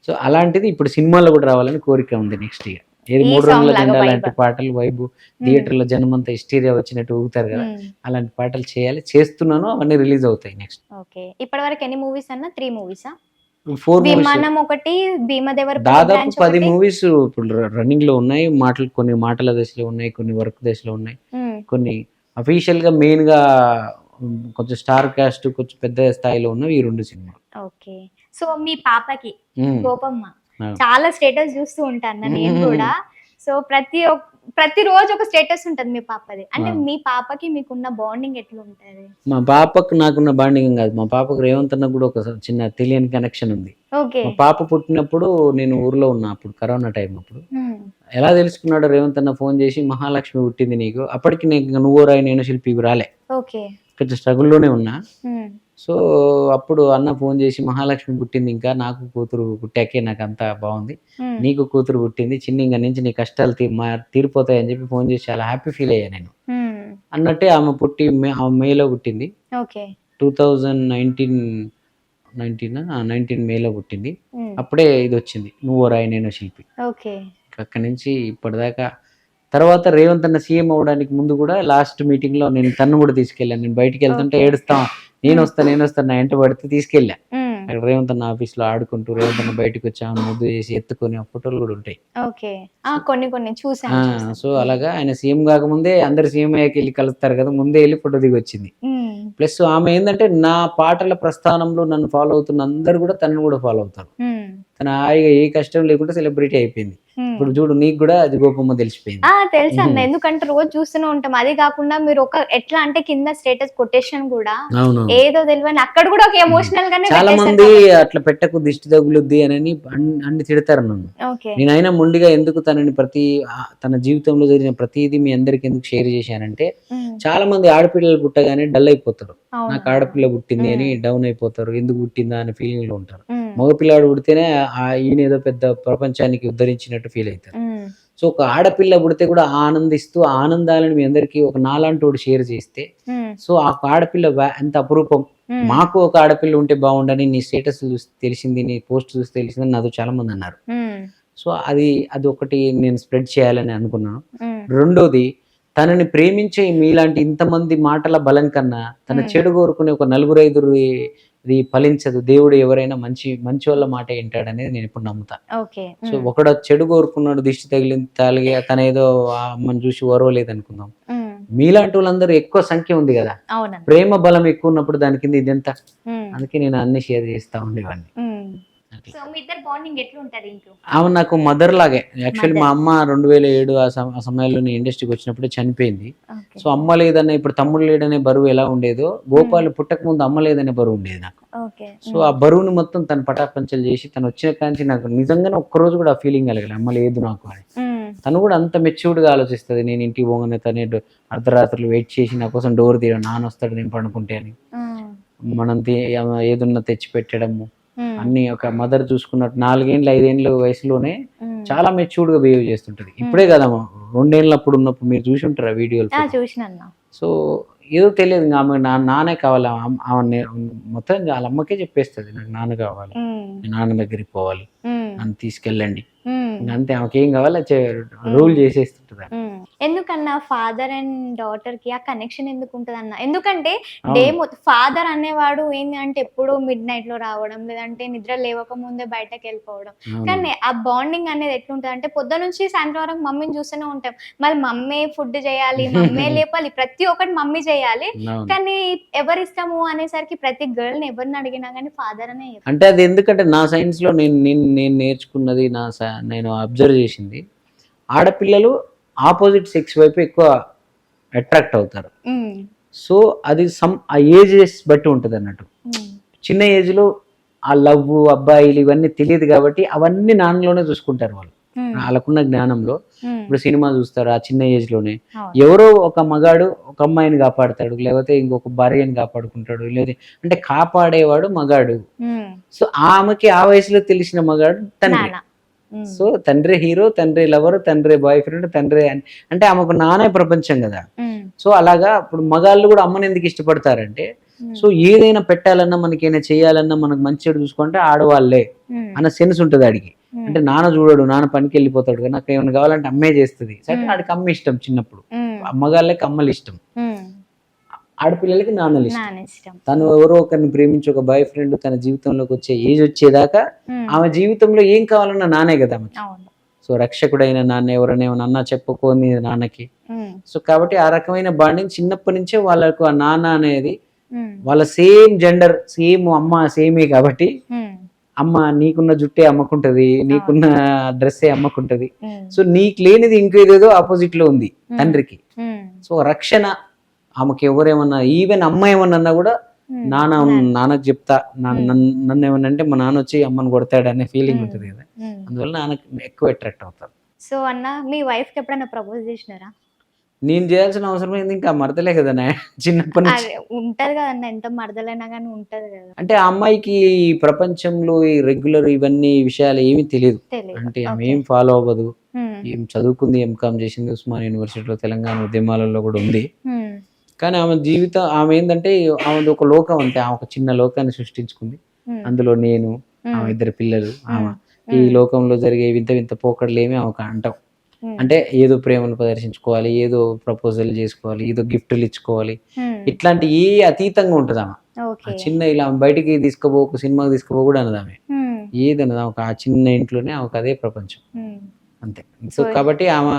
సో అలాంటిది ఇప్పుడు సినిమాలో కూడా రావాలని కోరిక ఉంది నెక్స్ట్ ఇయర్. ఏది 3 రంగుల జెండా లాంటి పాటలు, వైబు థియేటర్ లో జనం అంతా హిస్టీరియా వచ్చినట్టు ఊగుతారు కదా, అలాంటి పాటలు చేస్తున్నాను, అవన్నీ రిలీజ్ అవుతాయి నెక్స్ట్. ఓకే, ఇప్పటి వరకు ఎన్ని మూవీస్ అన్న? 3 మూవీసా? 4 విమానం ఒకటి, భీమదేవర దాదాపు 10 మూవీస్ ఇప్పుడు రన్నింగ్ లో ఉన్నాయి. కొన్ని మాటల దశలో ఉన్నాయి, కొన్ని వర్క్ దశలో ఉన్నాయి, కొన్ని అఫీషియల్ గా మెయిన్ గా కొంచెం స్టార్ కాస్ట్ కొంచెం పెద్ద స్థాయిలో ఉన్నవి ఈ 2 సినిమాలు. ఓకే, సో మీ పాపకి గోపమ్మ చాలా స్టేటస్ చూస్తూ ఉంటాను నేను కూడా. సో ప్రతి రోజు ఒక స్టేటస్ ఉంటది మీ పాపది, అంటే మీ పాపకి మీకున్న బాండింగ్ ఎట్లా ఉంటది? మా పాపకు నాకున్న బాండింగ్ కాదు, మా పాపకు రేవంత్ అన్న కూడా ఒక చిన్న తెలియని కనెక్షన్ ఉంది. మా పాప పుట్టినప్పుడు నేను ఊర్లో ఉన్నా, అప్పుడు కరోనా టైం. అప్పుడు ఎలా తెలుసుకున్నాడు రేవంత్ అన్న ఫోన్ చేసి, మహాలక్ష్మి పుట్టింది నీకు. అప్పటికి నువ్వు రాయి నేను శిల్పి రాలే, కొంచెం స్ట్రగుల్లోనే ఉన్నా. సో అప్పుడు అన్న ఫోన్ చేసి, మహాలక్ష్మి పుట్టింది, ఇంకా నాకు కూతురు పుట్టాకే నాకు అంతా బాగుంది, నీకు కూతురు పుట్టింది, చిన్న నుంచి నీ కష్టాలు తీరిపోతాయి అని చెప్పి ఫోన్ చేసి చాలా హ్యాపీ ఫీల్ అయ్యా నేను. అన్నట్టే ఆమె మేలో పుట్టింది. 2019 19 మేలో పుట్టింది. అప్పుడే ఇది వచ్చింది, నువ్వు రాయి నేను శిల్పి. ఓకే. అక్కడి నుంచి ఇప్పటిదాకా. తర్వాత రేవంత్ అన్న సీఎం అవడానికి ముందు కూడా లాస్ట్ మీటింగ్ లో నేను తన్ను కూడా తీసుకెళ్ళాను. నేను బయటికి వెళ్తుంటే ఏడుస్తా, నేను వస్తా నా వెంట పడితే తీసుకెళ్ళా. అక్కడ రేవంత్ అన్న ఆఫీస్ లో ఆడుకుంటూ రేవంత్ అన్న బయటకు వచ్చాను, ముద్దు చేసి ఎత్తుకొని ఆ ఫోటోలు కూడా ఉంటాయి. ఓకే. కొన్ని చూసాను. సో అలాగా ఆయన సీఎం కాకముందే అందరు సీఎం అయ్యాకి వెళ్ళి కలుస్తారు కదా, ముందే వెళ్ళి ఫోటో దిగి వచ్చింది. ప్లస్ ఆమె ఏంటంటే నా పాటల ప్రస్థానంలో నన్ను ఫాలో అవుతున్న అందరు కూడా తనను కూడా ఫాలో అవుతారు. తన హాయిగా ఏ కష్టం లేకుండా సెలబ్రిటీ అయిపోయింది. ఇప్పుడు చూడు, నీకు కూడా అది గోపమ్మ తెలిసిపోయింది. తెలుసు అన్న, ఎందుకంటే రోజు చూస్తూనే ఉంటాం. అది కాకుండా మీరు ఒక ఎట్లా అంటే కింద స్టేటస్ కొటేషన్ కూడా ఏదో తెలియని అక్కడ కూడా ఒక ఎమోషనల్ గానే చాలా మంది అట్లా పెట్టకు దిష్టి తగులుద్ది అని అన్ని తిడతారు నన్ను. నేనైనా మొండిగా ఎందుకు తన జీవితంలో జరిగిన ప్రతిదీ మీ అందరికి ఎందుకు షేర్ చేశానంటే, చాలా మంది ఆడపిల్లలు పుట్టగానే డల్ అయిపోతారు. నాకు ఆడపిల్ల పుట్టింది అని డౌన్ అయిపోతారు, ఎందుకు పుట్టిందా అనే ఫీలింగ్ లో ఉంటారు. మగపిల్లాడు పుడితేనే ఈయన ఏదో పెద్ద ప్రపంచానికి ఉద్ధరించినట్టు ఫీల్ అవుతారు. సో ఒక ఆడపిల్ల పుడితే కూడా ఆనందిస్తూ ఆనందాలను మీ అందరికి ఒక నాలాంటి షేర్ చేస్తే, సో ఆ ఆడపిల్ల ఎంత అపురూపం. మాకు ఒక ఆడపిల్ల ఉంటే బాగుండని నీ స్టేటస్ చూసి తెలిసింది, నీ పోస్ట్ చూసి తెలిసిందని నాతో చాలా మంది అన్నారు. సో అది ఒకటి నేను స్ప్రెడ్ చేయాలని అనుకున్నాను. రెండోది, తనని ప్రేమించే మీలాంటి ఇంతమంది మాటల బలం కన్నా తన చెడు కోరుకునే ఒక 4-5 ఇది ఫలించదు. దేవుడు ఎవరైనా మంచి వాళ్ళ మాట వింటాడనేది నేను ఇప్పుడు నమ్ముతా. సో ఒకడు చెడు కోరుకున్నాడు, దిష్టి తగిలి తన ఏదో అమ్మని చూసి ఓరవలేదు అనుకుందాం. మీలాంటి వాళ్ళందరూ ఎక్కువ సంఖ్య ఉంది కదా, ప్రేమ బలం ఎక్కువ ఉన్నప్పుడు దాని కింద ఇదెంత. అందుకే నేను అన్ని షేర్ చేస్తా ఉండేవాడిని. ఆమె నాకు మదర్ లాగే. యాక్చువల్లీ మా అమ్మ 2007 ఆ సమయంలో నేను ఇండస్ట్రీకి వచ్చినప్పుడే చనిపోయింది. సో అమ్మ లేదనే, ఇప్పుడు తమ్ముడు లేడనే బరువు ఎలా ఉండేదో, గోపాల్ పుట్టక ముందు అమ్మ లేదనే బరువు ఉండేది నాకు. సో ఆ బరువుని మొత్తం తను పటాపంచలు చేసి తను వచ్చిన కాంచి నాకు నిజంగానే ఒక్కరోజు కూడా ఆ ఫీలింగ్ కలగలేదు, అమ్మ లేదు నాకు అని. తను కూడా అంత మెచ్యూర్డ్ గా ఆలోచిస్తుంది. నేను ఇంటికి పోగానే తనే అర్ధరాత్రులు వెయిట్ చేసి నా కోసం డోర్ తీయడం, నాన్న వస్తాడు నేను పడుకుంటే అని, మనం ఏదున్నా తెచ్చి పెట్టడము అన్ని ఒక మదర్ చూసుకున్నట్టు. 4 5 వయసులోనే చాలా మెచ్యూర్డ్ గా బిహేవ్ చేస్తుంటది. ఇప్పుడే కదా 2 ఏళ్ళప్పుడు ఉన్నప్పుడు మీరు చూసి ఉంటారు ఆ వీడియోలు. సో ఏదో తెలియదు, ఆమె నాన్నే కావాలి. ఆమె మొత్తం వాళ్ళ అమ్మకే చెప్పేస్తుంది, నాకు నాన్న కావాలి, నాన్న దగ్గరికి పోవాలి, నన్ను తీసుకెళ్ళండి, అంతే. ఆమెకి ఏం కావాలి రూల్ చేసేస్తుంటది. ఎందుకన్నా ఫాదర్ అండ్ డాటర్ కి ఆ కనెక్షన్ ఎందుకు ఉంటది అన్న? ఎందుకంటే ఫాదర్ అనేవాడు ఏంటి అంటే ఎప్పుడో మిడ్ నైట్ లో రావడం, లేదంటే నిద్ర లేవక ముందే బయటకు వెళ్ళిపోవడం. కానీ ఆ బాండింగ్ అనేది ఎట్లుంటది అంటే, పొద్దు నుంచి సాయంత్రం వరకు మమ్మీని చూస్తూనే ఉంటాం. మరి మమ్మీ ఫుడ్ చేయాలి, మమ్మీ లేపాలి, ప్రతి ఒక్కటి మమ్మీ చేయాలి. కానీ ఎవరి ఇష్టము అనేసరికి ప్రతి గర్ల్ ని ఎవరిని అడిగినా కానీ ఫాదర్ అనే. అంటే అది ఎందుకంటే నా సైన్స్ లో నేను నేర్చుకున్నది, నేను అబ్జర్వ్ చేసింది, ఆడపిల్లలు ఆపోజిట్ సెక్స్ వైపు ఎక్కువ అట్రాక్ట్ అవుతారు. సో అది ఆ ఏజెస్ బట్టి ఉంటుంది అన్నట్టు. చిన్న ఏజ్ లో ఆ లవ్, అబ్బాయిలు ఇవన్నీ తెలియదు కాబట్టి అవన్నీ నాన్నలోనే చూసుకుంటారు వాళ్ళు, వాళ్ళకున్న జ్ఞానంలో. ఇప్పుడు సినిమా చూస్తారు, ఆ చిన్న ఏజ్ లోనే ఎవరో ఒక మగాడు ఒక అమ్మాయిని కాపాడుతాడు, లేకపోతే ఇంకొక భార్యని కాపాడుకుంటాడు, లేదా అంటే కాపాడేవాడు మగాడు. సో ఆమెకి ఆ వయసులో తెలిసిన మగాడు తండ్రి. సో తండ్రి హీరో, తండ్రి లవర్, తండ్రి బాయ్ ఫ్రెండ్, తండ్రి అంటే ఆమెకు నానే ప్రపంచం కదా. సో అలాగా ఇప్పుడు మగాళ్ళు కూడా అమ్మని ఎందుకు ఇష్టపడతారంటే, సో ఏదైనా పెట్టాలన్నా, మనకేమైనా చేయాలన్నా, మనకు మంచిగా చూసుకుంటే ఆడవాళ్ళే అన్న సెన్స్ ఉంటుంది ఆడికి. అంటే నాన్న చూడడు, నాన్న పనికి వెళ్ళిపోతాడు కదా, నాకు ఏమైనా కావాలంటే అమ్మే చేస్తుంది. సరే ఆడికి అమ్మ ఇష్టం చిన్నప్పుడు, మగాళ్ళకి అమ్మలు ఇష్టం, ఆడపిల్లలకి నాన్నలు ఇష్టం. తను ఎవరో ఒకరిని ప్రేమించి ఒక బాయ్ ఫ్రెండ్ తన జీవితంలోకి వచ్చే ఏజ్ వచ్చేదాకా ఆమె జీవితంలో ఏం కావాలన్నా నానే కదా. సో రక్షకుడైన నాన్న, ఎవరైనా ఏమైనా అన్నా చెప్పుకోని నాన్నకి. సో కాబట్టి ఆ రకమైన బాండింగ్ చిన్నప్పటి నుంచే వాళ్ళకు ఆ నాన్న అనేది, వాళ్ళ సేమ్ జెండర్, సేమ్ అమ్మ సేమే కాబట్టి, అమ్మ నీకున్న జుట్టే అమ్మకుంటది, నీకున్న డ్రెస్సే అమ్మకుంటది. సో నీకు లేనిది ఇంకేదేదో ఆపోజిట్ లో ఉంది తండ్రికి. సో రక్షణ ఆమెకి ఎవరేమన్నా, ఈవెన్ అమ్మ ఏమన్నా కూడా నాన్నకు చెప్తా, నన్ను ఏమన్నా అంటే మా నాన్న వచ్చి అమ్మని కొడతాడు అనే ఫీలింగ్ ఉంటుంది కదా, అందువల్ల నాన్నకి ఎక్కువ అట్రాక్ట్ అవుతారు. సో అన్న, మీ వైఫ్ కి ఎప్పుడైనా ప్రపోజ్ చేసినారా? నేను చేయాల్సిన అవసరం ఏంది, ఇంకా మరదలే కదా చిన్నప్పటి నుంచి. ఉంటది కదన్న, ఎంత మరదలైనా కానీ ఉంటది కదా. అంటే ఆ అమ్మాయికి ఈ ప్రపంచంలో ఈ రెగ్యులర్ ఇవన్నీ విషయాలు ఏమీ తెలియదు. అంటే ఆమె ఏం ఫాలో అవ్వదు, ఏం చదువుకుంది, ఎంకామ్ చేసింది, ఉస్మాన్ యూనివర్సిటీలో, తెలంగాణ ఉద్యమాలలో కూడా ఉంది. కానీ ఆమె జీవితం, ఆమె ఏంటంటే ఆమెది ఒక లోకం, అంటే ఆమె ఒక చిన్న లోకాన్ని సృష్టించుకుంది. అందులో నేను, ఆమె 2 పిల్లలు, ఆమె ఈ లోకంలో జరిగే వింత వింత పోకడలు ఏమి ఆమెకు అంటాం. అంటే ఏదో ప్రేమను ప్రదర్శించుకోవాలి, ఏదో ప్రపోజల్ చేసుకోవాలి, ఏదో గిఫ్ట్లు ఇచ్చుకోవాలి, ఇట్లాంటి ఏ అతీతంగా ఉంటుంది ఆమె. చిన్న ఇలా బయటికి తీసుకుపోకు, సినిమాకి తీసుకుపో కూడా అన్నది ఆమె. ఏదన్నది ఆమెకు ఆ చిన్న ఇంట్లోనే ఆమెకు అదే ప్రపంచం అంతే. సో కాబట్టి ఆమె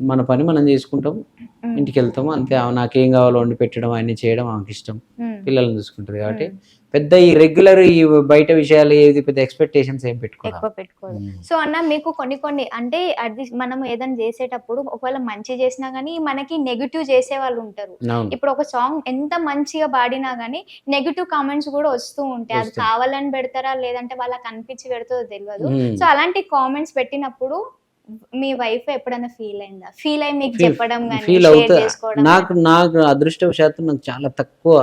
మన పని మనం చేసుకుంటాం, ఇంటికి వెళ్తాము అంతే. ఆమె నాకేం కావాలో వండి పెట్టడం అన్ని చేయడం ఆమెకి ఇష్టం, పిల్లల్ని చూసుకుంటుంది. కాబట్టి పెద్ద ఈ రెగ్యులర్ ఈ బయట విషయాలు ఏది పెద్ద ఎక్స్పెక్టేషన్స్ ఏం పెట్టుకోదు. సో అన్న మీకు కొన్ని అంటే అది మనం ఏదైనా చేసేటప్పుడు ఒకవేళ మంచి చేసినా గానీ మనకి నెగిటివ్ చేసే వాళ్ళు ఉంటారు. ఇప్పుడు ఒక సాంగ్ ఎంత మంచిగా పాడినా గానీ నెగిటివ్ కామెంట్స్ కూడా వస్తూ ఉంటాయి. అది కావాలని పెడతారా లేదంటే వాళ్ళకి అనిపించి పెడతారో తెలియదు. సో అలాంటి కామెంట్స్ పెట్టినప్పుడు మీ వైఫ్ ఎప్పుడైనా ఫీల్ అయిందా? ఫీల్ అయ్యి మీకు చెప్పడం గానీ షేర్ చేసుకోవడం? నాకు అదృష్టవశాత్తు నాకు చాలా తక్కువ,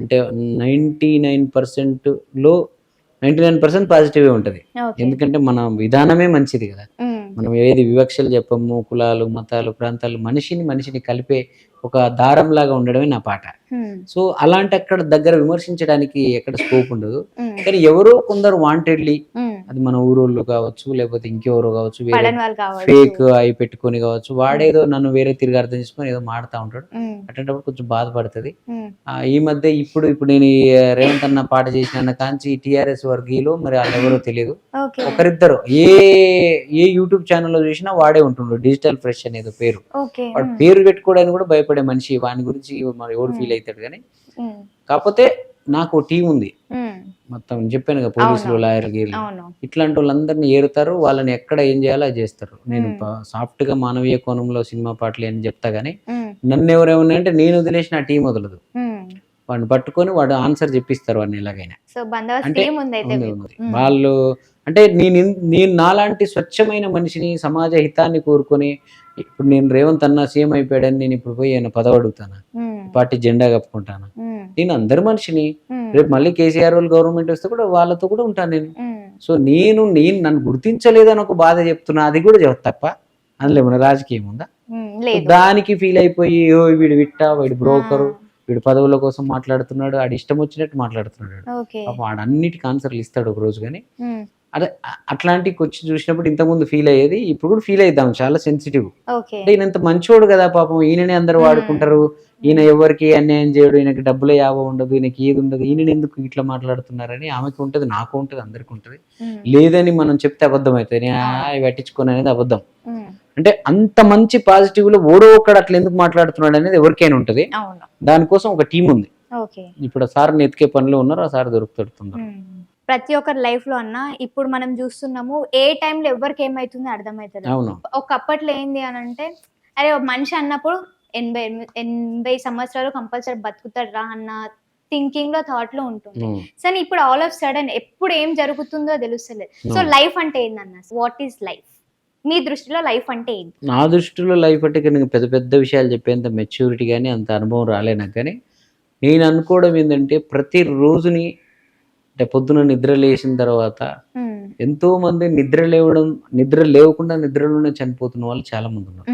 అంటే 99% లో 99% పాజిటివ్ ఉంటది. ఎందుకంటే మన విధానమే మంచిది కదా. మనం ఏది వివక్షలు చెప్పము, కులాలు, మతాలు, ప్రాంతాలు, మనిషిని కలిపే ఒక దారం లాగా ఉండడమే నా పాట. సో అలాంటి అక్కడ దగ్గర విమర్శించడానికి ఎక్కడ స్కోప్ ఉండదు. కానీ ఎవరో కొందరు వాంటెడ్లీ, అది మన ఊరోళ్ళు కావచ్చు, లేకపోతే ఇంకెవరో కావచ్చు, వేరే ఫేక్ అయి పెట్టుకొని కావచ్చు, వాడేదో నన్ను వేరే తిరిగి అర్థం చేసుకొని ఏదో మాడుతూ ఉంటాడు. అట్లాంటప్పుడు కొంచెం బాధపడుతుంది. ఈ మధ్య ఇప్పుడు నేను రేవంత్ అన్న పాట చేసిన కాంచి టిఆర్ఎస్ వర్గీలో మరి వాళ్ళు ఎవరో తెలియదు, ఒకరిద్దరు ఏ యూట్యూబ్ ఛానల్లో చూసినా వాడే ఉంటుండ్రు, డిజిటల్ ఫ్రెష్ అనేది పేరు. వాడు పేరు పెట్టుకోవడానికి కూడా భయపడే మనిషి, వాని గురించి మరి ఎవరు ఫీల్ అవుతాడు. కానీ కాకపోతే నాకు టీం ఉంది మొత్తం, చెప్పాను కదా, పోలీసులు, లాయర్ గీర్లు, ఇట్లాంటి వాళ్ళందరినీ ఏరుతారు, వాళ్ళని ఎక్కడ ఏం చేయాలో అది చేస్తారు. నేను సాఫ్ట్ గా మానవీయ కోణంలో సినిమా పాటలు అని చెప్తా గానీ నన్ను ఎవరేమన్నా అంటే నేను వదిలేసిన ఆ టీం వదలదు. వాడిని పట్టుకొని వాడు ఆన్సర్ చెప్పిస్తారు వాడిని ఎలాగైనా. అంటే వాళ్ళు అంటే నేను నాలాంటి స్వచ్ఛమైన మనిషిని, సమాజ హితాన్ని కోరుకొని, ఇప్పుడు నేను రేవంత్ అన్న సీఎం అయిపోయాడని నేను ఇప్పుడు పోయి ఆయన పదవి అడుగుతాను, పార్టీ జెండా కప్పుకుంటాను. నేను అందరి మనిషిని, రేపు మళ్ళీ కేసీఆర్ వాళ్ళు గవర్నమెంట్ వస్తే కూడా వాళ్ళతో కూడా ఉంటాను నేను. సో నేను నన్ను గుర్తించలేదని ఒక బాధ చెప్తున్నా, అది కూడా తప్ప అందులో ఏమన్నా రాజకీయం ఉందా? దానికి ఫీల్ అయిపోయి వీడు విట్టా, వీడు బ్రోకరు, వీడు పదవుల కోసం మాట్లాడుతున్నాడు, ఆడు ఇష్టం వచ్చినట్టు మాట్లాడుతున్నాడు, వాడు అన్నిటికీ ఆన్సర్లు ఇస్తాడు ఒక రోజు. కానీ అదే అట్లాంటికి వచ్చి చూసినప్పుడు ఇంతకుముందు ఫీల్ అయ్యేది, ఇప్పుడు కూడా ఫీల్ అయిద్దాం, చాలా సెన్సిటివ్. అంటే ఈయన ఇంత మంచోడు కదా పాపం, ఈయననే అందరు వాడుకుంటారు, ఈయన ఎవరికి అన్యాయం చేయడు, ఈయనకి డబ్బులే యావ ఉండదు, ఈయనకి ఏది ఉండదు, ఈయన ఎందుకు ఇట్లా మాట్లాడుతున్నారని ఆమెకి ఉంటది, నాకు ఉంటది, అందరికి ఉంటది. లేదని మనం చెప్తే అబద్ధం అవుతుంది, పట్టించుకొని అనేది అబద్ధం. అంటే అంత మంచి పాజిటివ్ లో ఓడో ఒక్కడు అట్లా ఎందుకు మాట్లాడుతున్నాడు అనేది ఎవరికైనా ఉంటది. దానికోసం ఒక టీం ఉంది. ఇప్పుడు సార్ని ఎతికే పనిలో ఉన్నారు, ఆ సార్ దొరుకుతున్నారు. ప్రతి ఒక్కరి లైఫ్ లో అన్న ఇప్పుడు మనం చూస్తున్నాము, ఏ టైంలో ఎవరికి ఏమైతుందో అర్థమవుతుంది. ఒకప్పట్లో ఏంది అని అంటే, అరే మనిషి అన్నప్పుడు 80 సంవత్సరాలు కంపల్సరీ బతుకుతాడు రా అన్న థింకింగ్ లో, థాట్ లో ఉంటుంది. సరే ఇప్పుడు ఆల్ ఆఫ్ సడన్ ఎప్పుడు ఏం జరుగుతుందో తెలుస్తలేదు. సో లైఫ్ అంటే ఏందన్న, వాట్ ఈస్ లైఫ్ మీ దృష్టిలో? లైఫ్ అంటే ఏంటి? నా దృష్టిలో లైఫ్ అంటే నేను పెద్ద పెద్ద విషయాలు చెప్పేంత మెచ్యూరిటీ కానీ అంత అనుభవం రాలే నాకు. కానీ నేను అనుకోవడం ఏంటంటే, ప్రతి రోజుని అంటే పొద్దున నిద్ర లేచిన తర్వాత ఎంతో మంది నిద్ర లేవకుండా నిద్రలోనే చనిపోతున్న వాళ్ళు చాలా మంది ఉన్నారు.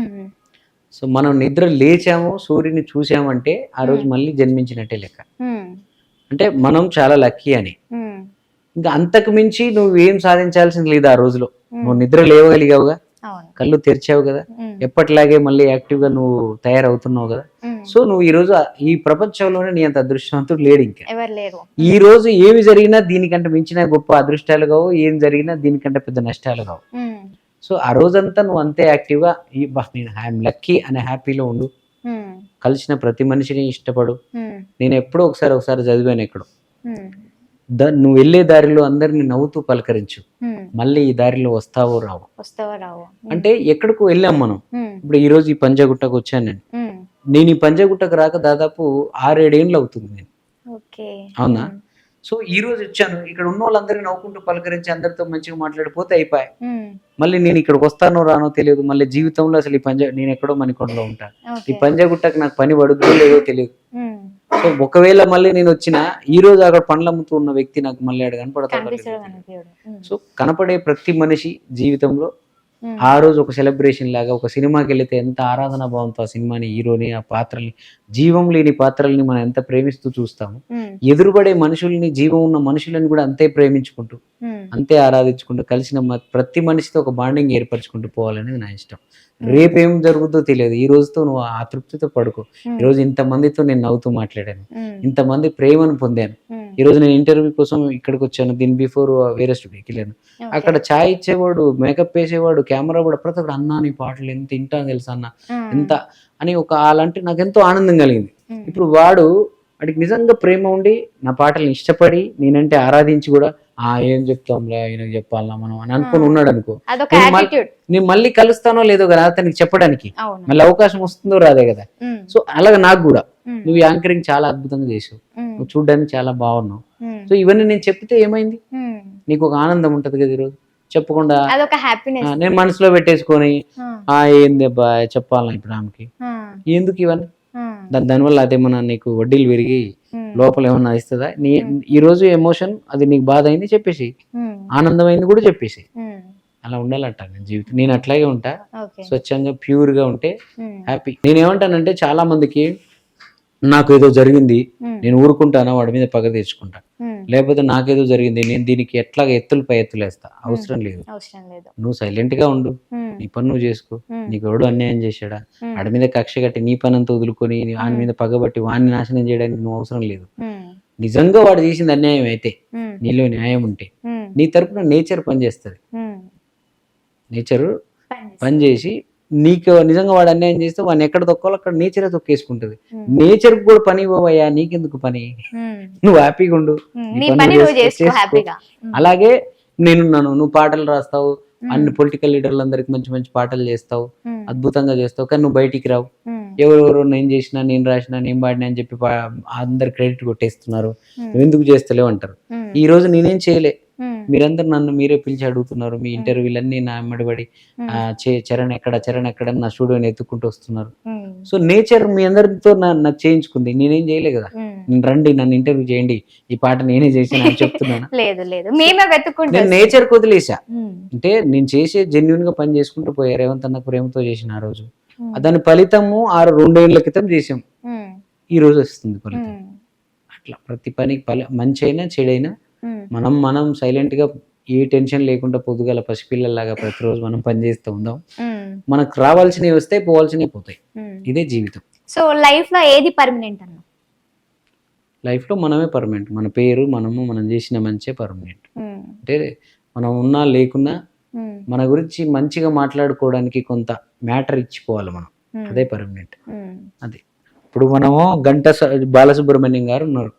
సో మనం నిద్ర లేచాము, సూర్యుని చూసామంటే ఆ రోజు మళ్ళీ జన్మించినట్టే లెక్క. అంటే మనం చాలా లక్కీ అని. ఇంకా అంతకు మించి నువ్వు ఏం సాధించాల్సింది లేదు ఆ రోజులో. నువ్వు నిద్ర లేవగలిగావుగా, కళ్ళు తెరిచావు కదా, ఎప్పటిలాగే మళ్ళీ యాక్టివ్ గా నువ్వు తయారవుతున్నావు కదా. సో నువ్వు ఈ రోజు ఈ ప్రపంచంలోనే నీ అంత అదృష్టవంతుడు లేడు ఇంకా. ఈ రోజు ఏమి జరిగినా దీనికంటే మించిన గొప్ప అదృష్టాలు కావు, ఏం జరిగినా దీనికంటే పెద్ద నష్టాలు కావు. సో ఆ రోజంతా నువ్వు అంతే యాక్టివ్ గా నేను ఐఎమ్ లక్కీ అనే హ్యాపీలో ఉండు. కలిసిన ప్రతి మనిషిని ఇష్టపడు. నేను ఎప్పుడో ఒకసారి చదివాను ఎక్కడో, నువ్వు వెళ్ళే దారిలో అందరిని నవ్వుతూ పలకరించు, మళ్ళీ ఈ దారిలో వస్తావో రావు. అంటే ఎక్కడికి వెళ్ళాం మనం. ఇప్పుడు ఈ రోజు ఈ పంజాగుట్టకు వచ్చాను నేను ఈ పంజాగుట్టకు రాక దాదాపు 6-7 ఏళ్ళు అవుతుంది నేను. అవునా? సో ఈ రోజు వచ్చాను, ఇక్కడ ఉన్న వాళ్ళందరినీ నవ్వుకుంటూ పలకరించి అందరితో మంచిగా మాట్లాడిపోతే అయిపోయాయి. మళ్ళీ నేను ఇక్కడికి వస్తానో రానో తెలియదు. మళ్ళీ జీవితంలో అసలు నేను ఎక్కడో మణికొండలో ఉంటాను, ఈ పంజాగుట్టకు నాకు పని పడుతుందో లేదో తెలియదు. సో ఒకవేళ మళ్ళీ నేను వచ్చినా ఈ రోజు అక్కడ పండ్లు అమ్ముతూ ఉన్న వ్యక్తి నాకు మళ్ళీ కనపడతాడు. సో కనపడే ప్రతి మనిషి జీవితంలో ఆ రోజు ఒక సెలబ్రేషన్ లాగా ఒక సినిమాకి వెళితే ఎంత ఆరాధన భావంతో ఆ సినిమాని, హీరోని, ఆ పాత్రల్ని, జీవం లేని పాత్రల్ని మనం ఎంత ప్రేమిస్తూ చూస్తాము, ఎదురుపడే మనుషుల్ని, జీవం ఉన్న మనుషులను కూడా అంతే ప్రేమించుకుంటూ, అంతే ఆరాధించుకుంటూ, కలిసిన ప్రతి మనిషితో ఒక బాండింగ్ ఏర్పరచుకుంటూ పోవాలనేది నా ఇష్టం. రేపేం జరుగుతుందో తెలియదు. ఈ రోజుతో నువ్వు ఆ తృప్తితో పడుకో. ఈరోజు ఇంతమందితో నేను నవ్వుతూ మాట్లాడాను, ఇంతమంది ప్రేమను పొందాను. ఈ రోజు నేను ఇంటర్వ్యూ కోసం ఇక్కడికి వచ్చాను, దీని బిఫోర్ వేరే స్టూడియోకి వెళ్ళాను. అక్కడ ఛాయ్ ఇచ్చేవాడు, మేకప్ వేసేవాడు, కెమెరా కూడా ప్రతి ఒక్కడు అన్నా నీ పాటలు ఎంత వింటా తెలుసా అన్న ఎంత అని ఒక అలాంటి నాకు ఎంతో ఆనందం కలిగింది. ఇప్పుడు వాడికి నిజంగా ప్రేమ ఉండి నా పాటల్ని ఇష్టపడి నేనంటే ఆరాధించి కూడా ఏం చెప్తాంలే ఆయనకు చెప్పాలా మనం అని అనుకుని ఉన్నాడు అనుకో, నేను మళ్ళీ కలుస్తానో లేదో కదా అతనికి చెప్పడానికి మళ్ళీ అవకాశం వస్తుందో రాదే కదా. సో అలాగే నాకు కూడా నువ్వు యాంకరింగ్ చాలా అద్భుతంగా చేసావు, నువ్వు చూడడానికి చాలా బాగున్నావు. సో ఇవన్నీ నేను చెప్తే ఏమైంది, నీకు ఒక ఆనందం ఉంటది కదా. ఈరోజు చెప్పకుండా నేను మనసులో పెట్టేసుకొని ఏంది అబ్బా చెప్పాలా ఇప్పుడు ఆమెకి ఎందుకు ఇవన్నీ, దానివల్ల అదేమన్నా నీకు వడ్డీలు పెరిగి లోపల ఏమన్నా ఇస్తుందా? ఈ రోజు ఎమోషన్ అది నీకు బాధ అయింది చెప్పేసి, ఆనందమైంది కూడా చెప్పేసి, అలా ఉండాలంట నేను జీవితం. నేను అట్లాగే ఉంటా, స్వచ్ఛంగా ప్యూర్ గా ఉంటే హ్యాపీ. నేనేమంటానంటే చాలా మందికి నాకు ఏదో జరిగింది నేను ఊరుకుంటానా, వాడి మీద పగ తెచ్చుకుంటా, లేకపోతే నాకేదో జరిగింది నేను దీనికి ఎట్లాగా ఎత్తులపై ఎత్తులేస్తా. అవసరం లేదు. నువ్వు సైలెంట్ గా ఉండు, నీ పని నువ్వు చేసుకో. నీకు ఎవడు అన్యాయం చేశాడా, వాడి మీద కక్ష కట్టి నీ పని అంతా వదులుకొని వాని మీద పగబట్టి వాడిని నాశనం చేయడానికి నువ్వు అవసరం లేదు. నిజంగా వాడు చేసింది అన్యాయం అయితే, నీలో న్యాయం ఉంటే నీ తరపున నేచర్ పనిచేస్తుంది. నేచర్ పనిచేసి నీకు నిజంగా వాడు అన్యాయం చేస్తే వాడిని ఎక్కడ తొక్కాలో అక్కడ నేచరే తొక్కేసుకుంటది. నేచర్ కూడా పని ఇవ్వవయ్యా, నీకెందుకు పని, నువ్వు హ్యాపీగా ఉండు. అలాగే నేనున్నాను, నువ్వు పాటలు రాస్తావు, అన్ని పొలిటికల్ లీడర్లందరికి మంచి మంచి పాటలు చేస్తావు, అద్భుతంగా చేస్తావు, కానీ నువ్వు బయటికి రావు. ఎవరెవరు నేను చేసినా, నేను రాసినా, నేను పాడినా అని చెప్పి అందరు క్రెడిట్ కొట్టేస్తున్నారు, నువ్వు ఎందుకు చేస్తలేవు అంటారు. ఈ రోజు నేనేం చేయలే, మీరందరూ నన్ను మీరే పిలిచి అడుగుతున్నారు, మీ ఇంటర్వ్యూలన్నీ నా అమ్మడిపడి చరణ్ ఎక్కడ నా స్టూడియోని ఎత్తుకుంటూ వస్తున్నారు. సో నేచర్ మీ అందరితో నాకు చేయించుకుంది, నేనేం చేయలే కదా. నేను రండి నన్ను ఇంటర్వ్యూ చేయండి, ఈ పాట నేనే చేసాను అని చెప్తున్నాను. నేను నేచర్ వదిలేసా. అంటే నేను చేసే జెన్యున్ గా పని చేసుకుంటూ పోయా. రేవంత్ అన్న ప్రేమతో చేసిన ఆ రోజు, దాని ఫలితము 2 ఏళ్ల క్రితం చేసాం, ఈ రోజు వస్తుంది ఫలితం. అట్లా ప్రతి పనికి మంచి అయినా చెడైనా మనం సైలెంట్ గా ఏ టెన్షన్ లేకుండా పొద్దుగల పసిపిల్లలాగా ప్రతిరోజు మనం పనిచేస్తూ ఉందాం. మనకు రావాల్సినవి వస్తాయి, పోవాల్సినవి పోతాయి. ఇదే జీవితం. సో లైఫ్ లో ఏది పర్మనెంట్ అన్న? లైఫ్ లో మనమే పర్మనెంట్. మన పేరు, మనం చేసిన మంచే పర్మనెంట్. అంటే మనం ఉన్నా లేకున్నా మన గురించి మంచిగా మాట్లాడుకోవడానికి కొంత మ్యాటర్ ఇచ్చిపోవాలి మనం, అదే పర్మనెంట్. అది ఇప్పుడు మనము బాలసుబ్రహ్మణ్యం గారు ఉన్నారు.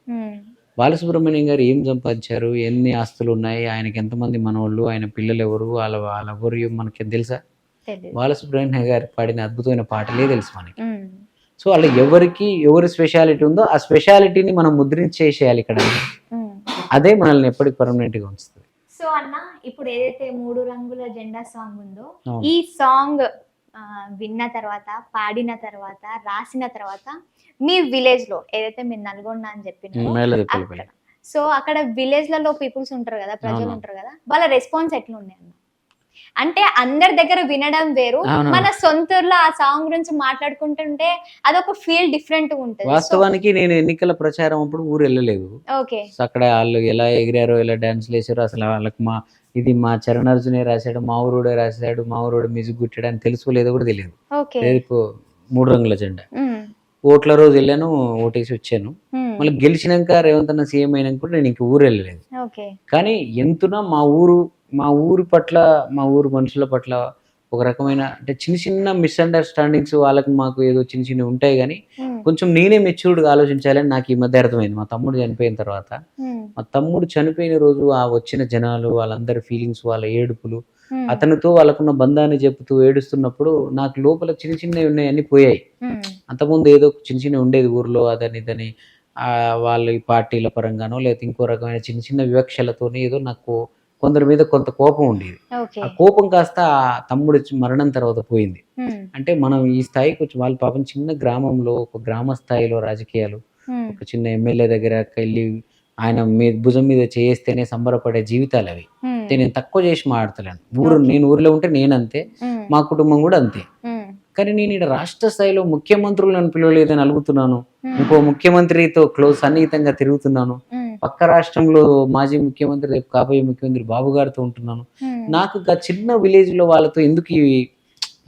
బాలసుబ్రహ్మణ్యం గారు ఏం సంపాదించారు, ఎన్ని ఆస్తులు ఉన్నాయి, ఆయనకి ఎంతమంది మనవాళ్ళు, ఆయన పిల్లలు ఎవరు, వాళ్ళెవరు మనకి తెలుసా? బాలసుబ్రహ్మణ్యం గారు పాడిన అద్భుతమైన పాటలే తెలుసు మనకి. సో అలా ఎవరి స్పెషాలిటీ ఉందో ఆ స్పెషాలిటీని మనం ముద్రించేసేయాలి ఇక్కడ. అదే మనల్ని ఎప్పటికి పర్మనెంట్ గా ఉంచుతుంది. సో అన్న, ఇప్పుడు ఏదైతే 3 రంగుల జెండా సాంగ్ ఉందో, ఈ సాంగ్ విన్న తర్వాత, పాడిన తర్వాత, రాసిన తర్వాత మీ విలేజ్ లో ఏదైతే మీరు నల్గొండ అని చెప్పిన, సో అక్కడ విలేజ్ లలో పీపుల్స్ ఉంటారు కదా, ప్రజలు ఉంటారు కదా, వాళ్ళ రెస్పాన్స్ ఎట్లా ఉంది అన్న? అంటే అందరి దగ్గర వినడం వేరు, మన సొంతూరులో ఆ సాంగ్ గురించి మాట్లాడుకుంటుంటే అదొక ఫీల్ డిఫరెంట్ ఉంటుంది. వాస్తవానికి నేను ఎన్నికల ప్రచారం అప్పుడు ఊరు వెళ్ళలేదు. అక్కడ వాళ్ళు ఎలా ఎగిరారో, ఎలా డాన్స్ వేసారో, అసలు వాళ్ళకి ఇది మా చరణార్జునే రాశాడు, మా ఊరుడే రాశాడు, మా ఊరుడే మ్యూజిక్ కుట్టాడు అని తెలుసు లేదో కూడా తెలియదు. 3 రంగుల జెండా ఓట్ల రోజు వెళ్ళాను, ఓటేసి వచ్చాను. మళ్ళీ గెలిచినాక రేవంత్ అన్న సీఎం అయినాక కూడా నేను ఇంక ఊరు వెళ్ళలేదు. కానీ ఎంతున్నా మా ఊరు పట్ల, మా ఊరు మనుషుల పట్ల ఒక రకమైన అంటే చిన్న మిస్అండర్స్టాండింగ్స్ వాళ్ళకి మాకు ఏదో చిన్న ఉంటాయి, కానీ కొంచెం నేనే మెచ్యూర్డ్గా ఆలోచించాలని నాకు ఈ మధ్య అర్థమైంది. మా తమ్ముడు చనిపోయిన తర్వాత, మా తమ్ముడు చనిపోయిన రోజు ఆ వచ్చిన జనాలు, వాళ్ళందరి ఫీలింగ్స్, వాళ్ళ ఏడుపులు, అతనితో వాళ్ళకున్న బంధాన్ని చెప్తూ ఏడుస్తున్నప్పుడు నాకు లోపల చిన్నవి ఉన్నాయన్నీ పోయాయి. అంతకుముందు ఏదో చిన్న ఉండేది ఊర్లో, ఇదని వాళ్ళు ఈ పార్టీల పరంగానో లేకపోతే ఇంకో రకమైన చిన్న వివక్షలతోనే ఏదో నాకు కొందరి మీద కొంత కోపం ఉండేది. ఆ కోపం కాస్త ఆ తమ్ముడు మరణం తర్వాత పోయింది. అంటే మనం ఈ స్థాయికి వచ్చి, వాళ్ళ పాపం చిన్న గ్రామంలో, ఒక గ్రామ స్థాయిలో రాజకీయాలు, ఒక చిన్న ఎమ్మెల్యే దగ్గర వెళ్ళి ఆయన భుజం మీద చేస్తేనే సంబరపడే జీవితాలు అవి. అంతే, నేను తక్కువ చేసి మాట్లాడతలేను. నేను ఊర్లో ఉంటే నేను అంతే, మా కుటుంబం కూడా అంతే. కానీ నేను ఇక్కడ రాష్ట్ర స్థాయిలో ముఖ్యమంత్రులు నన్ను పిలవలేదని అలుగుతున్నాను, ఇంకో ముఖ్యమంత్రితో సన్నిహితంగా తిరుగుతున్నాను, పక్క రాష్ట్రంలో మాజీ ముఖ్యమంత్రి రేపు కాబోయే ముఖ్యమంత్రి బాబు గారితో ఉంటున్నాను. నాకు చిన్న విలేజ్ లో వాళ్ళతో ఎందుకు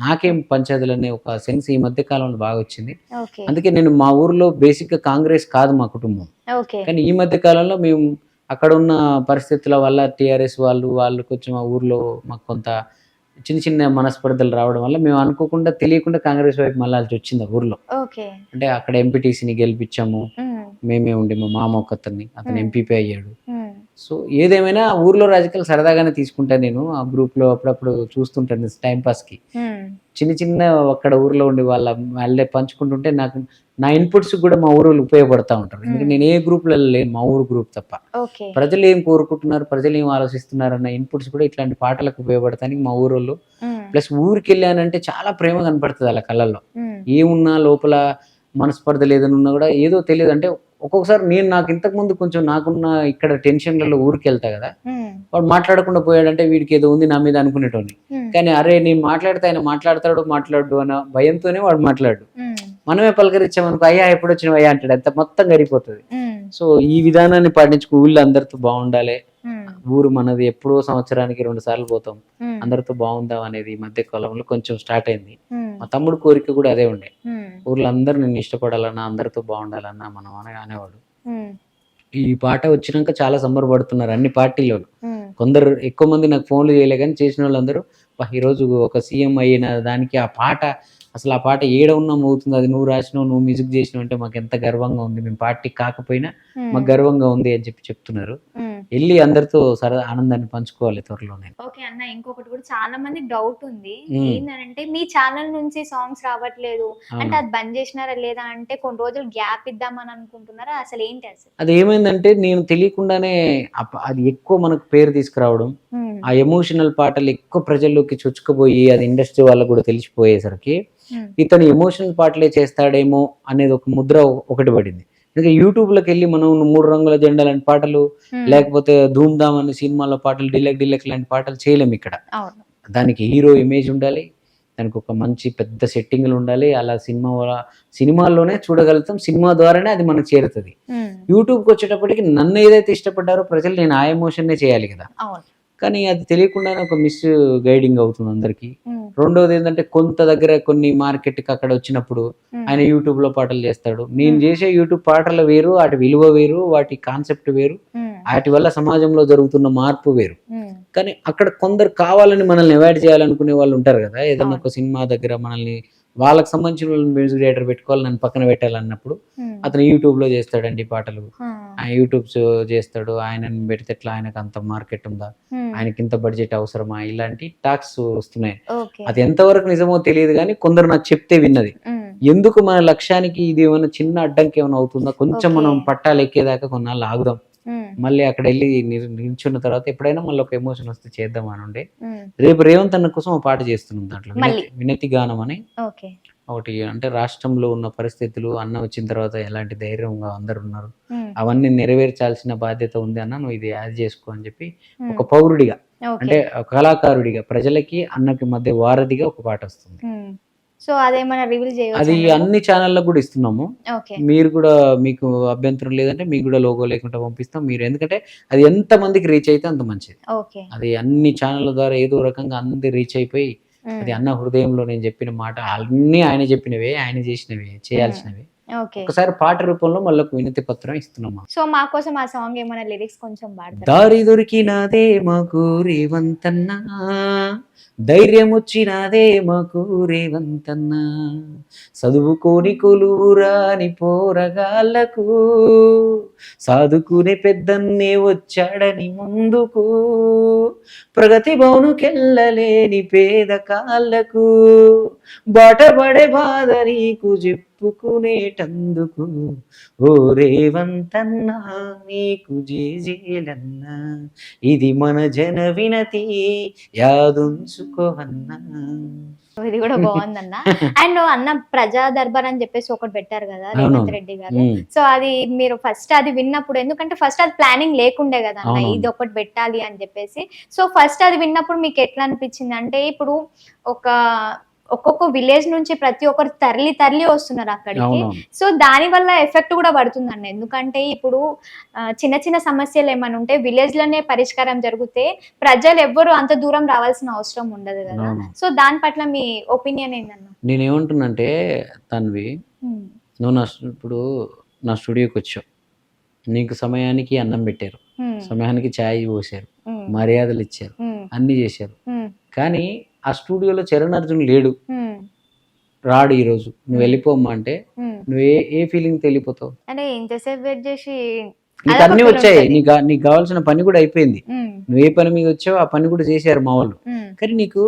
నాకేం పంచాయతీలు అనే ఒక సెన్స్ ఈ మధ్య కాలంలో బాగా వచ్చింది. అందుకే నేను మా ఊర్లో బేసిక్ గా కాంగ్రెస్ కాదు మా కుటుంబం, కానీ ఈ మధ్య కాలంలో మేము అక్కడ ఉన్న పరిస్థితుల వల్ల టిఆర్ఎస్ వాళ్ళు కొంచెం ఆ ఊర్లో మాకు కొంత చిన్న చిన్న మనస్పర్ధలు రావడం వల్ల మేము అనుకోకుండా తెలియకుండా కాంగ్రెస్ వైపు మళ్ళాల్సి వచ్చింది ఆ ఊర్లో. అంటే అక్కడ ఎంపీటీసీని గెలిపించాము మేమే ఉండి, మా మామ ఒకతన్ని, అతను ఎంపీపీ అయ్యాడు. సో ఏదేమైనా ఊర్లో రాజకీయాలు సరదాగానే తీసుకుంటా నేను. ఆ గ్రూప్ లో అప్పుడప్పుడు చూస్తుంటాను టైం పాస్ కి. చిన్న చిన్న అక్కడ ఊర్లో ఉండి వాళ్ళే పంచుకుంటుంటే నాకు నా ఇన్పుట్స్ కూడా మా ఊరు ఉపయోగపడతా ఉంటారు. ఎందుకంటే నేను ఏ గ్రూప్ లో లేను, మా ఊరు గ్రూప్ తప్ప. ప్రజలు ఏం కోరుకుంటున్నారు, ప్రజలు ఏం ఆలోచిస్తున్నారు అన్న ఇన్పుట్స్ కూడా ఇట్లాంటి పాటలకు ఉపయోగపడతానికి మా ఊరోళ్ళు. ప్లస్ ఊరికి వెళ్ళానంటే చాలా ప్రేమ కనపడుతుంది వాళ్ళ కళ్ళల్లో. ఏమున్నా లోపల మనస్పర్ధలు ఏదైనా ఉన్నా కూడా ఏదో తెలియదు. అంటే ఒక్కొక్కసారి నాకు ఇంతకు ముందు కొంచెం నాకున్న ఇక్కడ టెన్షన్లలో ఊరికి వెళ్తా కదా, వాడు మాట్లాడకుండా పోయాడంటే వీడికి ఏదో ఉంది నా మీద అనుకునేటోని. కానీ అరే నేను మాట్లాడితే ఆయన మాట్లాడు అన్న భయంతోనే వాడు మాట్లాడు. మనమే పలకరించామనుకో అయ్యా ఎప్పుడు వచ్చిన అయ్యా అంటాడు, అంత మొత్తం గడిపోతుంది. సో ఈ విధానాన్ని పాటించుకో, ఊళ్ళో అందరితో బాగుండాలి, ఊరు మనది, ఎప్పుడో సంవత్సరానికి 2 సార్లు పోతాం, అందరితో బాగుందాం అనేది ఈ మధ్య కాలంలో కొంచెం స్టార్ట్ అయింది. మా తమ్ముడు కోరిక కూడా అదే ఉండే, ఊర్లో అందరు నిన్ను ఇష్టపడాలన్నా, అందరితో బాగుండాలన్నా మనం అనేవాడు. ఈ పాట వచ్చినాక చాలా సంబరపడుతున్నారు అన్ని పార్టీలో. కొందరు ఎక్కువ మంది నాకు ఫోన్లు చేయలే, కానీ చేసిన వాళ్ళందరూ ఈరోజు ఒక సీఎం అయిన దానికి ఆ పాట, అసలు ఆ పాట ఏడ ఉన్నా మోగుతుంది, అది నువ్వు రాసినావు, నువ్వు మ్యూజిక్ చేసినావు అంటే మాకు ఎంత గర్వంగా ఉంది, మేము పార్టీ కాకపోయినా మాకు గర్వంగా ఉంది అని చెప్తున్నారు. వెళ్ళి అందరితో సరదా ఆనందాన్ని పంచుకోవాలి త్వరలోనే. ఓకే అన్న, ఇంకొకటి కూడా చాలా మంది డౌట్ ఉంది, ఏంటంటే మీ ఛానల్ నుంచి సాంగ్స్ రావట్లేదు అంటే అది బంద్ చేసినారా లేదా, అంటే కొన్ని రోజులు గ్యాప్ ఇద్దామని అనుకుంటున్నారా, అసలు ఏంటి అసలు? అది ఏమైందంటే నేను తెలియకుండానే అది ఎక్కువ మనకు పేరు తీసుకురావడం, ఆ ఎమోషనల్ పాటలు ఎక్కువ ప్రజల్లోకి చొచ్చుకుపోయి అది ఇండస్ట్రీ వాళ్ళకు కూడా తెలిసిపోయేసరికి ఇతను ఎమోషనల్ పాటలే చేస్తాడేమో అనేది ఒక ముద్ర ఒకటి పడింది. ఎందుకంటే యూట్యూబ్ లోకి వెళ్ళి మనం 3 రంగుల జెండా లాంటి పాటలు, లేకపోతే ధూమ్ ధామ్ అనే సినిమాలో పాటలు, డిలక్ లాంటి పాటలు చేయలేము ఇక్కడ. దానికి హీరో ఇమేజ్ ఉండాలి, దానికి ఒక మంచి పెద్ద సెట్టింగ్లు ఉండాలి. అలా సినిమాల్లోనే చూడగలుగుతాం, సినిమా ద్వారానే అది మనకు చేరుతుంది. యూట్యూబ్కి వచ్చేటప్పటికి నన్ను ఏదైతే ఇష్టపడ్డారో ప్రజలు, నేను ఆ ఎమోషన్నే చేయాలి కదా. కానీ అది తెలియకుండానే ఒక మిస్ గైడింగ్ అవుతుంది అందరికి. రెండోది ఏంటంటే కొంత దగ్గర కొన్ని మార్కెట్కి అక్కడ వచ్చినప్పుడు ఆయన యూట్యూబ్ లో పాటలు చేస్తాడు, నేను చేసే యూట్యూబ్ పాటలు వేరు, వాటి విలువ వేరు, వాటి కాన్సెప్ట్ వేరు, వాటి వల్ల సమాజంలో జరుగుతున్న మార్పు వేరు. కానీ అక్కడ కొందరు కావాలని మనల్ని అవాయిడ్ చేయాలనుకునే వాళ్ళు ఉంటారు కదా, ఏదైనా ఒక సినిమా దగ్గర మనల్ని వాళ్ళకి సంబంధించిన మ్యూజిక్ డైరెక్టర్ పెట్టుకోవాలి, నన్ను పక్కన పెట్టాలన్నప్పుడు అతను యూట్యూబ్ లో చేస్తాడండి పాటలు, ఆయన యూట్యూబ్ చేస్తాడు, ఆయనని పెడితే ఎట్లా, ఆయనకు అంత మార్కెట్ ఉందా, ఆయనకి ఇంత బడ్జెట్ అవసరమా, ఇలాంటి టాక్స్ వస్తున్నాయి. అది ఎంతవరకు నిజమో తెలియదు, కానీ కొందరు నాకు చెప్తే విన్నది. ఎందుకు మన లక్ష్యానికి ఇది ఏమైనా చిన్న అడ్డంకి ఏమైనా అవుతుందా, కొంచెం మనం పట్టాలు ఎక్కేదాకా కొన్నాళ్ళు ఆగుదాం, మళ్ళీ అక్కడ వెళ్ళి నిల్చున్న తర్వాత ఎప్పుడైనా మళ్ళీ ఒక ఎమోషన్ వస్తే చేద్దాం అని ఉండే. రేపు రేవంత్ అన్న కోసం ఒక పాట చేస్తున్నాం, దాంట్లో వినతి గానం అని ఒకటి. అంటే రాష్ట్రంలో ఉన్న పరిస్థితులు, అన్న వచ్చిన తర్వాత ఎలాంటి ధైర్యంగా అందరు ఉన్నారు, అవన్నీ నెరవేర్చాల్సిన బాధ్యత ఉంది అన్న, నువ్వు ఇది యాడ్ చేసుకో అని చెప్పి ఒక పౌరుడిగా, అంటే కళాకారుడిగా, ప్రజలకి అన్నకి మధ్య వారధిగా ఒక పాట వస్తుంది. సో అదేమైనా రివీల్ చేయొచ్చు? అది అన్ని ఛానళ్ళకు కూడా ఇస్తున్నాము. మీరు కూడా, మీకు అభ్యంతరం లేదంటే మీకు కూడా లోగో లేకుండా పంపిస్తాం మీరు, ఎందుకంటే అది ఎంత మందికి రీచ్ అయితే అంత మంచిది. అది అన్ని ఛానళ్ళ ద్వారా ఏదో రకంగా అందరి రీచ్ అయిపోయి, అది అన్న హృదయంలో నేను చెప్పిన మాట అన్ని ఆయన చెప్పినవే, ఆయన చేసినవే, చేయాల్సినవి ఒకసారి పాట రూపంలో మళ్ళీ వినతి పత్రం ఇస్తున్నాము. సో మా కోసం ఆ సాంగ్ ఏమైనా లిరిక్స్ కొంచెం పాడతారా? దారి దొరికినాదే మాకు రేవంతన్నా, ధైర్యం వచ్చినాదే మాకు రేవంతన్నా, చదువుకోని కొలువురాని పోరగాళ్ళకు సాదుకునే పెద్దన్నే వచ్చాడని ముందుకు, ప్రగతి భవనుకెళ్ళలేని పేద కాళ్ళకు బాటపడే బాధ నీకు చెప్పుకునేటందుకు, ఓ రేవంతన్నా నీకు జేజేలన్నా, ఇది మన జన వినతి యాదుంచుకోవన్నా. ఇది కూడా బాగుందన్న. అండ్ అన్న ప్రజా దర్బార్ అని చెప్పేసి ఒకటి పెట్టారు కదా రేవంత్ అవునవును. రెడ్డి గారు. సో అది మీరు ఫస్ట్ అది విన్నప్పుడు, ఎందుకంటే ఫస్ట్ అది ప్లానింగ్ లేకుండే కదా అన్న, అవునవును. ఇది ఒకటి పెట్టాలి అని చెప్పేసి. సో ఫస్ట్ అది విన్నప్పుడు మీకు ఎట్లా అనిపించింది? అంటే ఇప్పుడు ఒక ఒక్కొక్క విలేజ్ నుంచి ప్రతి ఒక్కరు తరలి తరలి వస్తున్నారు అక్కడికి. అవునవును. సో దాని వల్ల ఎఫెక్ట్ కూడా పడుతుందండి. ఎందుకంటే ఇప్పుడు చిన్న చిన్న సమస్యలు ఏమైనా ఉంటే విలేజ్ లోనే పరిష్కారం జరిగితే ప్రజలు ఎవ్వరు అంత దూరం రావాల్సిన అవసరం ఉండదు కదా. అవును. సో దాని పట్ల మీ ఒపీనియన్ ఏందన్న? నేనేమంటున్నంటే తన్వి, ఉమ్, నువ్వు ఇప్పుడు నా స్టూడియోకి వచ్చావు, నీకు సమయానికి అన్నం పెట్టారు, ఉమ్, సమయానికి ఛాయ్ పోసారు, ఉమ్, మర్యాదలు ఇచ్చారు, ఉమ్, అన్నీ చేశారు. ఉమ్, కానీ ఆ స్టూడియోలో చరణ్ అర్జున్ లేడు, ఉమ్, రాడు. ఈరోజు నువ్వు వెళ్ళిపోమ్మా అంటే ఉమ్. నువ్వు ఏ ఫీలింగ్తో వెళ్ళిపోతావు? అంటే ఇంతసేపు వెయిట్ చేసి నీకు అదొక అన్నీ feel వచ్చాయి, ఉంటది. నీకు కావాల్సిన పని కూడా అయిపోయింది, ఉమ్, నువ్వు ఏ పని మీద వచ్చావో ఆ పని కూడా చేశారు మా వాళ్ళు. ఉమ్, కానీ నీకు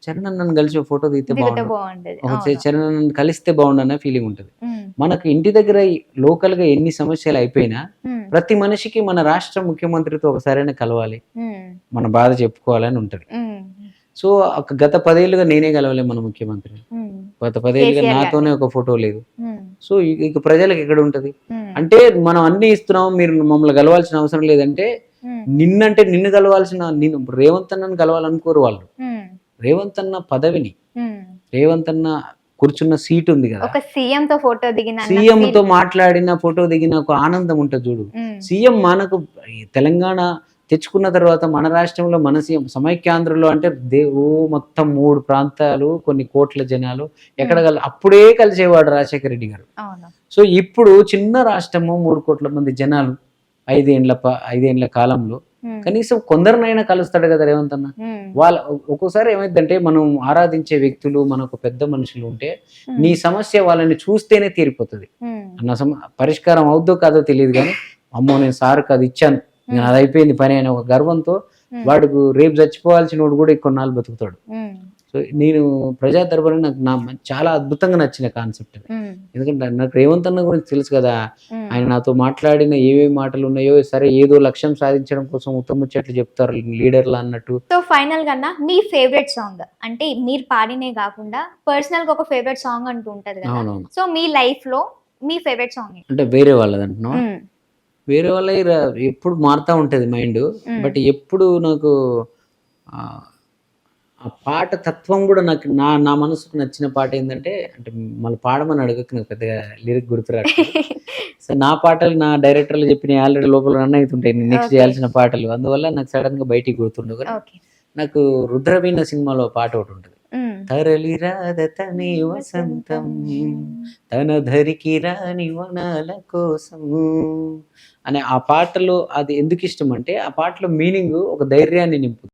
చరణ్ అన్నను కలిసి ఒక ఫోటో దిగితే దిగుతే బాగుంటుంది, బాగుంటది. ఒక అవును. చరణ్ అన్నను కలిస్తే బాగుండు అన్న ఫీలింగ్ ఉంటుంది. ఉమ్, మనకు ఇంటి దగ్గర లోకల్గా ఎన్ని సమస్యలు అయిపోయినా ఉమ్, ప్రతి మనిషికి మన రాష్ట్ర ముఖ్యమంత్రితో ఒకసారైనా కలవాలి, ఉమ్, మన బాధ చెప్పుకోవాలని ఉంటుంది. ఉమ్, సో గత 10 ఏళ్ళుగా నేనే కలవలే మన ముఖ్యమంత్రిని, ఉమ్, గత 10 ఏళ్ళుగా కేసీఆర్ నాతోనే ఒక ఫోటో లేదు. ఉమ్, సో ఇక ప్రజలకు ఎక్కడ ఉంటుంది? ఉమ్, అంటే మనం అన్ని ఇస్తున్నాం, మీరు మమ్మల్ని కలవాల్సిన అవసరం లేదంటే, ఉమ్, నిన్నంటే నిన్ను కలవాల్సిన, నిన్ను రేవంత్ అన్నను కలవాలనుకోరు వాళ్ళు. ఉమ్, రేవంత్ అన్న పదవిని, ఉమ్. రేవంత్ అన్న కూర్చున్న సీట్ ఉంది కదా, ఒక సీఎం తో ఫోటో దిగిన అన్న సీఎం feel. తో మాట్లాడిన ఫోటో దిగిన ఒక ఆనందం ఉంటుంది చూడు. ఉమ్, సీఎం మనకు ఈ తెలంగాణ తెచ్చుకున్న తర్వాత మన రాష్ట్రంలో మన సీఎం సమైక్యాంధ్రలో అంటే మొత్తం 3 ప్రాంతాలు, కొన్ని కోట్ల జనాలు ఎక్కడ అప్పుడే కలిసేవాడు రాజశేఖర రెడ్డి గారు. అవును. సో ఇప్పుడు చిన్న రాష్ట్రము, 3 కోట్ల మంది జనాలు, 5 ఏళ్ల కాలంలో ఉమ్, కనీసం కొందరినైనా కలుస్తాడు కదా రేవంత్ అన్న. ఉమ్, వాళ్ళ ఒక్కోసారి ఏమైందంటే, మనం ఆరాధించే వ్యక్తులు, మనకు పెద్ద మనుషులు ఉంటే నీ సమస్య వాళ్ళని చూస్తేనే తీరిపోతుంది. ఉమ్, నా పరిష్కారం అవుద్దో కాదో తెలియదు కానీ, అమ్మో నేను సార్కి అది ఇచ్చాను, నేను అది అయిపోయింది పని అనే ఒక గర్వంతో వాడికి రేపు చచ్చిపోవాల్సిన వాడు కూడా కొన్నాళ్ళు బతుకుతాడు. ఉమ్, సో నేను ప్రజా దర్బార్ నాకు చాలా అద్భుతంగా నచ్చిన కాన్సెప్ట్. ఉమ్, ఎందుకంటే నాకు రేవంత్ అన్న గురించి తెలుసు కదా, ఉమ్. ఆయన నాతో మాట్లాడిన ఏవేవి మాటలు ఉన్నాయో, సరే ఏదో లక్ష్యం సాధించడం కోసం ఉత్తముచ్చట్లు చెప్తారు లీడర్లు అన్నట్టు. సో ఫైనల్ గా అన్న, మీ ఫేవరెట్ సాంగ్ అంటే మీరు పాడినే కాకుండా పర్సనల్ గా ఒక ఫేవరెట్ సాంగ్ అంటూ ఉంటది కదా. అవునవును. సో మీ లైఫ్ లో మీ ఫేవరెట్ సాంగ్ అంటే వేరే వాళ్ళది అంటున్నావా? వేరే వాళ్ళ ఎప్పుడు మారుతూ ఉంటుంది మైండ్, బట్ ఎప్పుడు నాకు ఆ పాట తత్వం కూడా నాకు నా మనసుకు నచ్చిన పాట ఏంటంటే, అంటే మళ్ళీ పాడమని అడగక నాకు పెద్దగా లిరిక్ గుర్తురాదు. సో నా పాటలు నా డైరెక్టర్లు చెప్పిన ఆల్రెడీ లోపల రన్ అవుతుంటాయి, నేను నెక్స్ట్ చేయాల్సిన పాటలు, అందువల్ల నాకు సడన్ గా బయటికి గుర్తుండవు. కానీ నాకు రుద్రవీణ సినిమాలో పాట ఒకటి ఉంటుంది, తరలి రాదతని వసంతం తన ధరికి రాని వనాల కోసం అనే ఆ పాటలో. అది ఎందుకు ఇష్టం అంటే, ఆ పాటలో మీనింగ్ ఒక ధైర్యాన్ని నింపుతుంది.